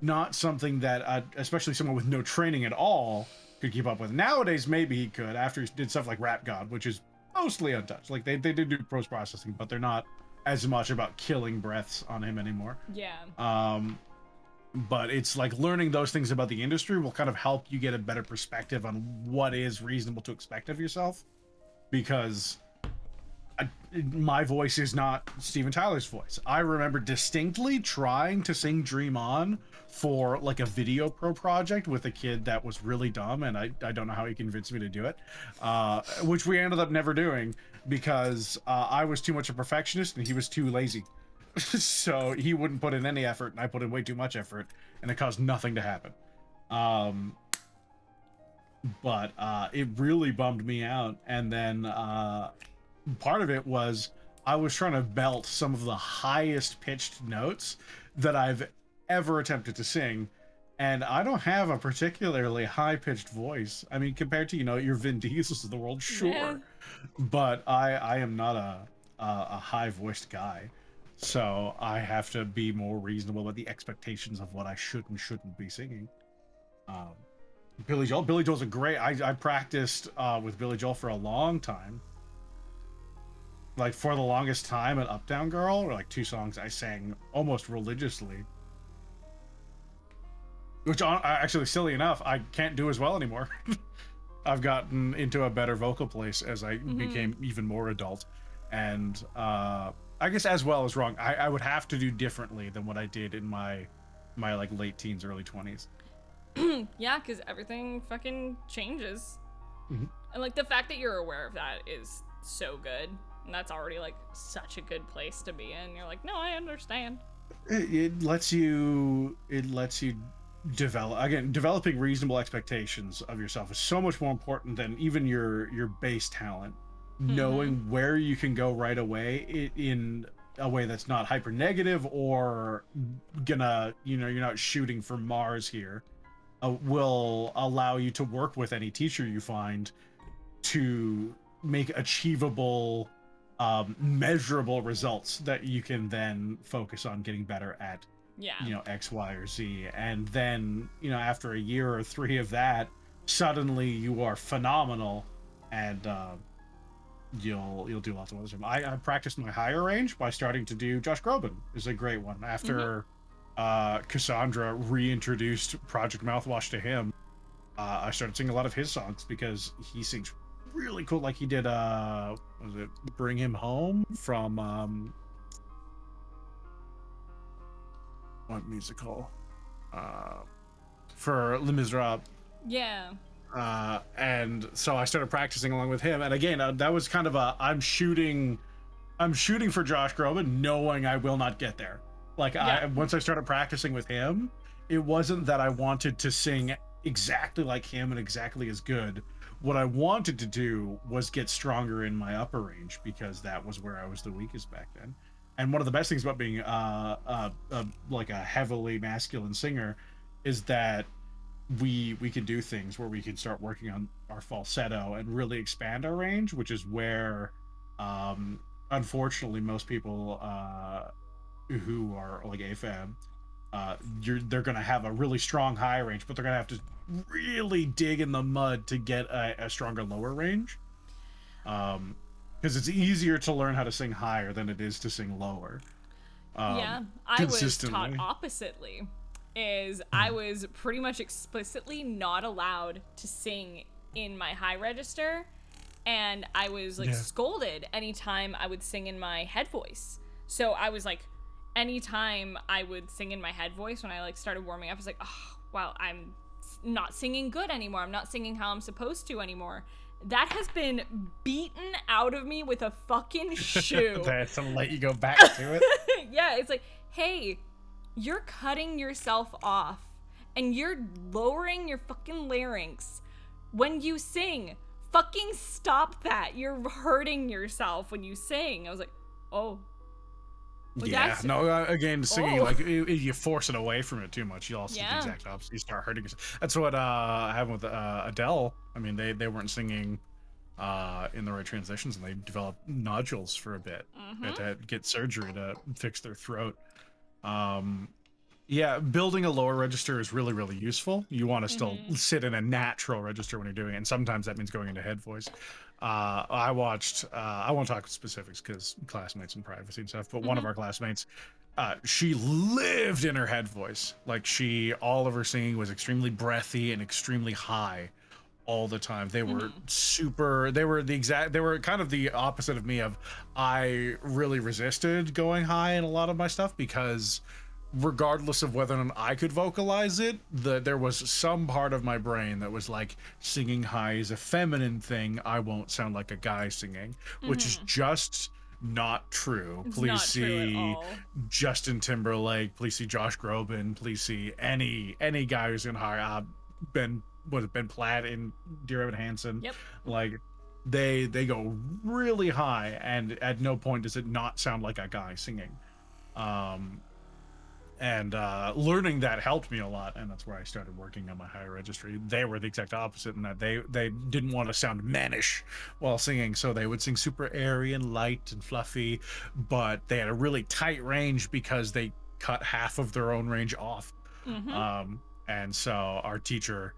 not something that especially someone with no training at all could keep up with. Nowadays maybe he could, after he did stuff like Rap God, which is mostly untouched. Like, they did do post-processing, but they're not as much about killing breaths on him anymore. Yeah. But it's like learning those things about the industry will kind of help you get a better perspective on what is reasonable to expect of yourself, because my voice is not Steven Tyler's voice. I remember distinctly trying to sing Dream On for like a video pro project with a kid that was really dumb, and I don't know how he convinced me to do it, which we ended up never doing, because I was too much a perfectionist and he was too lazy. So he wouldn't put in any effort, and I put in way too much effort, and it caused nothing to happen. But it really bummed me out. And then part of it was I was trying to belt some of the highest pitched notes that I've ever attempted to sing, and I don't have a particularly high pitched voice. I mean, compared to your Vin Diesels of the world, sure, yeah. But I am not a high voiced guy. So I have to be more reasonable about the expectations of what I should and shouldn't be singing. Billy Joel's a great... I practiced with Billy Joel for a long time. Like, for the longest time at Uptown Girl, or like 2 songs I sang almost religiously. Which, actually, silly enough, I can't do as well anymore. I've gotten into a better vocal place as I became even more adult. And... I guess as well as wrong. I would have to do differently than what I did in my like late teens, early 20s. Yeah, because everything fucking changes. And like the fact that you're aware of that is so good. And that's already like such a good place to be in. You're like, no, I understand. It lets you developing reasonable expectations of yourself is so much more important than even your base talent. Knowing where you can go right away in a way that's not hyper negative or gonna, you're not shooting for Mars here, will allow you to work with any teacher you find to make achievable, measurable results that you can then focus on getting better at. X, Y, or Z. And then, after a year or 3 of that, suddenly you are phenomenal, and you'll do lots of other stuff. I practiced my higher range by starting to do Josh Groban is a great one. After Cassandra reintroduced Project Mouthwash to him, I started singing a lot of his songs because he sings really cool. Like he did was it Bring Him Home from what musical? For Les Miserables. Yeah. And so I started practicing along with him. And again, that was kind of I'm shooting for Josh Groban, knowing I will not get there. Like once I started practicing with him, it wasn't that I wanted to sing exactly like him and exactly as good. What I wanted to do was get stronger in my upper range, because that was where I was the weakest back then. And one of the best things about being like a heavily masculine singer is that we can do things where we can start working on our falsetto and really expand our range, which is where unfortunately most people who are like AFAB, they're gonna have a really strong high range, but they're gonna have to really dig in the mud to get a stronger lower range. Because it's easier to learn how to sing higher than it is to sing lower. I was taught oppositely. I was pretty much explicitly not allowed to sing in my high register, and I was scolded anytime I would sing in my head voice. So I was like, anytime I would sing in my head voice when I started warming up, I was like, oh, wow, I'm not singing good anymore. I'm not singing how I'm supposed to anymore. That has been beaten out of me with a fucking shoe. That's to let you go back to it. Yeah, it's like, hey, you're cutting yourself off and you're lowering your fucking larynx when you sing. Fucking stop that. You're hurting yourself when you sing. I was like, oh. Well, yeah, no, again, singing, you force it away from it too much, you also do the exact opposite. You start hurting yourself. That's what happened with Adele. I mean, they weren't singing in the right transitions, and they developed nodules for a bit. They had to get surgery to fix their throat. Yeah, building a lower register is really, really useful. You want to still sit in a natural register when you're doing it, and sometimes that means going into head voice. I watched, I won't talk specifics because classmates and privacy and stuff, but one of our classmates, she lived in her head voice. Like all of her singing was extremely breathy and extremely high all the time. They were they were kind of the opposite of me. I really resisted going high in a lot of my stuff because regardless of whether or not I could vocalize it, there was some part of my brain that was like, singing high is a feminine thing. I won't sound like a guy singing, which is just not true. It's please not see true at all. Justin Timberlake. Please see Josh Groban. Please see any guy who's in high. Ben Platt in Dear Evan Hansen. Yep. Like they go really high, and at no point does it not sound like a guy singing. And learning that helped me a lot, and that's where I started working on my higher registry. They were the exact opposite in that they didn't want to sound mannish while singing, so they would sing super airy and light and fluffy, but they had a really tight range because they cut half of their own range off. And so our teacher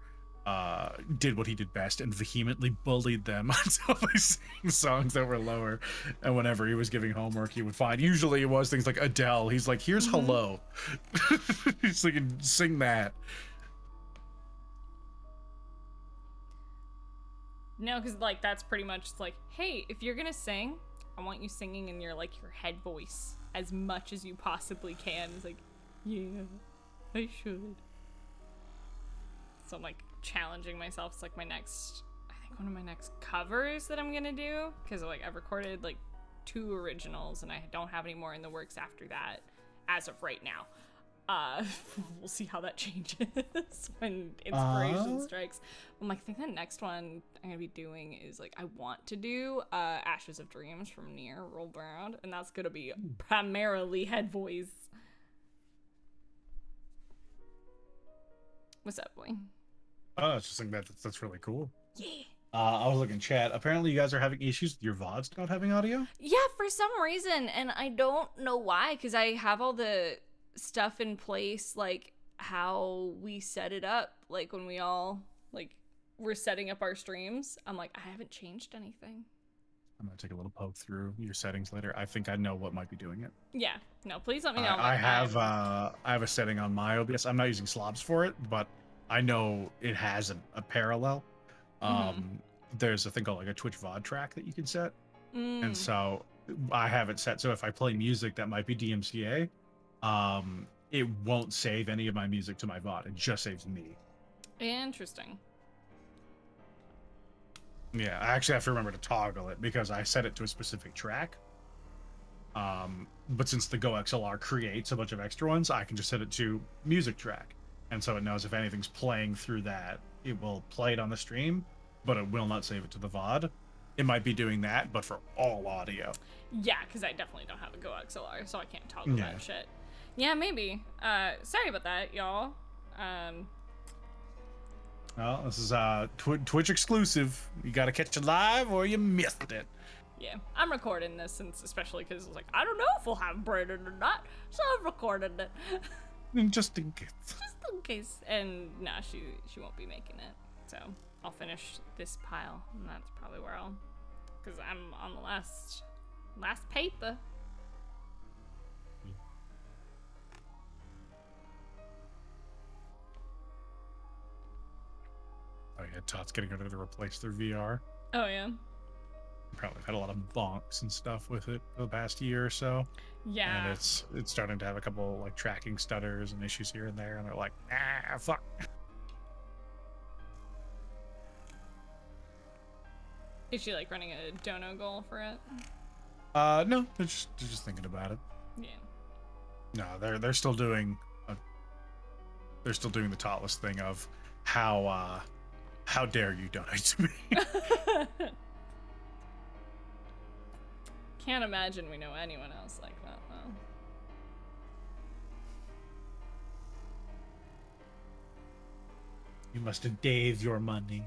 did what he did best and vehemently bullied them until they sang songs that were lower. And whenever he was giving homework, he would find, usually it was things like Adele. He's like, here's Hello. He's like, sing that. No, because that's pretty much like, hey, if you're gonna sing, I want you singing in your your head voice as much as you possibly can. It's like, yeah, I should. So I'm challenging myself. It's one of my next covers that I'm gonna do, because I've recorded 2 originals and I don't have any more in the works after that as of right now. We'll see how that changes when inspiration strikes. I'm like, I think the next one I'm gonna be doing is like, I want to do Ashes of Dreams from Nier rolled around, and that's gonna be primarily head voice. What's up, boy? Oh, I just think that's really cool. Yeah. I was looking chat. Apparently, you guys are having issues with your VODs not having audio. Yeah, for some reason, and I don't know why, because I have all the stuff in place, like how we set it up, like when we all we're setting up our streams. I'm like, I haven't changed anything. I'm gonna take a little poke through your settings later. I think I know what might be doing it. Yeah, no, please let me know. I have a setting on my OBS. I'm not using slobs for it, but I know it has a parallel. There's a thing called like a Twitch VOD track that you can set, and so I have it set so if I play music that might be DMCA, it won't save any of my music to my VOD. It just saves me. Interesting. Yeah, I actually have to remember to toggle it because I set it to a specific track. But since the Go XLR creates a bunch of extra ones, I can just set it to music track. And so it knows if anything's playing through that, it will play it on the stream, but it will not save it to the VOD. It might be doing that, but for all audio. Yeah, because I definitely don't have a Go XLR, so I can't toggle that shit. Yeah, maybe. Sorry about that, y'all. Well, this is Twitch exclusive. You gotta catch it live or you missed it. Yeah, I'm recording this, since especially because it's like, I don't know if we'll have Brandon or not, so I've recorded it. Just in case. Just in case. And nah, she won't be making it. So I'll finish this pile, and that's probably where I'll, because I'm on the last paper. Oh yeah, Todd's getting ready to replace their VR. Oh yeah. Probably had a lot of bonks and stuff with it for the past year or so. Yeah. And it's starting to have a couple like tracking stutters and issues here and there, and they're like, ah, fuck. Is she like running a dono goal for it? No, they're just thinking about it. Yeah. No, they're still doing the Totless thing of how dare you donate to me. Can't imagine we know anyone else like that, though. You must have Dave your money.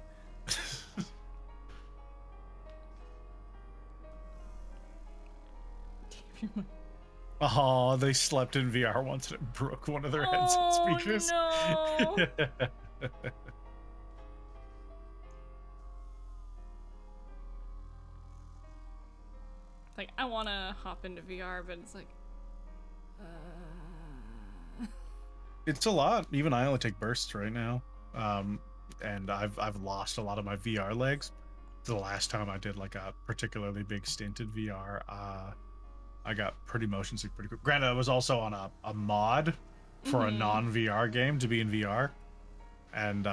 Oh, they slept in VR once and it broke one of their headset speakers. No. Like, I want to hop into VR, but it's like, It's a lot. Even I only take bursts right now, and I've lost a lot of my VR legs. The last time I did like a particularly big stint in VR, I got pretty motion sick pretty quick. Granted, I was also on a mod for a non-VR game to be in VR, and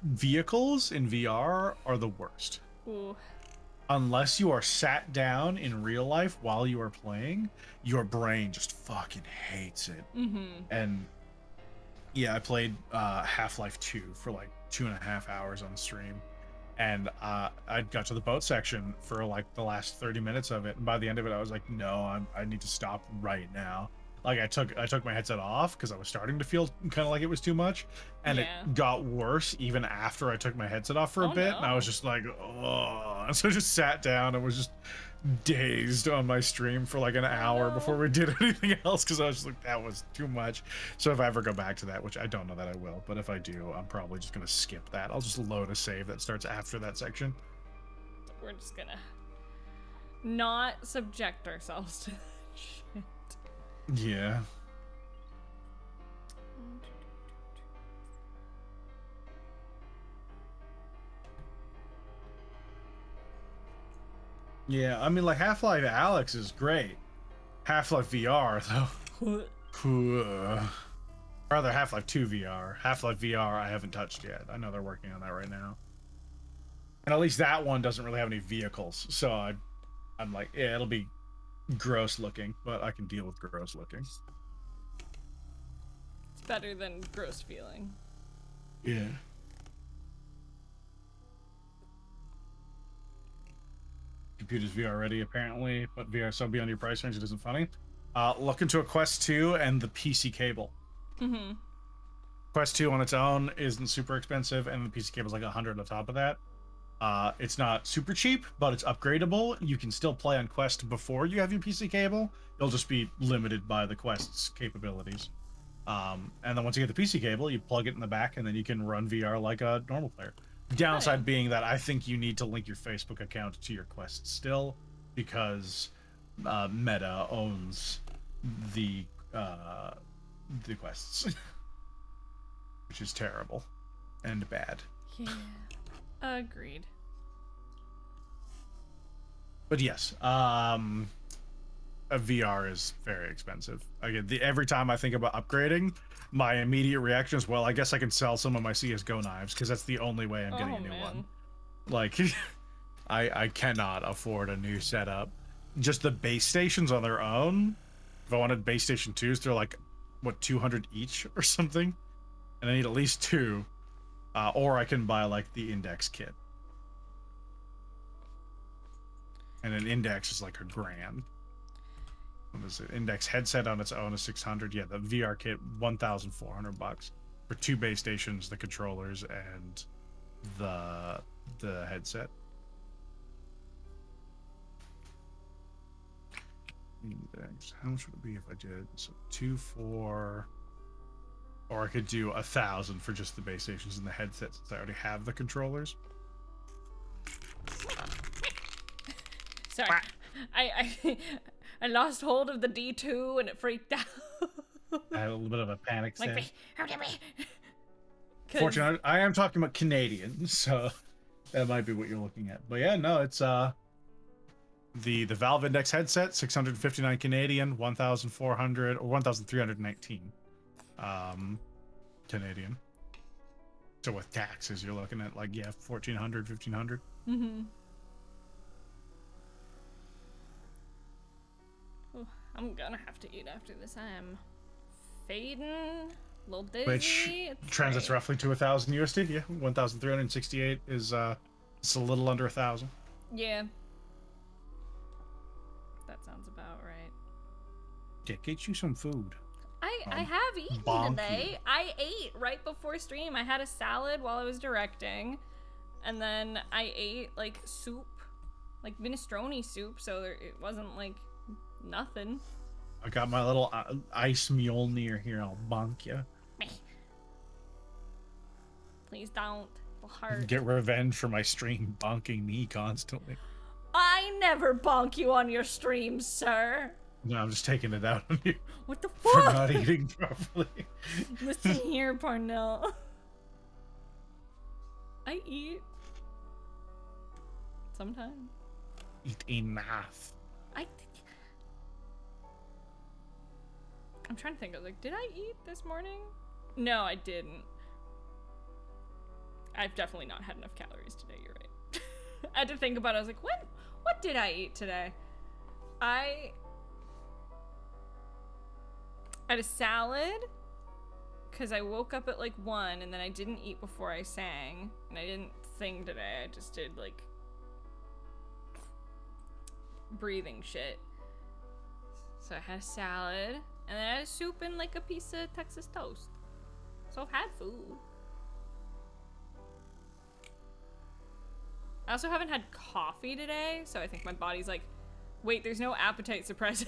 vehicles in VR are the worst. ooh. Unless you are sat down in real life while you are playing, your brain just fucking hates it. And yeah, I played Half-Life 2 for like 2.5 hours on stream, and I got to the boat section for like the last 30 minutes of it, and by the end of it I was like, no, I need to stop right now. Like I took my headset off because I was starting to feel kind of like it was too much, and it got worse even after I took my headset off for a bit. No. And I was just like, oh, and so I just sat down and was just dazed on my stream for like an hour before we did anything else, because I was just like, that was too much. So if I ever go back to that, which I don't know that I will, but if I do, I'm probably just gonna skip that. I'll just load a save that starts after that section. We're just gonna not subject ourselves to that shit. Yeah. Yeah, I mean, like, Half-Life Alyx is great. Half-Life VR, though. Rather, Half-Life 2 VR. Half-Life VR I haven't touched yet. I know they're working on that right now. And at least that one doesn't really have any vehicles, so I'm like, yeah, it'll be gross looking, but I can deal with gross looking. Better than gross feeling. Yeah. Computer's VR ready apparently, but VR so beyond your price range it isn't funny. Look into a Quest 2 and the PC cable. Mm-hmm. Quest 2 on its own isn't super expensive, and the PC cable is like 100 on top of that. It's not super cheap, but it's upgradable. You can still play on Quest before you have your PC cable. You'll just be limited by the Quest's capabilities. And then once you get the PC cable, you plug it in the back, and then you can run VR like a normal player. Downside being that I think you need to link your Facebook account to your Quest still, because Meta owns the Quests, which is terrible and bad. Yeah, agreed. But yes, a VR is very expensive. Again, every time I think about upgrading, my immediate reaction is, well, I guess I can sell some of my CSGO knives, because that's the only way I'm getting a new one. Like, I cannot afford a new setup. Just the base stations on their own, if I wanted base station 2s, they're like, what, 200 each or something? And I need at least 2. Or I can buy, like, the Index kit. And an Index is like $1,000. What is it? Index headset on its own is 600. Yeah, the VR kit, 1,400 bucks for 2 base stations, the controllers, and the headset. Index. How much would it be if I did so 2, 4, or I could do 1,000 for just the base stations and the headset since I already have the controllers. Sorry, I lost hold of the D2 and it freaked out. I had a little bit of a panic Like, set. how did we? Fortunately, I am talking about Canadian, so that might be what you're looking at. But yeah, no, it's the Valve Index headset, 659 Canadian, 1,400 or 1,319 Canadian. So with taxes, you're looking at like 1,400, 1,500. Mm-hmm. I'm gonna have to eat after this. I am fading, a little dizzy. Which translates roughly to 1,000 USD. Yeah, 1,368 is it's a little under 1,000. Yeah, that sounds about right. Yeah, get you some food. I have eaten today. I ate right before stream. I had a salad while I was directing, and then I ate like soup, like minestrone soup. So it wasn't like nothing. I got my little ice Mjolnir here. I'll bonk you. Please don't. It'll hurt. Get revenge for my stream bonking me constantly. I never bonk you on your stream, sir. No, I'm just taking it out on you. What the For fuck? not eating properly. Listen here, Parnell. I eat. Sometimes. Eat enough. I'm trying to think. I was like, did I eat this morning? No, I didn't. I've definitely not had enough calories today. You're right. I had to think about it. I was like, what did I eat today? I had a salad because I woke up at like 1 and then I didn't eat before I sang and I didn't sing today. I just did like breathing shit. So I had a salad and then I had a soup and like a piece of Texas toast. So I've had food. I also haven't had coffee today, so I think my body's like, wait, there's no appetite suppressant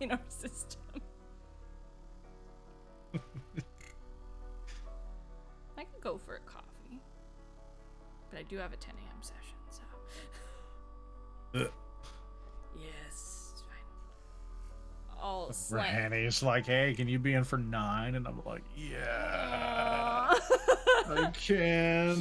in our system. I could go for a coffee, but I do have a 10 a.m. session, so. Yes, it's fine. All Granny's like, hey, can you be in for 9? And I'm like, yeah, I can.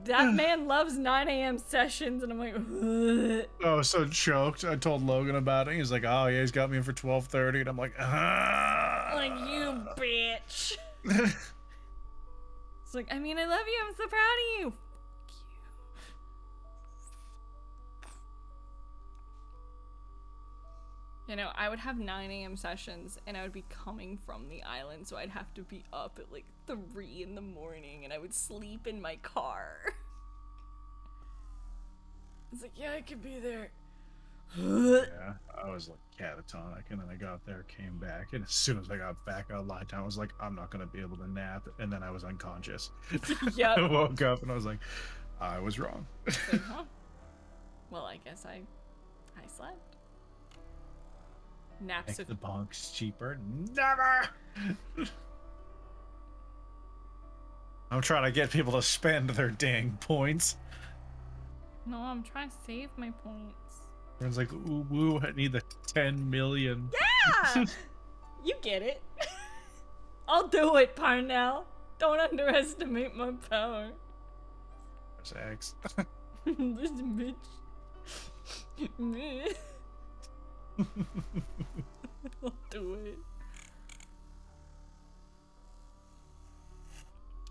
That man loves 9 a.m. sessions, and I'm like, ugh. Oh, so choked. I told Logan about it. He's like, oh yeah, he's got me in for 12:30, and I'm like, ah. Like, you bitch. It's like, I mean, I love you. I'm so proud of you. Fuck You know, I would have 9 a.m. sessions, and I would be coming from the island, so I'd have to be up at like 3 in the morning, and I would sleep in my car. It's like, yeah, I could be there. Yeah, I was like catatonic, and then I got there, came back, and as soon as I got back, I lied down. I was like, I'm not gonna be able to nap, and then I was unconscious. Yep. I woke up, and I was like, I was wrong. Like, huh? Well, I guess I slept. Naps Make of the bunks cheaper? Never! I'm trying to get people to spend their dang points. No, I'm trying to save my points. Everyone's like, ooh, woo, I need the 10 million. Yeah! You get it. I'll do it, Parnell. Don't underestimate my power. There's X. Listen, bitch. I'll do it.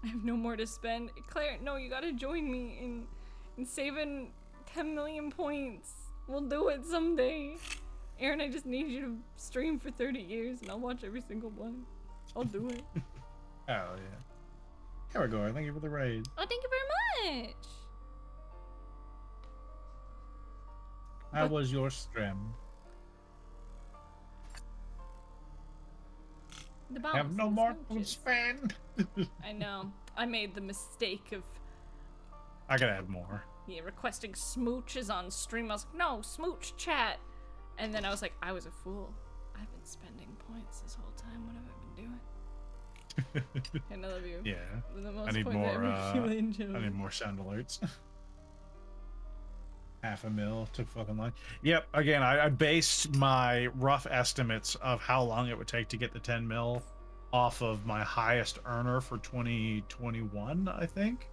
I have no more to spend. Claire, no, you gotta join me in saving 10 million points. We'll do it someday. Aaron, I just need you to stream for 30 years and I'll watch every single one. I'll do it. Hell yeah. Here we go. Thank you for the raid. Oh, thank you very much. How was your stream? The I have bounce no and more to smooches. spend. I know. I made the mistake of I gotta add more. requesting smooches on stream. I was like, no, smooch chat. And then I was like, I was a fool. I've been spending points this whole time. What have I been doing? And I love you. Yeah. The most I need points more, ever accumulated. I need more sound alerts. 500,000 took fucking long. Yep, again, I based my rough estimates of how long it would take to get the 10 mil off of my highest earner for 2021, I think.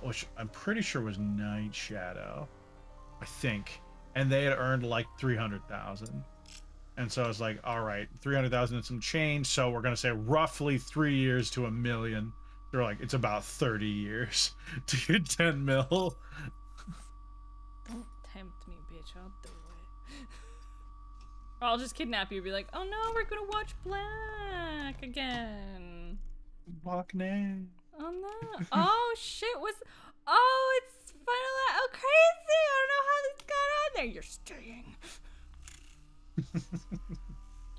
Which I'm pretty sure was Night Shadow, I think. And they had earned like 300,000. And so I was like, all right, 300,000 and some change. So we're going to say roughly 3 years to $1 million. They're like, it's about 30 years to get 10 mil. Don't tempt me, bitch. I'll do it. Or I'll just kidnap you and be like, oh no, we're gonna watch Black again. Fuck now. Oh no. Oh shit, oh, it's finally, oh crazy. I don't know how this got on there. You're staying.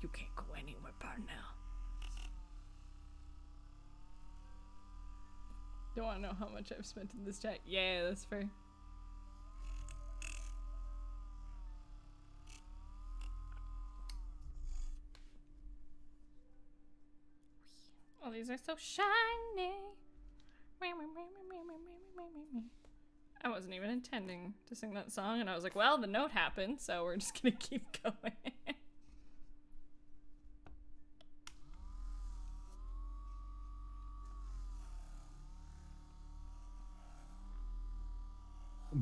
You can't go anywhere, Parnell. Don't want to know how much I've spent in this chat. Yeah, that's fair. Oh, these are so shiny. I wasn't even intending to sing that song, and I was like, well, the note happened, so we're just gonna keep going.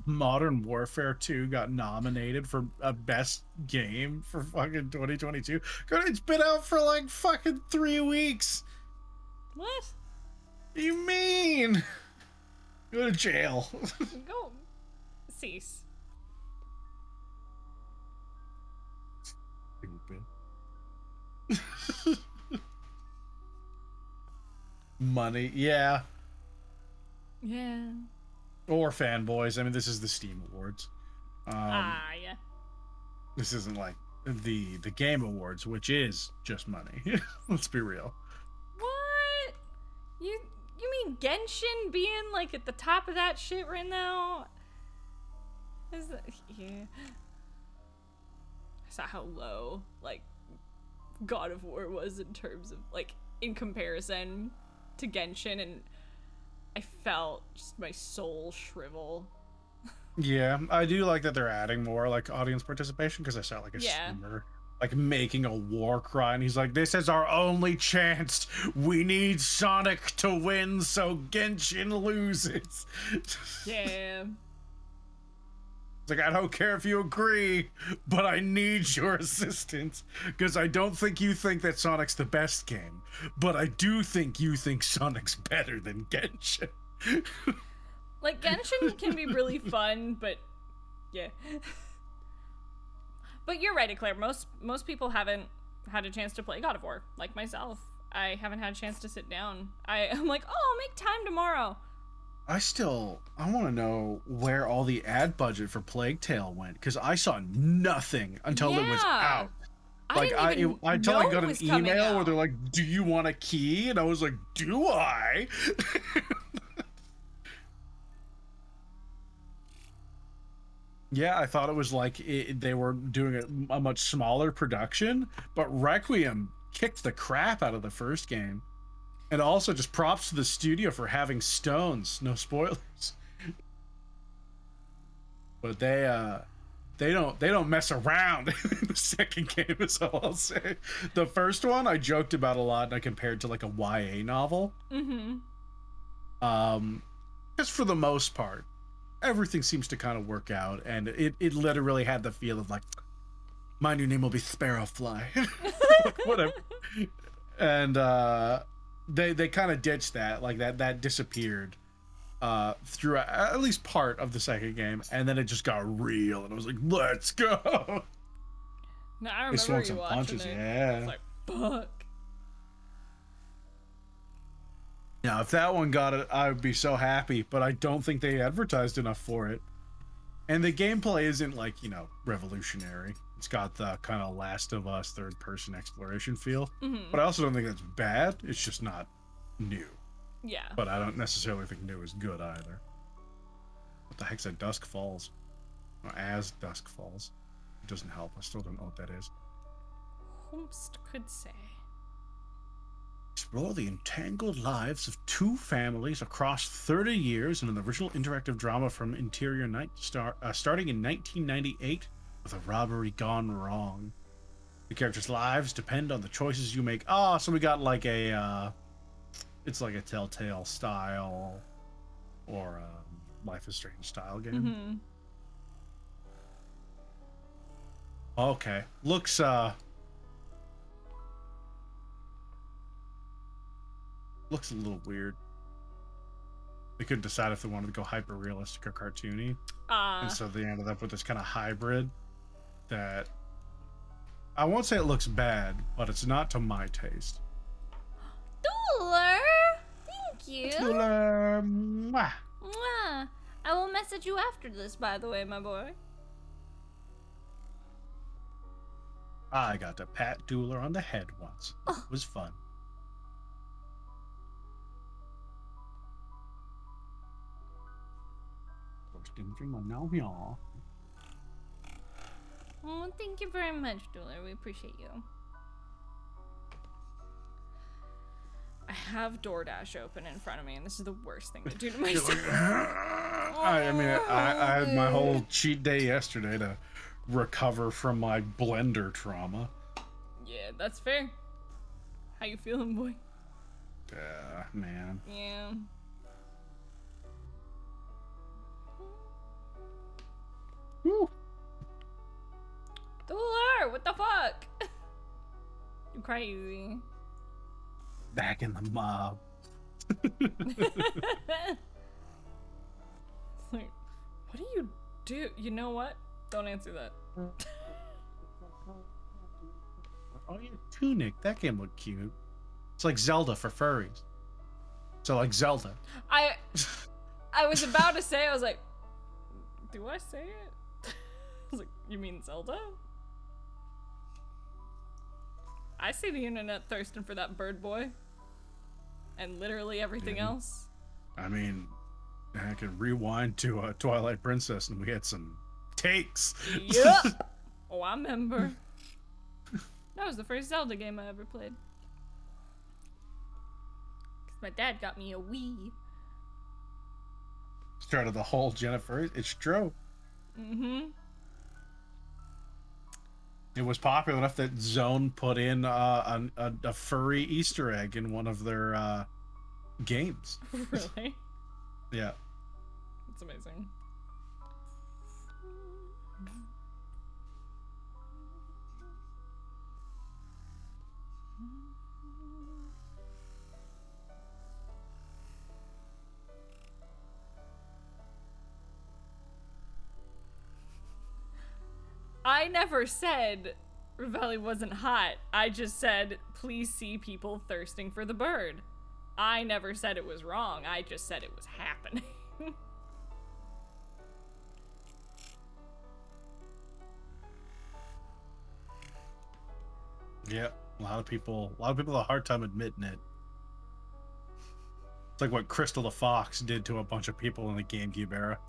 Modern Warfare 2 got nominated for a best game for fucking 2022. God, it's been out for like fucking 3 weeks. What? What do you mean? Go to jail. Go. Cease. Stupid. Money, yeah. Yeah. Or fanboys. I mean, this is the Steam Awards. Yeah. This isn't like the Game Awards, which is just money. Let's be real. What? You mean Genshin being like at the top of that shit right now? Yeah. I saw how low like God of War was in terms of like in comparison to Genshin, and I felt just my soul shrivel. Yeah, I do like that they're adding more like audience participation, because I saw like a streamer like making a war cry, and he's like, this is our only chance. We need Sonic to win so Genshin loses. Yeah. It's like, I don't care if you agree, but I need your assistance, because I don't think you think that Sonic's the best game, but I do think you think Sonic's better than Genshin. Like, Genshin can be really fun, but yeah. But you're right, Eclair. Most people haven't had a chance to play God of War, like myself. I haven't had a chance to sit down. I'm like, oh, I'll make time tomorrow. I want to know where all the ad budget for Plague Tale went, because I saw nothing until it was out. Like until I got an email where they're like, "Do you want a key?" And I was like, "Do I?" Yeah, I thought it was like they were doing a much smaller production, but Requiem kicked the crap out of the first game. And also just props to the studio for having stones. No spoilers. But they don't mess around in the second game, is all I'll say. The first one I joked about a lot and I compared to like a YA novel. Mm-hmm. Just for the most part, everything seems to kind of work out, and it literally had the feel of like, my new name will be Sparrowfly. Like, whatever. And they kind of ditched that, like that disappeared through at least part of the second game, and then it just got real, and I was like, let's go. No, I remember you watching punches, it. Yeah. I was like, fuck. Now, if that one got it, I would be so happy, but I don't think they advertised enough for it. And the gameplay isn't like, you know, revolutionary. It's got the kind of Last of Us third-person exploration feel. Mm-hmm. But I also don't think that's bad. It's just not new. Yeah. But I don't necessarily think new is good either. What the heck's a Dusk Falls? Or As Dusk Falls. It doesn't help. I still don't know what that is. Homst could say. Explore the entangled lives of two families across 30 years in an original interactive drama from Interior Night, starting in 1998 with a robbery gone wrong. The characters' lives depend on the choices you make. Oh, so we got like a, it's like a Telltale style or a Life is Strange style game. Mm-hmm. Okay, looks a little weird. They couldn't decide if they wanted to go hyper realistic or cartoony, and so they ended up with this kind of hybrid that I won't say it looks bad, but it's not to my taste. Dooler, thank you. Dooler, mwah. Mwah. I will message you after this, by the way, my boy. I got to pat Dooler on the head once. It was fun. Oh, thank you very much, Dooler. We appreciate you. I have DoorDash open in front of me, and this is the worst thing to do to myself. I mean, I had my whole cheat day yesterday to recover from my blender trauma. Yeah, that's fair. How you feeling, boy? Man. Yeah. Woo. Dooler, what the fuck? You crazy. Back in the mob. Like, what do you do? You know what? Don't answer that. Oh, yeah, Tunic. That game looked cute. It's like Zelda for furries. So like Zelda. I was about to say, I was like, do I say it? I was like, you mean Zelda? I see the internet thirsting for that bird boy. And literally everything else. I mean, I can rewind to Twilight Princess and we had some takes. Yep. Oh, I remember. That was the first Zelda game I ever played. Cause my dad got me a Wii. Started the whole Jennifer. It's true. Mm-hmm. It was popular enough that Zone put in a furry Easter egg in one of their games. Really? Yeah. That's amazing. I never said Ravelli wasn't hot. I just said, please see people thirsting for the bird. I never said it was wrong. I just said it was happening. Yeah, a lot of people have a hard time admitting it. It's like what Crystal the Fox did to a bunch of people in the GameCube era.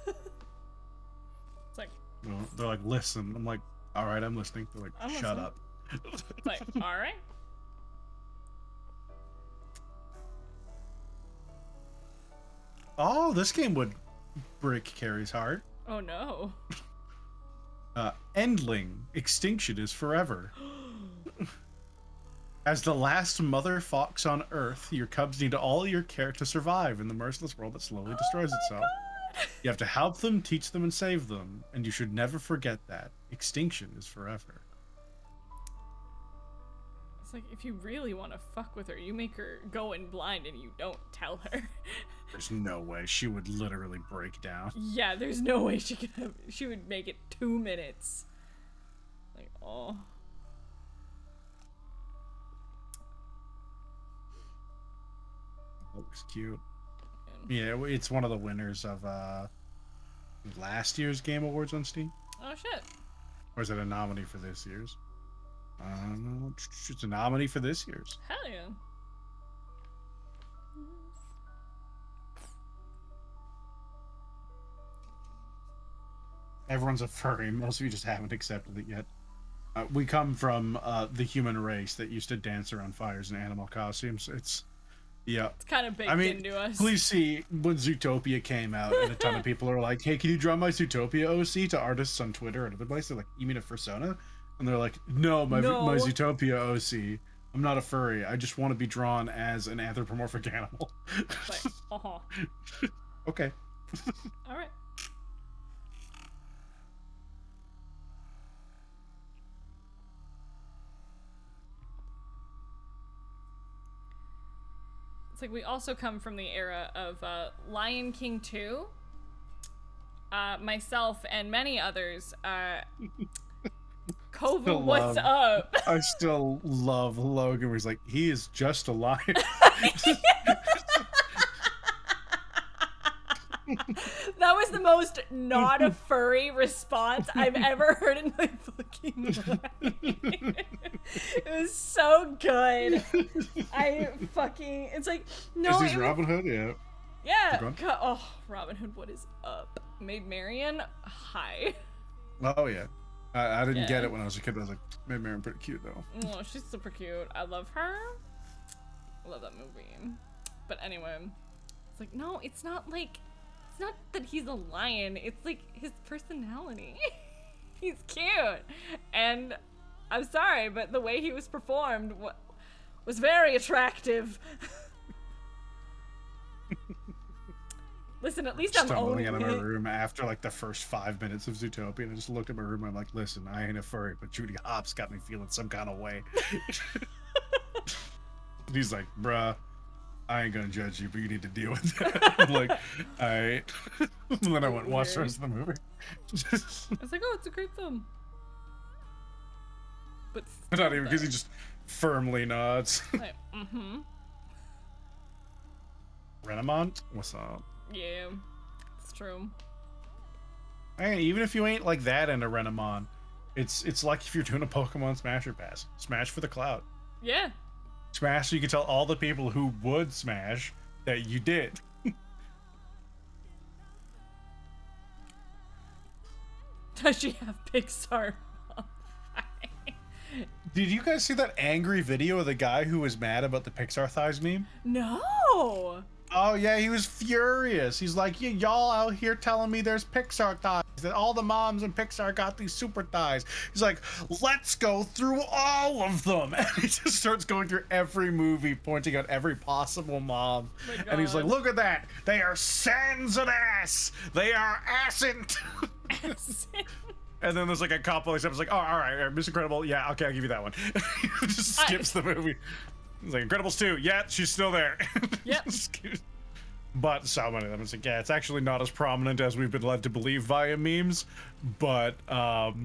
It's like, they're like, listen. I'm like, all right, I'm listening. They're like, shut up. It's like, all right. Oh, this game would break Carrie's heart. Oh no. Endling, extinction is forever. As the last mother fox on Earth, your cubs need all your care to survive in the merciless world that slowly destroys itself. God. You have to help them, teach them, and save them, and you should never forget that. Extinction is forever. It's like, if you really want to fuck with her, you make her go in blind and you don't tell her. There's no way. She would literally break down. Yeah, there's no way she would make it 2 minutes. Like, oh. Looks cute. Yeah, it's one of the winners of last year's Game Awards on Steam. Oh shit. Or is it a nominee for this year's? I don't know. It's a nominee for this year's. Hell yeah. Everyone's a furry. Most of you just haven't accepted it yet. We come from the human race that used to dance around fires in animal costumes. It's kind of baked into us. Please see when Zootopia came out, and a ton of people are like, "Hey, can you draw my Zootopia OC?" to artists on Twitter and other places. They're like, "You mean a fursona?" And they're like, "No, my Zootopia OC. I'm not a furry. I just want to be drawn as an anthropomorphic animal." Like, Okay. All right. It's like we also come from the era of Lion King 2. Myself and many others. Kovu, what's up? I still love Logan where he's like, he is just a lion. That was the most not a furry response I've ever heard in my fucking life. It was so good. It's like, no. Is this Robin Hood? Yeah. Yeah. Oh, Robin Hood, what is up? Maid Marian, hi. Oh, yeah. I didn't get it when I was a kid. I was like, Maid Marian pretty cute, though. Oh, she's super cute. I love her. I love that movie. But anyway, it's like, no, it's not like, it's not that he's a lion. It's like his personality. He's cute. And I'm sorry, but the way he was performed was very attractive. Listen, at least I'm owning out of my room after like the first 5 minutes of Zootopia, and I just looked at my room and I'm like, listen, I ain't a furry, but Judy Hopps got me feeling some kind of way. He's like, bruh, I ain't gonna judge you, but you need to deal with that. I'm like, alright. And then I went and watched the rest of the movie. I was like, oh, it's a great film. But not even, because he just firmly nods. Like, mm-hmm. Renamont? What's up? Yeah, it's true. Hey, even if you ain't like that into Renamon, it's like if you're doing a Pokemon Smasher Pass. Smash for the clout. Yeah. Smash so you can tell all the people who would smash that you did. Does she have Pixar? Did you guys see that angry video of the guy who was mad about the Pixar thighs meme? No. Oh yeah, he was furious. He's like, y'all out here telling me there's Pixar thighs, that all the moms in Pixar got these super thighs. He's like, let's go through all of them. And he just starts going through every movie, pointing out every possible mom. Oh, and he's like, look at that. They are sans an ass. They are assent. And then there's like a couple of steps like, oh, all right, Miss Incredible. Yeah, okay, I'll give you that one. He just skips the movie. He's like, Incredibles 2. Yeah, she's still there. Yep. but so many of them. It's like, yeah, it's actually not as prominent as we've been led to believe via memes, but the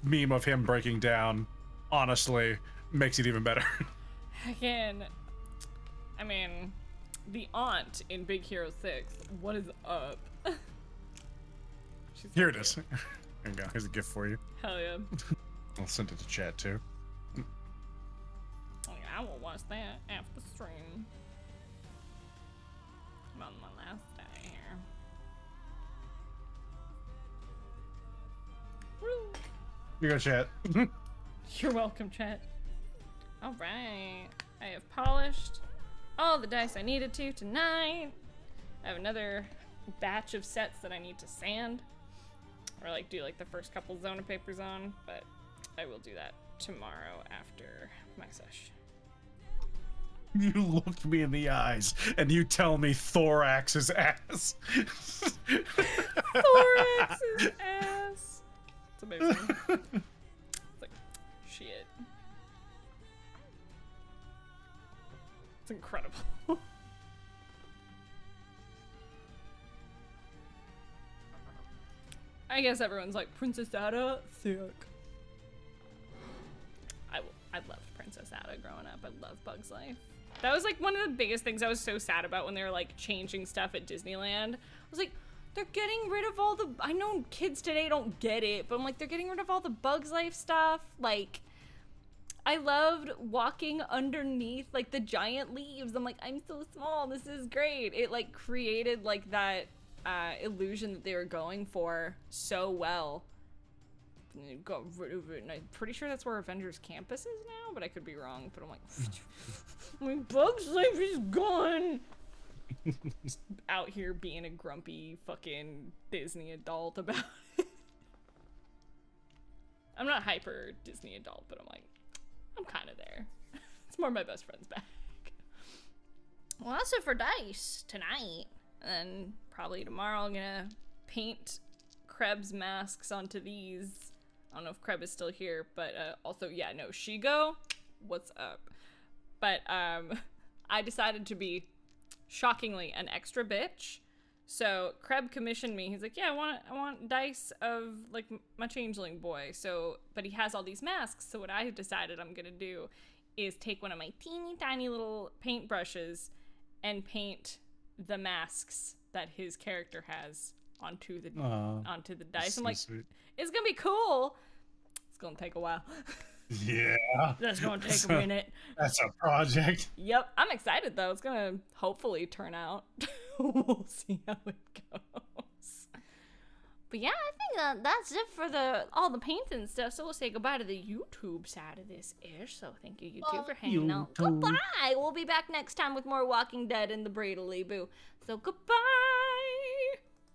meme of him breaking down honestly makes it even better. Again, I mean, the aunt in Big Hero 6, what is up? She's Here it is. There you go. Here's a gift for you. Hell yeah. I'll send it to chat too. Oh, yeah, I will watch that after the stream. I'm on my last day here. Woo. You go, chat. You're welcome, chat. Alright. I have polished all the dice I needed to tonight. I have another batch of sets that I need to sand. Or like do like the first couple zone of papers on, but I will do that tomorrow after my sesh. You look me in the eyes and you tell me Thorax's ass. Thorax's ass. It's amazing. It's like, shit. It's incredible. I guess everyone's like, Princess Ada, sick. I loved Princess Ada growing up. I love Bug's Life. That was like one of the biggest things I was so sad about when they were like changing stuff at Disneyland. I was like, they're getting rid of all the, I know kids today don't get it, but I'm like, they're getting rid of all the Bug's Life stuff. Like, I loved walking underneath like the giant leaves. I'm like, I'm so small, this is great. It like created like that illusion that they were going for so well. And they got rid of it, and I'm pretty sure that's where Avengers Campus is now, but I could be wrong. But I'm like, my Bug's Life is gone. Just out here being a grumpy fucking Disney adult about it. I'm not hyper Disney adult, but I'm like, I'm kind of there. It's more my best friend's bag. Well, that's it for dice tonight. And then probably tomorrow I'm gonna paint Krebs masks onto these. I don't know if Kreb is still here, but also, yeah, no, Shigo, what's up? But I decided to be, shockingly, an extra bitch. So Kreb commissioned me. He's like, yeah, I want dice of like my changeling boy. So, but he has all these masks. So what I decided I'm gonna do is take one of my teeny tiny little paint brushes and paint the masks that his character has onto the dice. I'm like, sweet. It's gonna be cool. It's gonna take a while. Yeah. That's gonna take a minute. That's a project. Yep, I'm excited though. It's gonna hopefully turn out. We'll see how it goes. But yeah, I think that's it for all the painting and stuff. So we'll say goodbye to the YouTube side of this ish. So thank you, YouTube, for hanging out. Goodbye. We'll be back next time with more Walking Dead and the Bradley Boo. So goodbye.